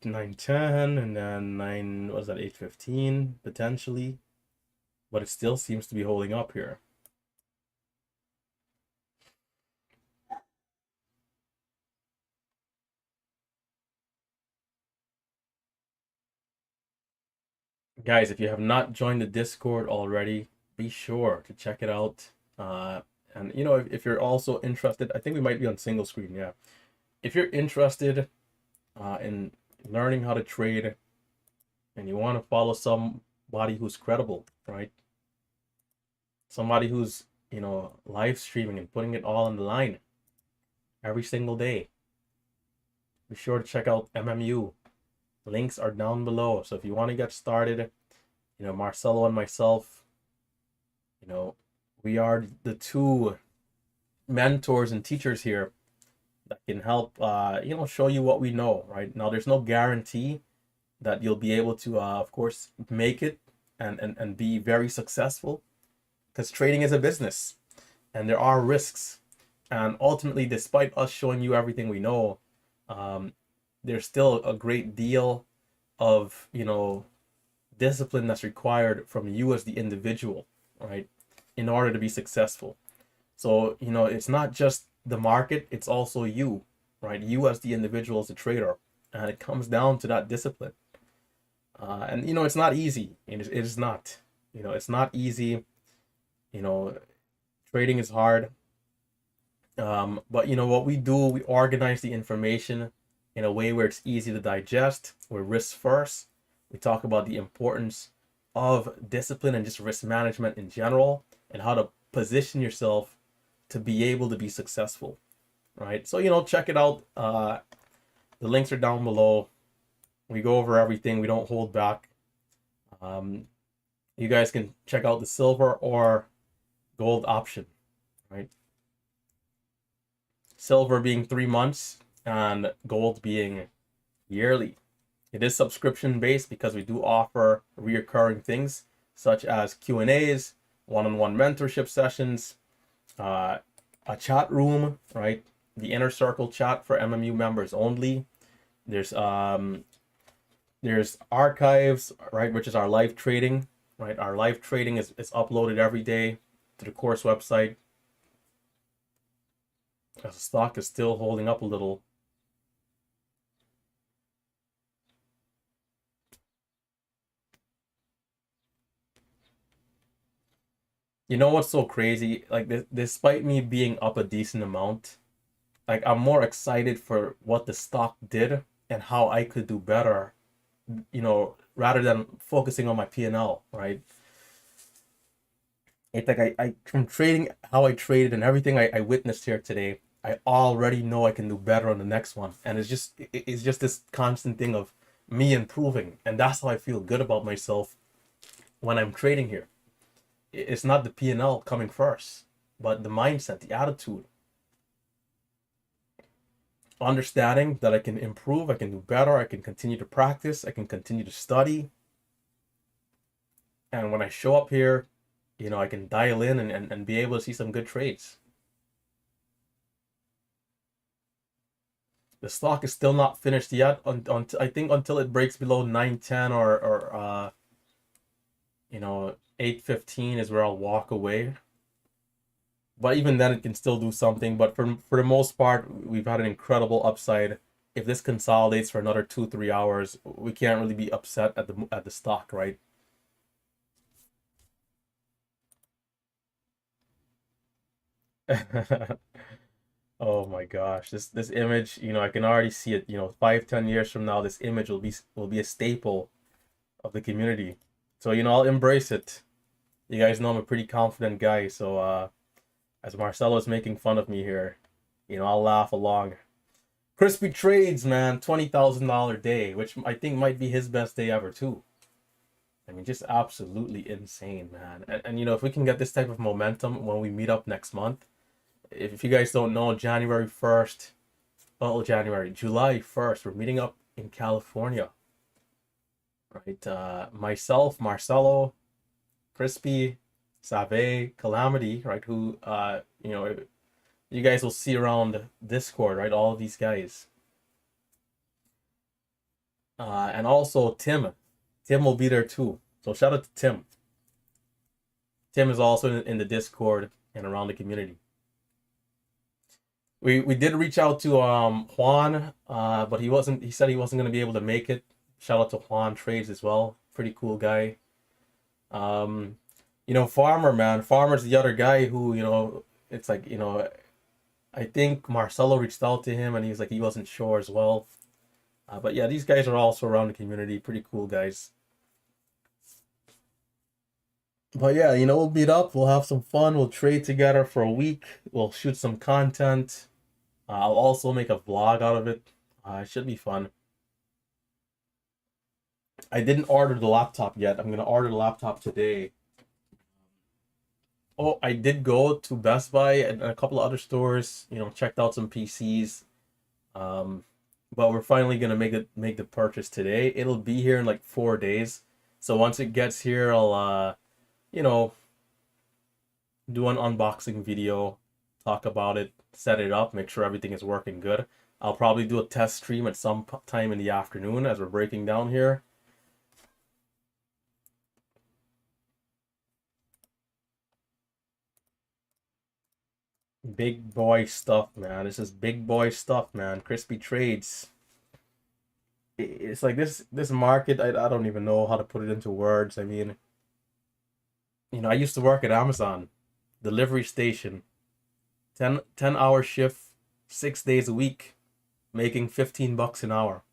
910 and then 9, what is that, 815 potentially. But it still seems to be holding up here. Guys, if you have not joined the Discord already, be sure to check it out. And you know, if you're also interested, I think we might be on single screen, yeah. If you're interested in learning how to trade and you want to follow somebody who's credible, right? Somebody who's, you know, live streaming and putting it all on the line every single day. Be sure to check out MMU. Links are down below. So if you want to get started, you know, Marcelo and myself, you know, we are the two mentors and teachers here that can help, you know, show you what we know, right? Now, there's no guarantee that you'll be able to, of course, make it and be very successful, because trading is a business and there are risks. And ultimately, despite us showing you everything we know, there's still a great deal of, you know, discipline that's required from you as the individual, right, in order to be successful. So, you know, it's not just the market, it's also you, right? You as the individual, as a trader. And it comes down to that discipline. And, you know, it's not easy. It is not. You know, it's not easy. You know, trading is hard. But, you know, what we do, we organize the information in a way where it's easy to digest. We're risk first. We talk about the importance of discipline and just risk management in general, and how to position yourself to be able to be successful, right? So, you know, check it out. The links are down below. We go over everything. We don't hold back. You guys can check out the silver or gold option, right? Silver being 3 months and gold being yearly. It is subscription based because we do offer reoccurring things such as Q&As, one-on-one mentorship sessions, a chat room, right? The inner circle chat for MMU members only. There's archives, right, which is our live trading, right? Our live trading is uploaded every day to the course website. As the stock is still holding up a little. You know what's so crazy? Like, despite me being up a decent amount, like, I'm more excited for what the stock did and how I could do better, rather than focusing on my P&L, right? It's like I from trading, how I traded and everything I witnessed here today, I already know I can do better on the next one. And it's just this constant thing of me improving. And that's how I feel good about myself when I'm trading here. It's not the P&L coming first, but the mindset, the attitude. Understanding that I can improve, I can do better, I can continue to practice, I can continue to study. And when I show up here, I can dial in and be able to see some good trades. The stock is still not finished yet. I think until it breaks below 910 or 815 is where I'll walk away. But even then, it can still do something. But for the most part, we've had an incredible upside. If this consolidates for another 2-3 hours, we can't really be upset at the stock, right? Oh my gosh, this image, I can already see it. 5-10 years from now, this image will be a staple of the community. So I'll embrace it. You guys know I'm a pretty confident guy, so as Marcelo is making fun of me here, I'll laugh along. Crispy trades, man, $20,000 day, which I think might be his best day ever too. I mean, just absolutely insane, man. And if we can get this type of momentum when we meet up next month, if you guys don't know, July 1st, we're meeting up in California, right? Myself, Marcelo, Crispy, Save, Calamity, right? Who, you guys will see around Discord, right? All of these guys. And also Tim. Tim will be there too. So shout out to Tim. Tim is also in the Discord and around the community. We did reach out to Juan, but he said he wasn't going to be able to make it. Shout out to Juan Trades as well. Pretty cool guy. Farmer, man. Farmer's the other guy who, it's like, I think Marcelo reached out to him and he was like, he wasn't sure as well. But yeah, these guys are also around the community. Pretty cool guys. But yeah, we'll meet up. We'll have some fun. We'll trade together for a week. We'll shoot some content. I'll also make a vlog out of it. It should be fun. I didn't order the laptop yet. I'm going to order the laptop today. Oh, I did go to Best Buy and a couple of other stores, checked out some PCs. But we're finally going to make the purchase today. It'll be here in like 4 days. So once it gets here, I'll, do an unboxing video, talk about it, set it up, make sure everything is working good. I'll probably do a test stream at some time in the afternoon as we're breaking down here. Big boy stuff, man. This is big boy stuff, man. Crispy trades. It's like this market, I don't even know how to put it into words. I mean, I used to work at Amazon, delivery station, 10-hour shift, 6 days a week, making $15 an hour.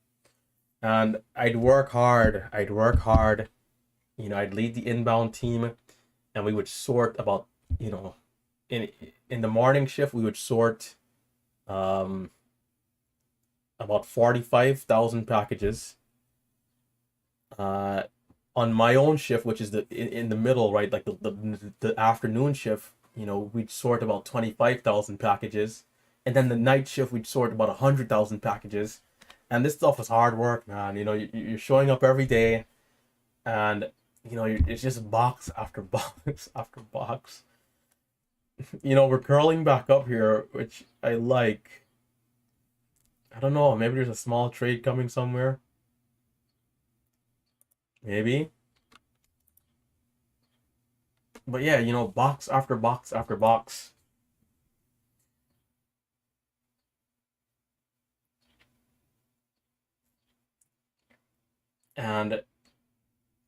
And I'd work hard. I'd lead the inbound team, and we would sort about, in the morning shift, we would sort about 45,000 packages. On my own shift, which is in the middle, right, like the afternoon shift, we'd sort about 25,000 packages, and then the night shift we'd sort about 100,000 packages, And this stuff is hard work, man. You know, you're showing up every day, and you know it's just box after box after box. You know, we're curling back up here, which I like. I don't know, maybe there's a small trade coming somewhere. Maybe. But yeah, you know, box after box after box. And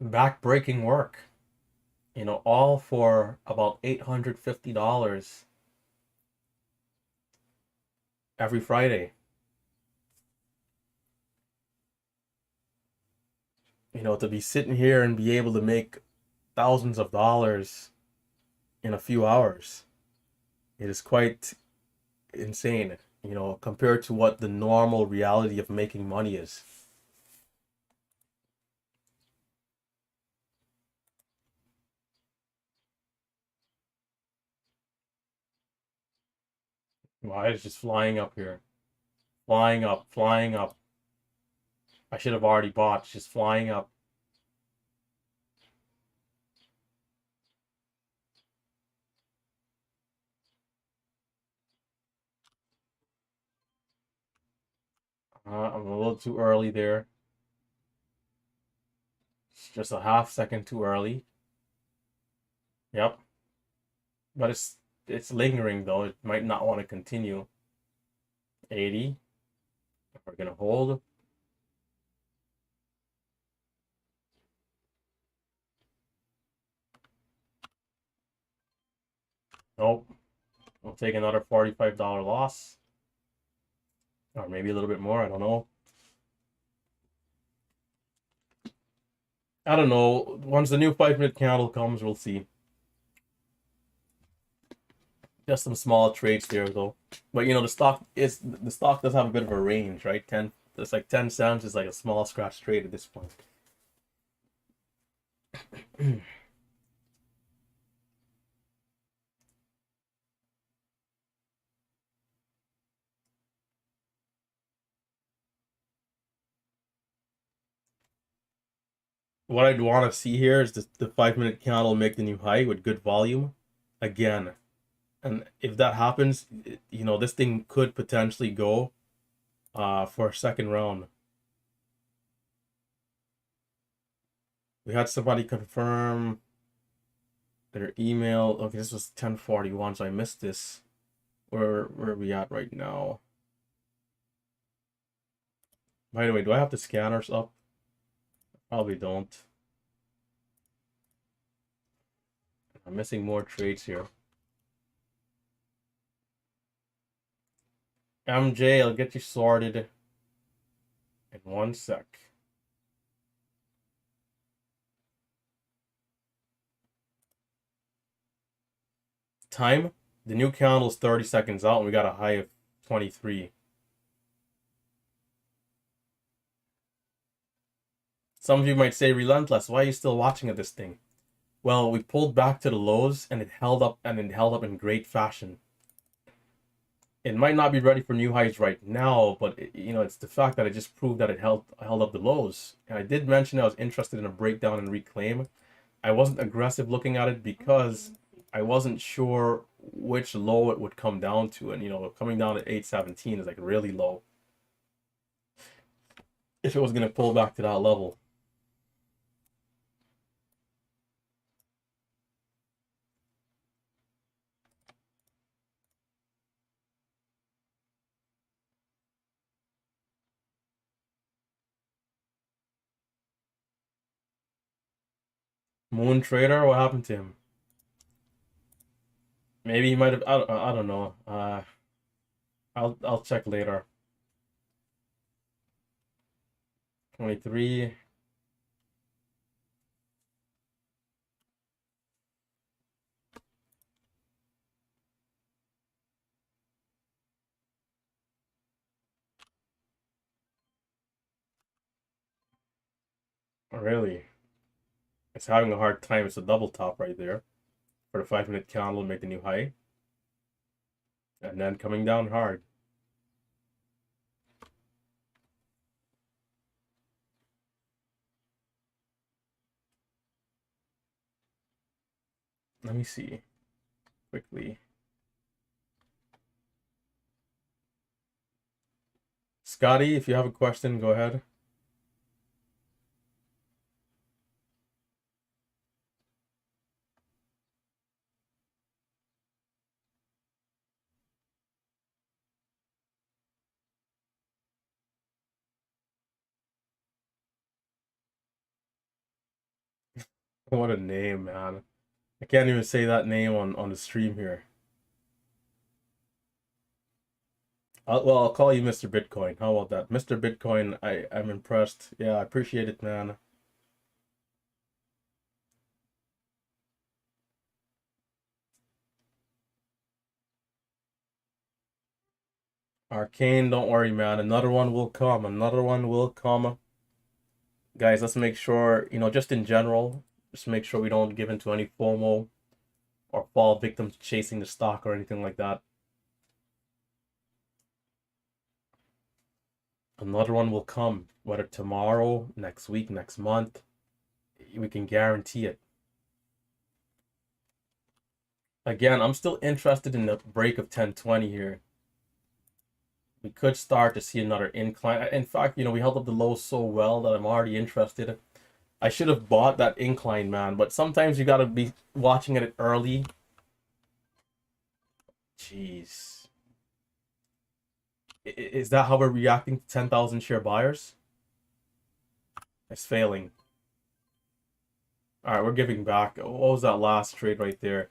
back-breaking work. You know, all for about $850 every Friday. You know, to be sitting here and be able to make thousands of dollars in a few hours. It is quite insane, you know, compared to what the normal reality of making money is. Why is just flying up here? Flying up, flying up. I should have already bought, it's just flying up. I'm a little too early there. It's just a half second too early. Yep. But it's lingering though. It might not want to continue. 80. We're gonna hold. Nope. We'll take another $45 loss. Or maybe a little bit more, I don't know. I don't know. Once the new 5-minute candle comes, we'll see. Just some small trades there though. But you know, the stock does have a bit of a range, right? It's like 10 cents is like a small scratch trade at this point. What I'd want to see here is the 5-minute candle make the new high with good volume again. And if that happens, you know, this thing could potentially go for a second round. We had somebody confirm their email. Okay, this was 10:41, so I missed this. Where are we at right now? By the way, do I have the scanners up? Probably don't. I'm missing more trades here. MJ, I'll get you sorted in 1 sec. Time? The new candle is 30 seconds out and we got a high of 23. Some of you might say, Relentless, why are you still watching at this thing? Well, we pulled back to the lows and it held up in great fashion. It might not be ready for new highs right now, but you know, it's the fact that it just proved that it held up the lows. And I did mention I was interested in a breakdown and reclaim. I wasn't aggressive looking at it because I wasn't sure which low it would come down to. And you know, coming down to 817 is like really low. If it was going to pull back to that level. Moon Trader, what happened to him? Maybe he might have. I don't know. I'll check later. 23. Really? It's having a hard time. It's a double top right there for the 5-minute candle to make the new high. And then coming down hard. Let me see quickly. Scotty, if you have a question, go ahead. What a name, man. I can't even say that name on the stream here. Well, I'll call you Mr. Bitcoin. How about that? Mr. Bitcoin, I'm impressed. Yeah, I appreciate it, man. Arcane, don't worry, man. Another one will come. Another one will come. Guys, let's make sure, just in general, just make sure we don't give into any FOMO or fall victim to chasing the stock or anything like that. Another one will come, whether tomorrow, next week, next month. We can guarantee it. Again, I'm still interested in the break of 1020 here. We could start to see another incline. In fact, we held up the low so well that I'm already interested. I should have bought that incline, man, but sometimes you gotta be watching it early. Jeez. Is that how we're reacting to 10,000 share buyers? It's failing. All right, we're giving back. What was that last trade right there?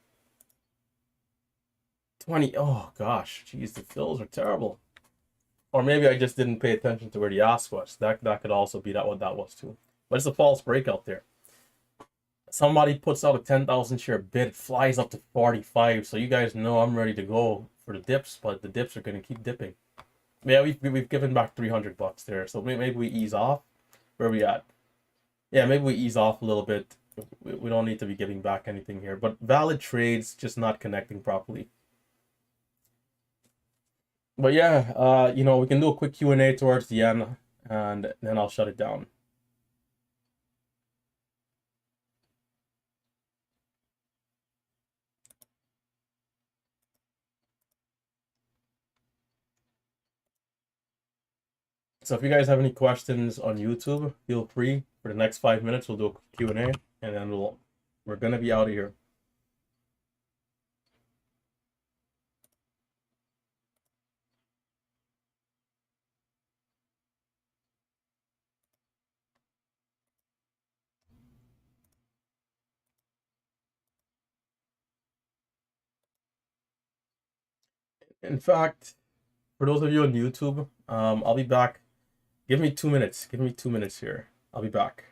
20. Oh, gosh. Jeez, the fills are terrible. Or maybe I just didn't pay attention to where the ask was. That could also be what that was too. But it's a false breakout there. Somebody puts out a 10,000 share bid, it flies up to 45. So you guys know I'm ready to go for the dips, but the dips are going to keep dipping. Yeah, we've given back 300 bucks there. So maybe we ease off. Where are we at? Yeah, maybe we ease off a little bit. We don't need to be giving back anything here. But valid trades, just not connecting properly. But yeah, we can do a quick Q&A towards the end, and then I'll shut it down. So if you guys have any questions on YouTube, feel free. For the next 5 minutes, we'll do a quick Q&A, and then we're gonna be out of here. In fact, for those of you on YouTube, I'll be back. Give me 2 minutes. Give me 2 minutes here. I'll be back.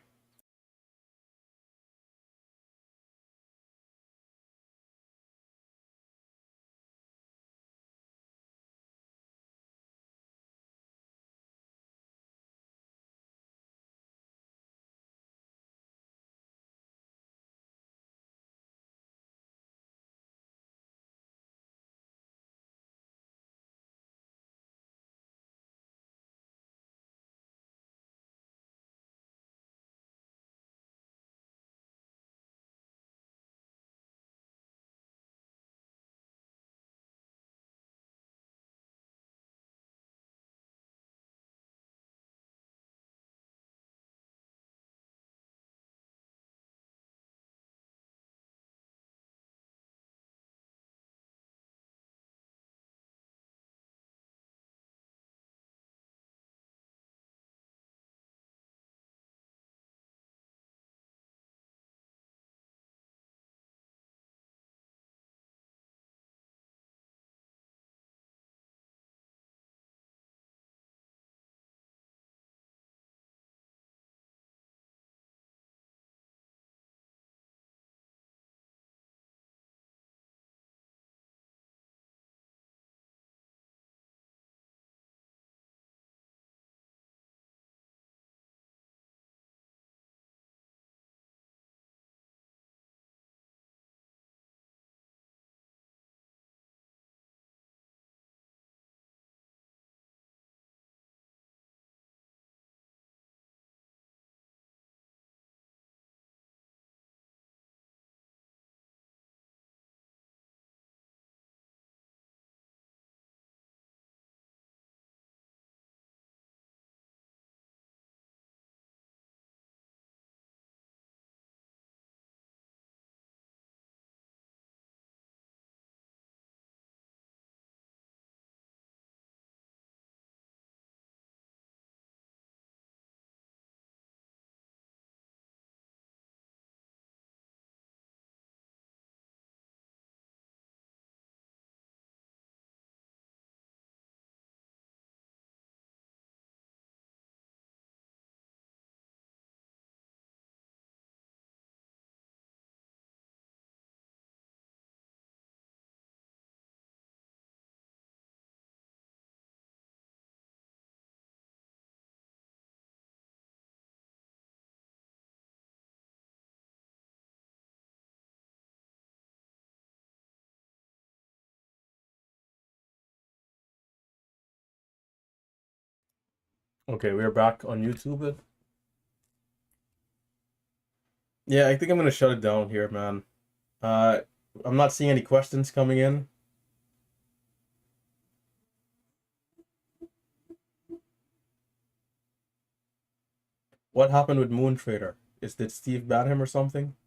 Okay, we're back on YouTube. Yeah, I think I'm gonna shut it down here, man. Uh, I'm not seeing any questions coming in. What happened with Moon Trader? Did Steve ban him or something?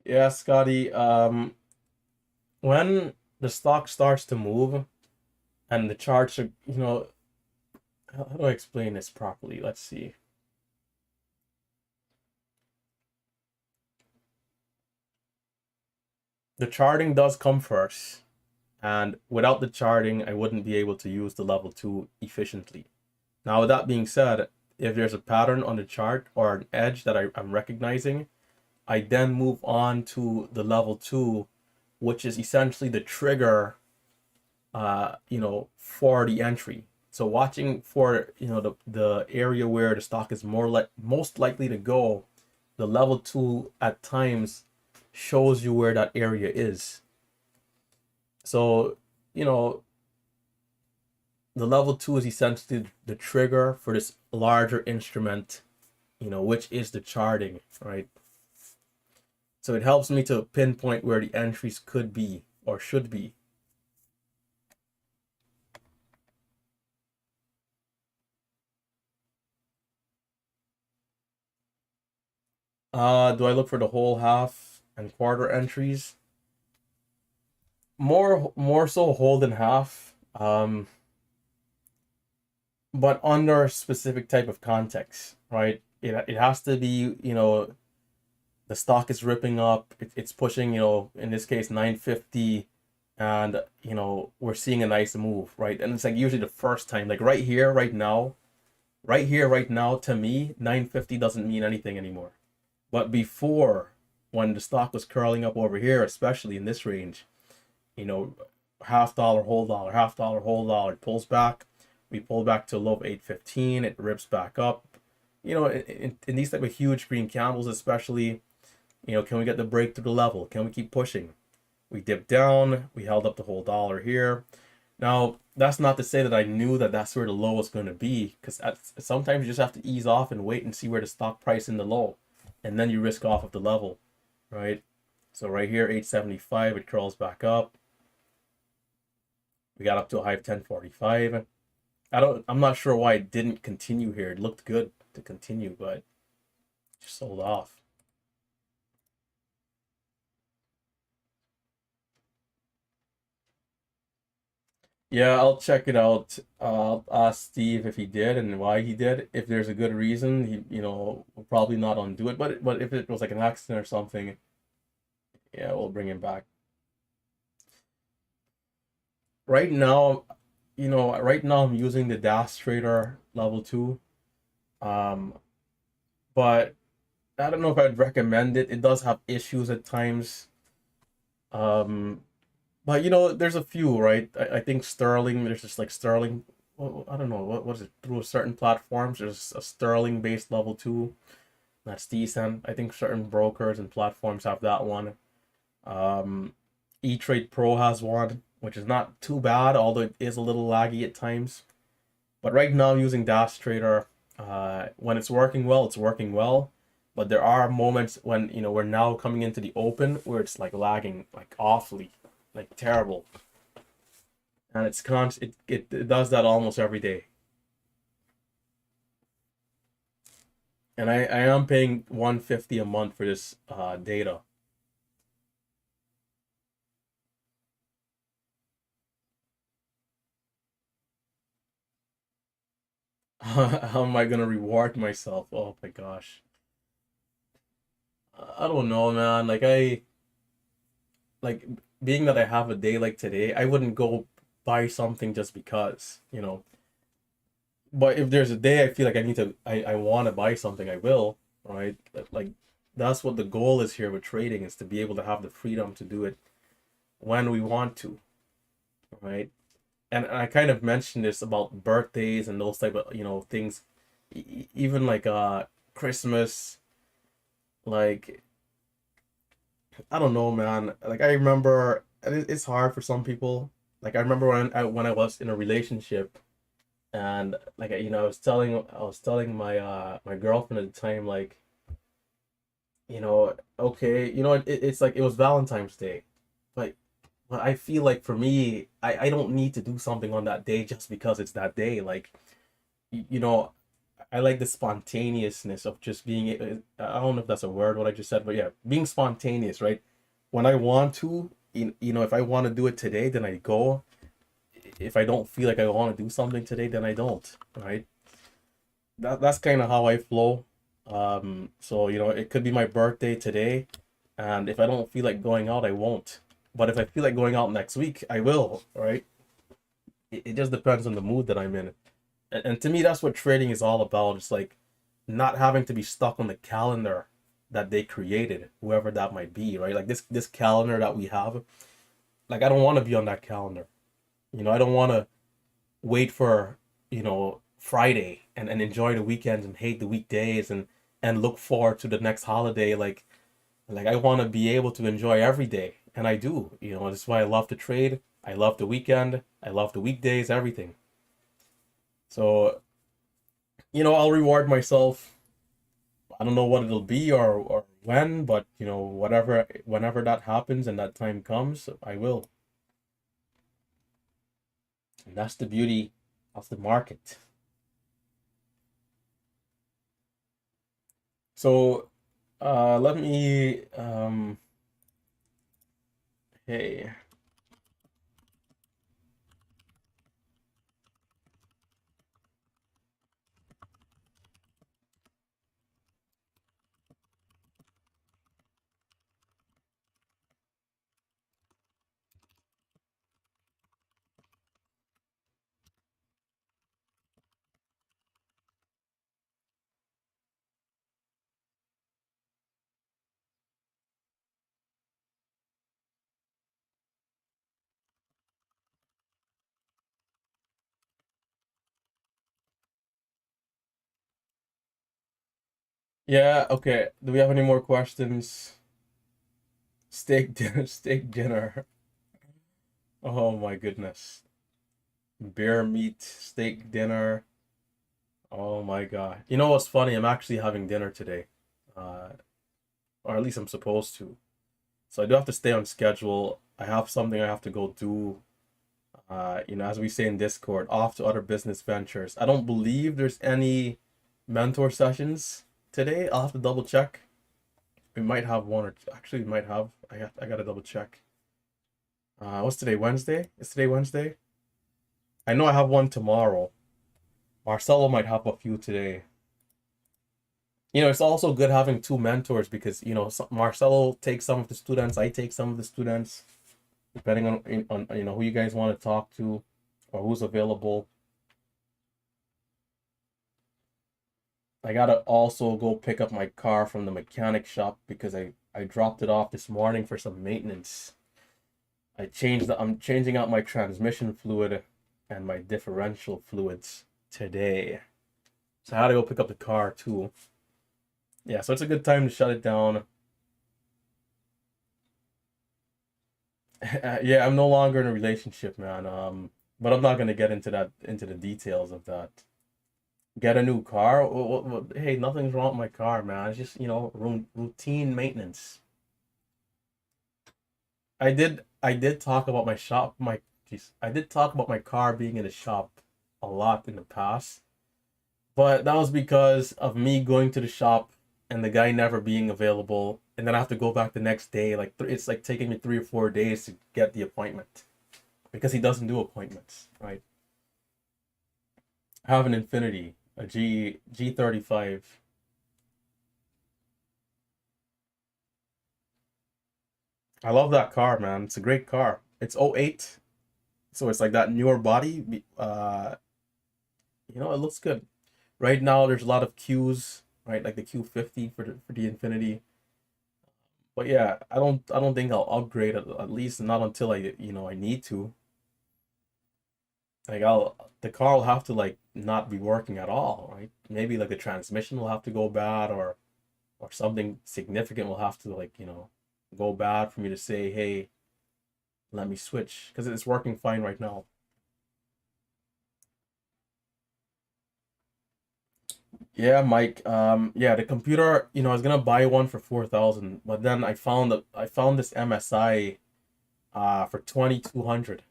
Yeah, Scotty. When the stock starts to move and the charts are, how do I explain this properly? Let's see. The charting does come first, and without the charting, I wouldn't be able to use the level 2 efficiently. Now, with that being said, if there's a pattern on the chart or an edge that I'm recognizing, I then move on to the level 2, which is essentially the trigger, for the entry. So watching for, the area where the stock is most likely to go, the level 2 at times shows you where that area is. So, you know, the level 2 is essentially the trigger for this larger instrument, which is the charting, right? So it helps me to pinpoint where the entries could be or should be. Do I look for the whole half and quarter entries? More so whole than half. But under a specific type of context, right? It has to be, the stock is ripping up, it's pushing, in this case 950, and we're seeing a nice move, right? And it's like usually the first time, like right here, right now, to me, 950 doesn't mean anything anymore. But before, when the stock was curling up over here, especially in this range, you know, half dollar, whole dollar, half dollar, whole dollar, it pulls back. We pull back to a low of 815, it rips back up. In these type of huge green candles, especially, can we get the break to the level? Can we keep pushing? We dipped down, we held up the whole dollar here. Now, that's not to say that I knew that that's where the low was going to be, because sometimes you just have to ease off and wait and see where the stock price in the low, and then you risk off of the level, right? So right here, 875, it curls back up. We got up to a high of 1045. I'm not sure why it didn't continue here. It looked good to continue, but just sold off. Yeah, I'll check it out. I'll ask Steve if he did and why he did. If there's a good reason, will probably not undo it. But if it was like an accident or something, yeah, we'll bring him back. Right now, right now I'm using the DAS Trader level 2. Um, but I don't know if I'd recommend it. It does have issues at times. Um, but there's a few, right? I think Sterling, there's just like Sterling. Well, I don't know what is it through certain platforms. There's a Sterling based level 2 that's decent. I think certain brokers and platforms have that one. E-Trade Pro has one, which is not too bad, although it is a little laggy at times. But right now I'm using Dash Trader. When it's working well, it's working well. But there are moments when we're now coming into the open where it's like lagging like awfully, like terrible. And it does that almost every day. And I am paying 150 a month for this data. How am I gonna reward myself? Oh my gosh. I don't know, man. Like being that I have a day like today, I wouldn't go buy something just because. But if there's a day I feel like I want to buy something, I will, right? Like that's what the goal is here with trading, is to be able to have the freedom to do it when we want to, right? And I kind of mentioned this about birthdays and those type of things, even like Christmas, Like, I don't know, man. Like, I remember it's hard for some people. Like, I remember when I was in a relationship, and like, I was telling my girlfriend at the time, like, okay, it's like it was Valentine's Day, but I feel like for me, I don't need to do something on that day just because it's that day. Like, y- you know, I like the spontaneousness of just being. I don't know if that's a word what I just said, but yeah, being spontaneous, right? When I want to, if I want to do it today, then I go. If I don't feel like I want to do something today, then I don't, right? That's kind of how I flow. So it could be my birthday today, and if I don't feel like going out, I won't. But if I feel like going out next week, I will, right? It just depends on the mood that I'm in. And to me, that's what trading is all about. It's like not having to be stuck on the calendar that they created, whoever that might be, right? Like this calendar that we have, like I don't want to be on that calendar. I don't want to wait for, Friday and enjoy the weekends and hate the weekdays and look forward to the next holiday. Like I want to be able to enjoy every day, and I do. That's why I love to trade. I love the weekend. I love the weekdays, everything. So, I'll reward myself. I don't know what it'll be or when, but whenever that happens and that time comes, I will. And that's the beauty of the market. So, let me hey. Yeah, okay. Do we have any more questions? Steak dinner, steak dinner. Oh my goodness. Bear meat, steak dinner. Oh my God. You know what's funny? I'm actually having dinner today. Uh, or at least I'm supposed to. So I do have to stay on schedule. I have something I have to go do. As we say in Discord, off to other business ventures. I don't believe there's any mentor sessions today. I'll have to double check. We might have one or two. Actually, we might have. I gotta double check. What's today? Wednesday? Is today Wednesday? I know I have one tomorrow. Marcelo might have a few today. It's also good having two mentors because Marcelo takes some of the students, I take some of the students, depending on who you guys want to talk to or who's available. I gotta also go pick up my car from the mechanic shop because I dropped it off this morning for some maintenance. I'm changing out my transmission fluid and my differential fluids today. So I had to go pick up the car too. Yeah, so it's a good time to shut it down. Yeah, I'm no longer in a relationship, man. But I'm not gonna get into the details of that. Get a new car? Hey, nothing's wrong with my car, man. It's just routine maintenance. I did talk about my shop, my jeez, I did talk about my car being in the shop a lot in the past, but that was because of me going to the shop and the guy never being available, and then I have to go back the next day. Like it's like taking me 3 or 4 days to get the appointment because he doesn't do appointments, right? I have an Infinity, a G35. I love that car, man. It's a great car. It's '08, so it's like that newer body. It looks good. Right now, there's a lot of Qs, right? Like the Q50 for the Infinity. But yeah, I don't think I'll upgrade at least not until I need to. Like the car will have to like not be working at all, right? Maybe like the transmission will have to go bad or or something significant will have to, like, go bad for me to say, hey, let me switch, because it's working fine right now. Yeah, Mike. Yeah, the computer, I was gonna buy one for 4,000, but then I found this MSI for 2,200.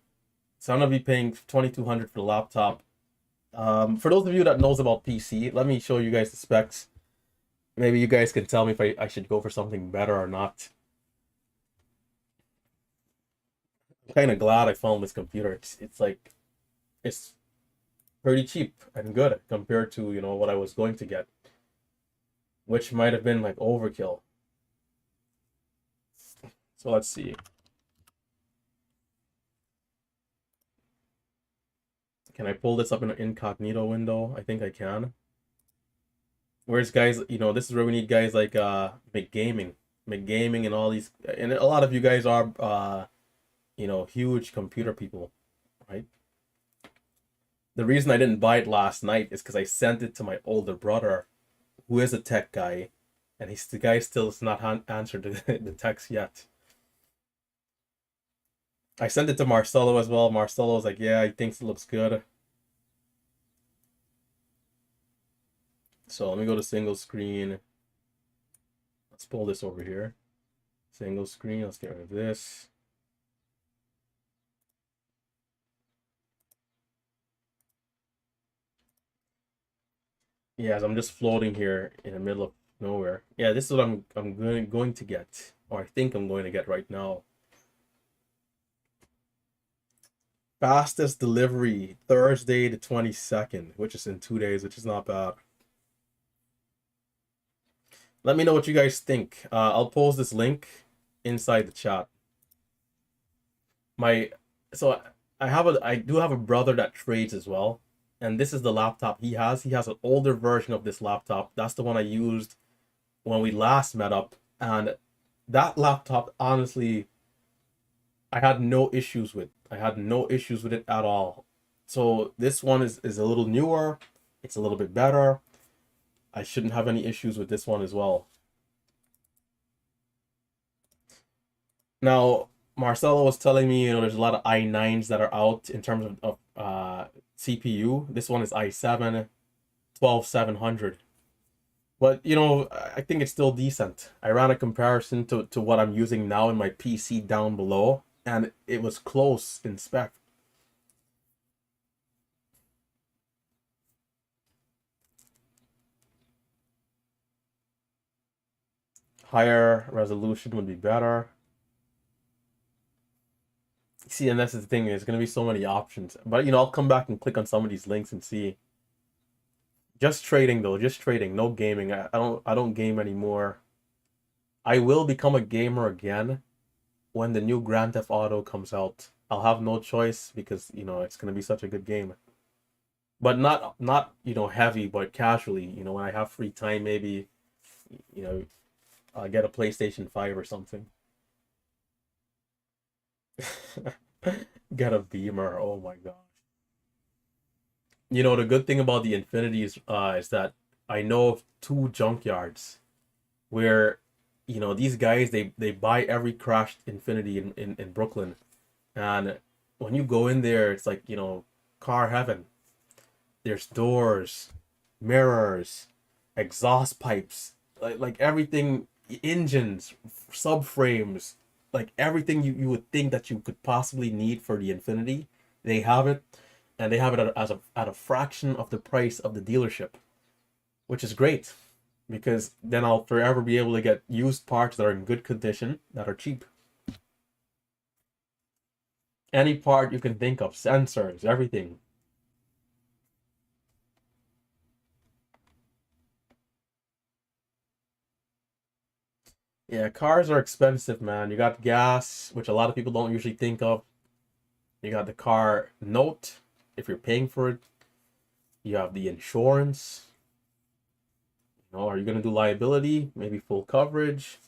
So I'm gonna be paying 2,200 for the laptop. For those of you that knows about PC, let me show you guys the specs. Maybe you guys can tell me if I should go for something better or not. I'm kind of glad I found this computer. It's like it's pretty cheap and good compared to what I was going to get, which might have been like overkill. So let's see. Can I pull this up in an incognito window? I think I can. Whereas guys, this is where we need guys like McGaming, and all these, and a lot of you guys are huge computer people, right? The reason I didn't buy it last night is because I sent it to my older brother, who is a tech guy, and the guy still has not answered the text yet. I sent it to Marcelo as well. Marcelo was like, yeah, he thinks it looks good. So let me go to single screen. Let's pull this over here. Single screen, let's get rid of this. Yes, I'm just floating here in the middle of nowhere. Yeah, this is what I'm going to get, or I think I'm going to get right now. Fastest delivery Thursday the 22nd, which is in 2 days, which is not bad. Let me know what you guys think. I'll post this link inside the chat. So I do have a brother that trades as well, and this is the laptop he has. He has an older version of this laptop. That's the one I used when we last met up, and that laptop, honestly, I had no issues with. I had no issues with it at all. So this one is a little newer. It's a little bit better. I shouldn't have any issues with this one as well. Now, Marcelo was telling me, there's a lot of i9s that are out in terms of CPU. This one is i7 12700. But, I think it's still decent. I ran a comparison to what I'm using now in my PC down below, and it was close in spec. Higher resolution would be better. See, and that's the thing, there's going to be so many options. But, I'll come back and click on some of these links and see. Just trading though, just trading, no gaming. I don't game anymore. I will become a gamer again when the new Grand Theft Auto comes out. I'll have no choice because, it's going to be such a good game. But not heavy, but casually, when I have free time, maybe, you know, I'll get a PlayStation 5 or something. Get a Beamer. Oh my gosh. The good thing about the Infinities is that I know of two junkyards where, these guys, they buy every crashed Infinity in Brooklyn. And when you go in there, it's like, car heaven. There's doors, mirrors, exhaust pipes, like everything, engines, subframes, like everything you would think that you could possibly need for the Infinity, they have it, and they have it at a fraction of the price of the dealership, which is great, because then I'll forever be able to get used parts that are in good condition that are cheap. Any part you can think of, sensors, everything. Yeah, cars are expensive, man. You got gas, which a lot of people don't usually think of. You got the car note, if you're paying for it. You have the insurance. Are you going to do liability? Maybe full coverage.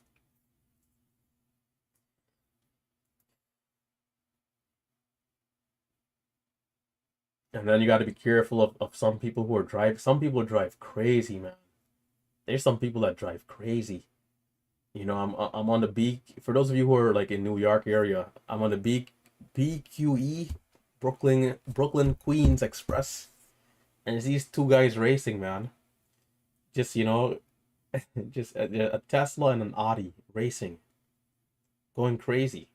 And then you got to be careful of some people who are driving. Some people drive crazy, man. There's some people that drive crazy. You know, I'm on the B. For those of you who are like in New York area, I'm on the BQE, Brooklyn Queens Express, and it's these two guys racing, man. Just just a Tesla and an Audi racing, going crazy.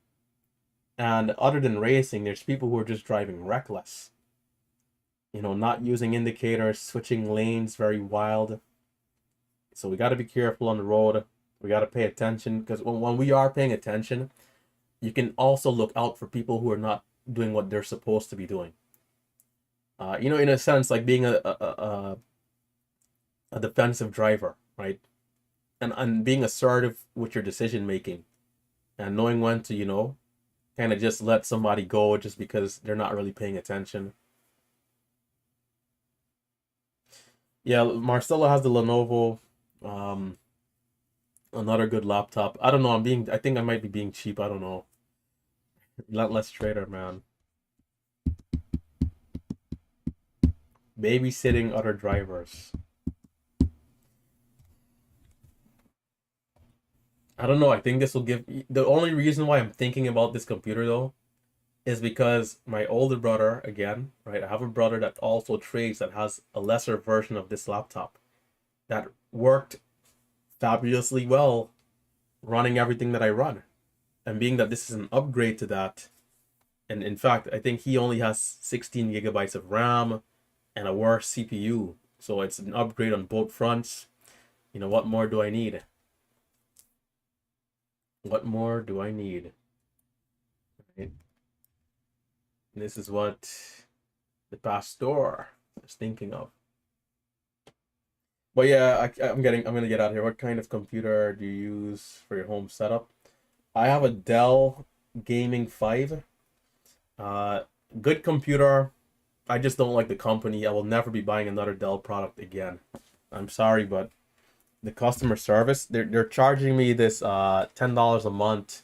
And other than racing, there's people who are just driving reckless. You know, not using indicators, switching lanes, very wild. So we got to be careful on the road. We got to pay attention, because when we are paying attention, you can also look out for people who are not doing what they're supposed to be doing. You know, in a sense, like being a defensive driver, right? And being assertive with your decision making, and knowing when to, kind of just let somebody go just because they're not really paying attention. Yeah, Marcelo has the Lenovo, um, another good laptop. I don't know. I think I might be being cheap. I don't know. Relentless trader, man. Babysitting other drivers. I don't know. I think this will give. The only reason why I'm thinking about this computer though is because my older brother, again, right? I have a brother that also trades, that has a lesser version of this laptop that worked fabulously well running everything that I run. And being that this is an upgrade to that, and in fact, I think he only has 16 gigabytes of RAM and a worse CPU. So it's an upgrade on both fronts. You know, what more do I need? What more do I need? Right? This is what the pastor is thinking of. But yeah, I'm gonna get out of here. What kind of computer do you use for your home setup? I have a Dell Gaming 5. Good computer. I just don't like the company. I will never be buying another Dell product again. I'm sorry, but the customer service, they're charging me this $10 a month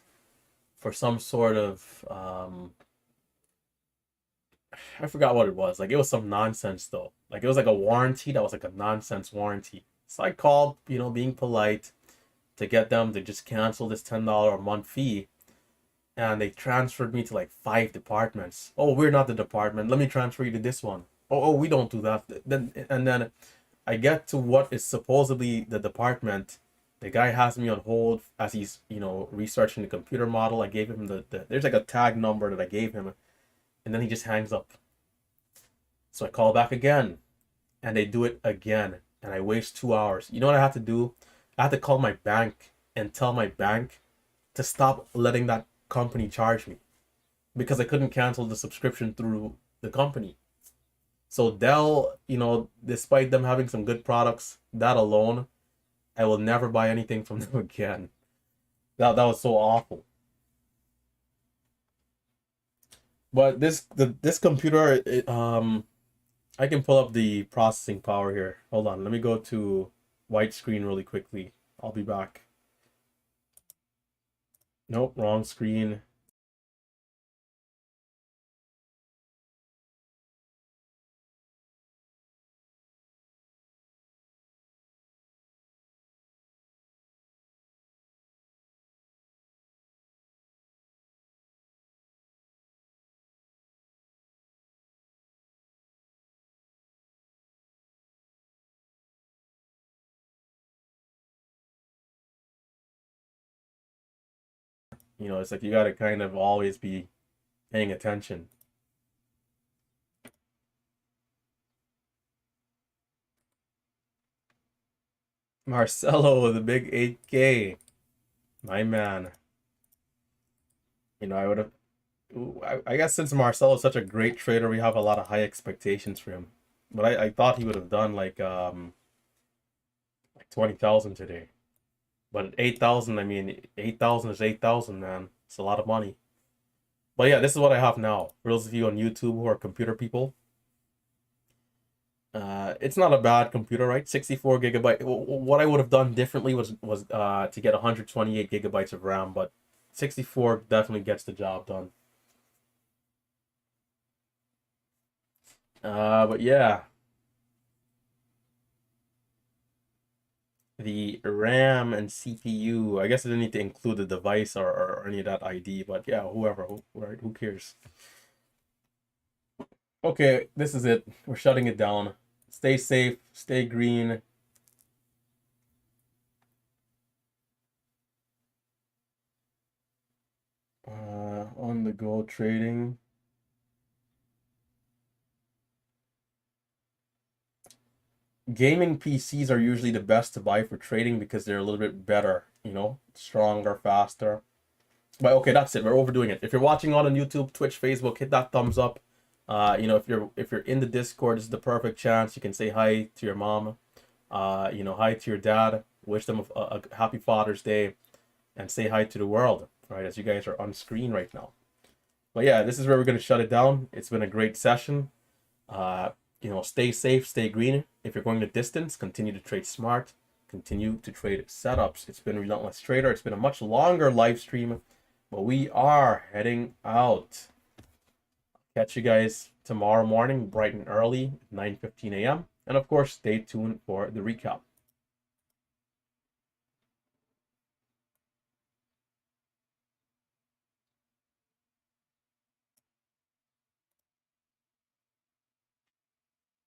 for some sort of I forgot what it was. Like, it was some nonsense though. Like, it was like a warranty that was like a nonsense warranty. So I called, being polite, to get them to just cancel this $10 a month fee. And they transferred me to like 5 departments. Oh, we're not the department. Let me transfer you to this one. Oh, we don't do that. Then I get to what is supposedly the department. The guy has me on hold as he's, researching the computer model. I gave him there's like a tag number that I gave him, and then he just hangs up. So I call back again, and they do it again, and I waste 2 hours. You know what I have to do? I have to call my bank and tell my bank to stop letting that company charge me, because I couldn't cancel the subscription through the company. So Dell, despite them having some good products, that alone, I will never buy anything from them again. That was so awful. But this computer, I can pull up the processing power here. Hold on, let me go to white screen really quickly. I'll be back. Nope, wrong screen. It's like you got to kind of always be paying attention. Marcelo, the big 8K. My man. I would have. I guess since Marcelo is such a great trader, we have a lot of high expectations for him. But I thought he would have done like 20,000 today. But at 8,000, I mean, 8,000 is 8,000, man. It's a lot of money. But yeah, this is what I have now. For those of you on YouTube who are computer people, it's not a bad computer, right? 64 gigabyte. What I would have done differently was to get 128 gigabytes of RAM, but 64 definitely gets the job done. But yeah, the RAM and CPU. I guess I didn't need to include the device or any of that ID, but yeah, right, who cares? Okay, this is it. We're shutting it down. Stay safe, stay green. On the go trading. Gaming PCs are usually the best to buy for trading because they're a little bit better, you know, stronger, faster. But okay, that's it. We're overdoing it. If you're watching on YouTube, Twitch, Facebook, hit that thumbs up. You know, if you're in the Discord, this is the perfect chance. You can say hi to your mom. You know, hi to your dad. Wish them a happy Father's Day, and say hi to the world. Right, as you guys are on screen right now. But yeah, this is where we're gonna shut it down. It's been a great session. You know, stay safe, stay green. If you're going the distance, continue to trade smart. Continue to trade setups. It's been Relentless Trader. It's been a much longer live stream, but we are heading out. Catch you guys tomorrow morning, bright and early, 9:15 a.m. And of course, stay tuned for the recap.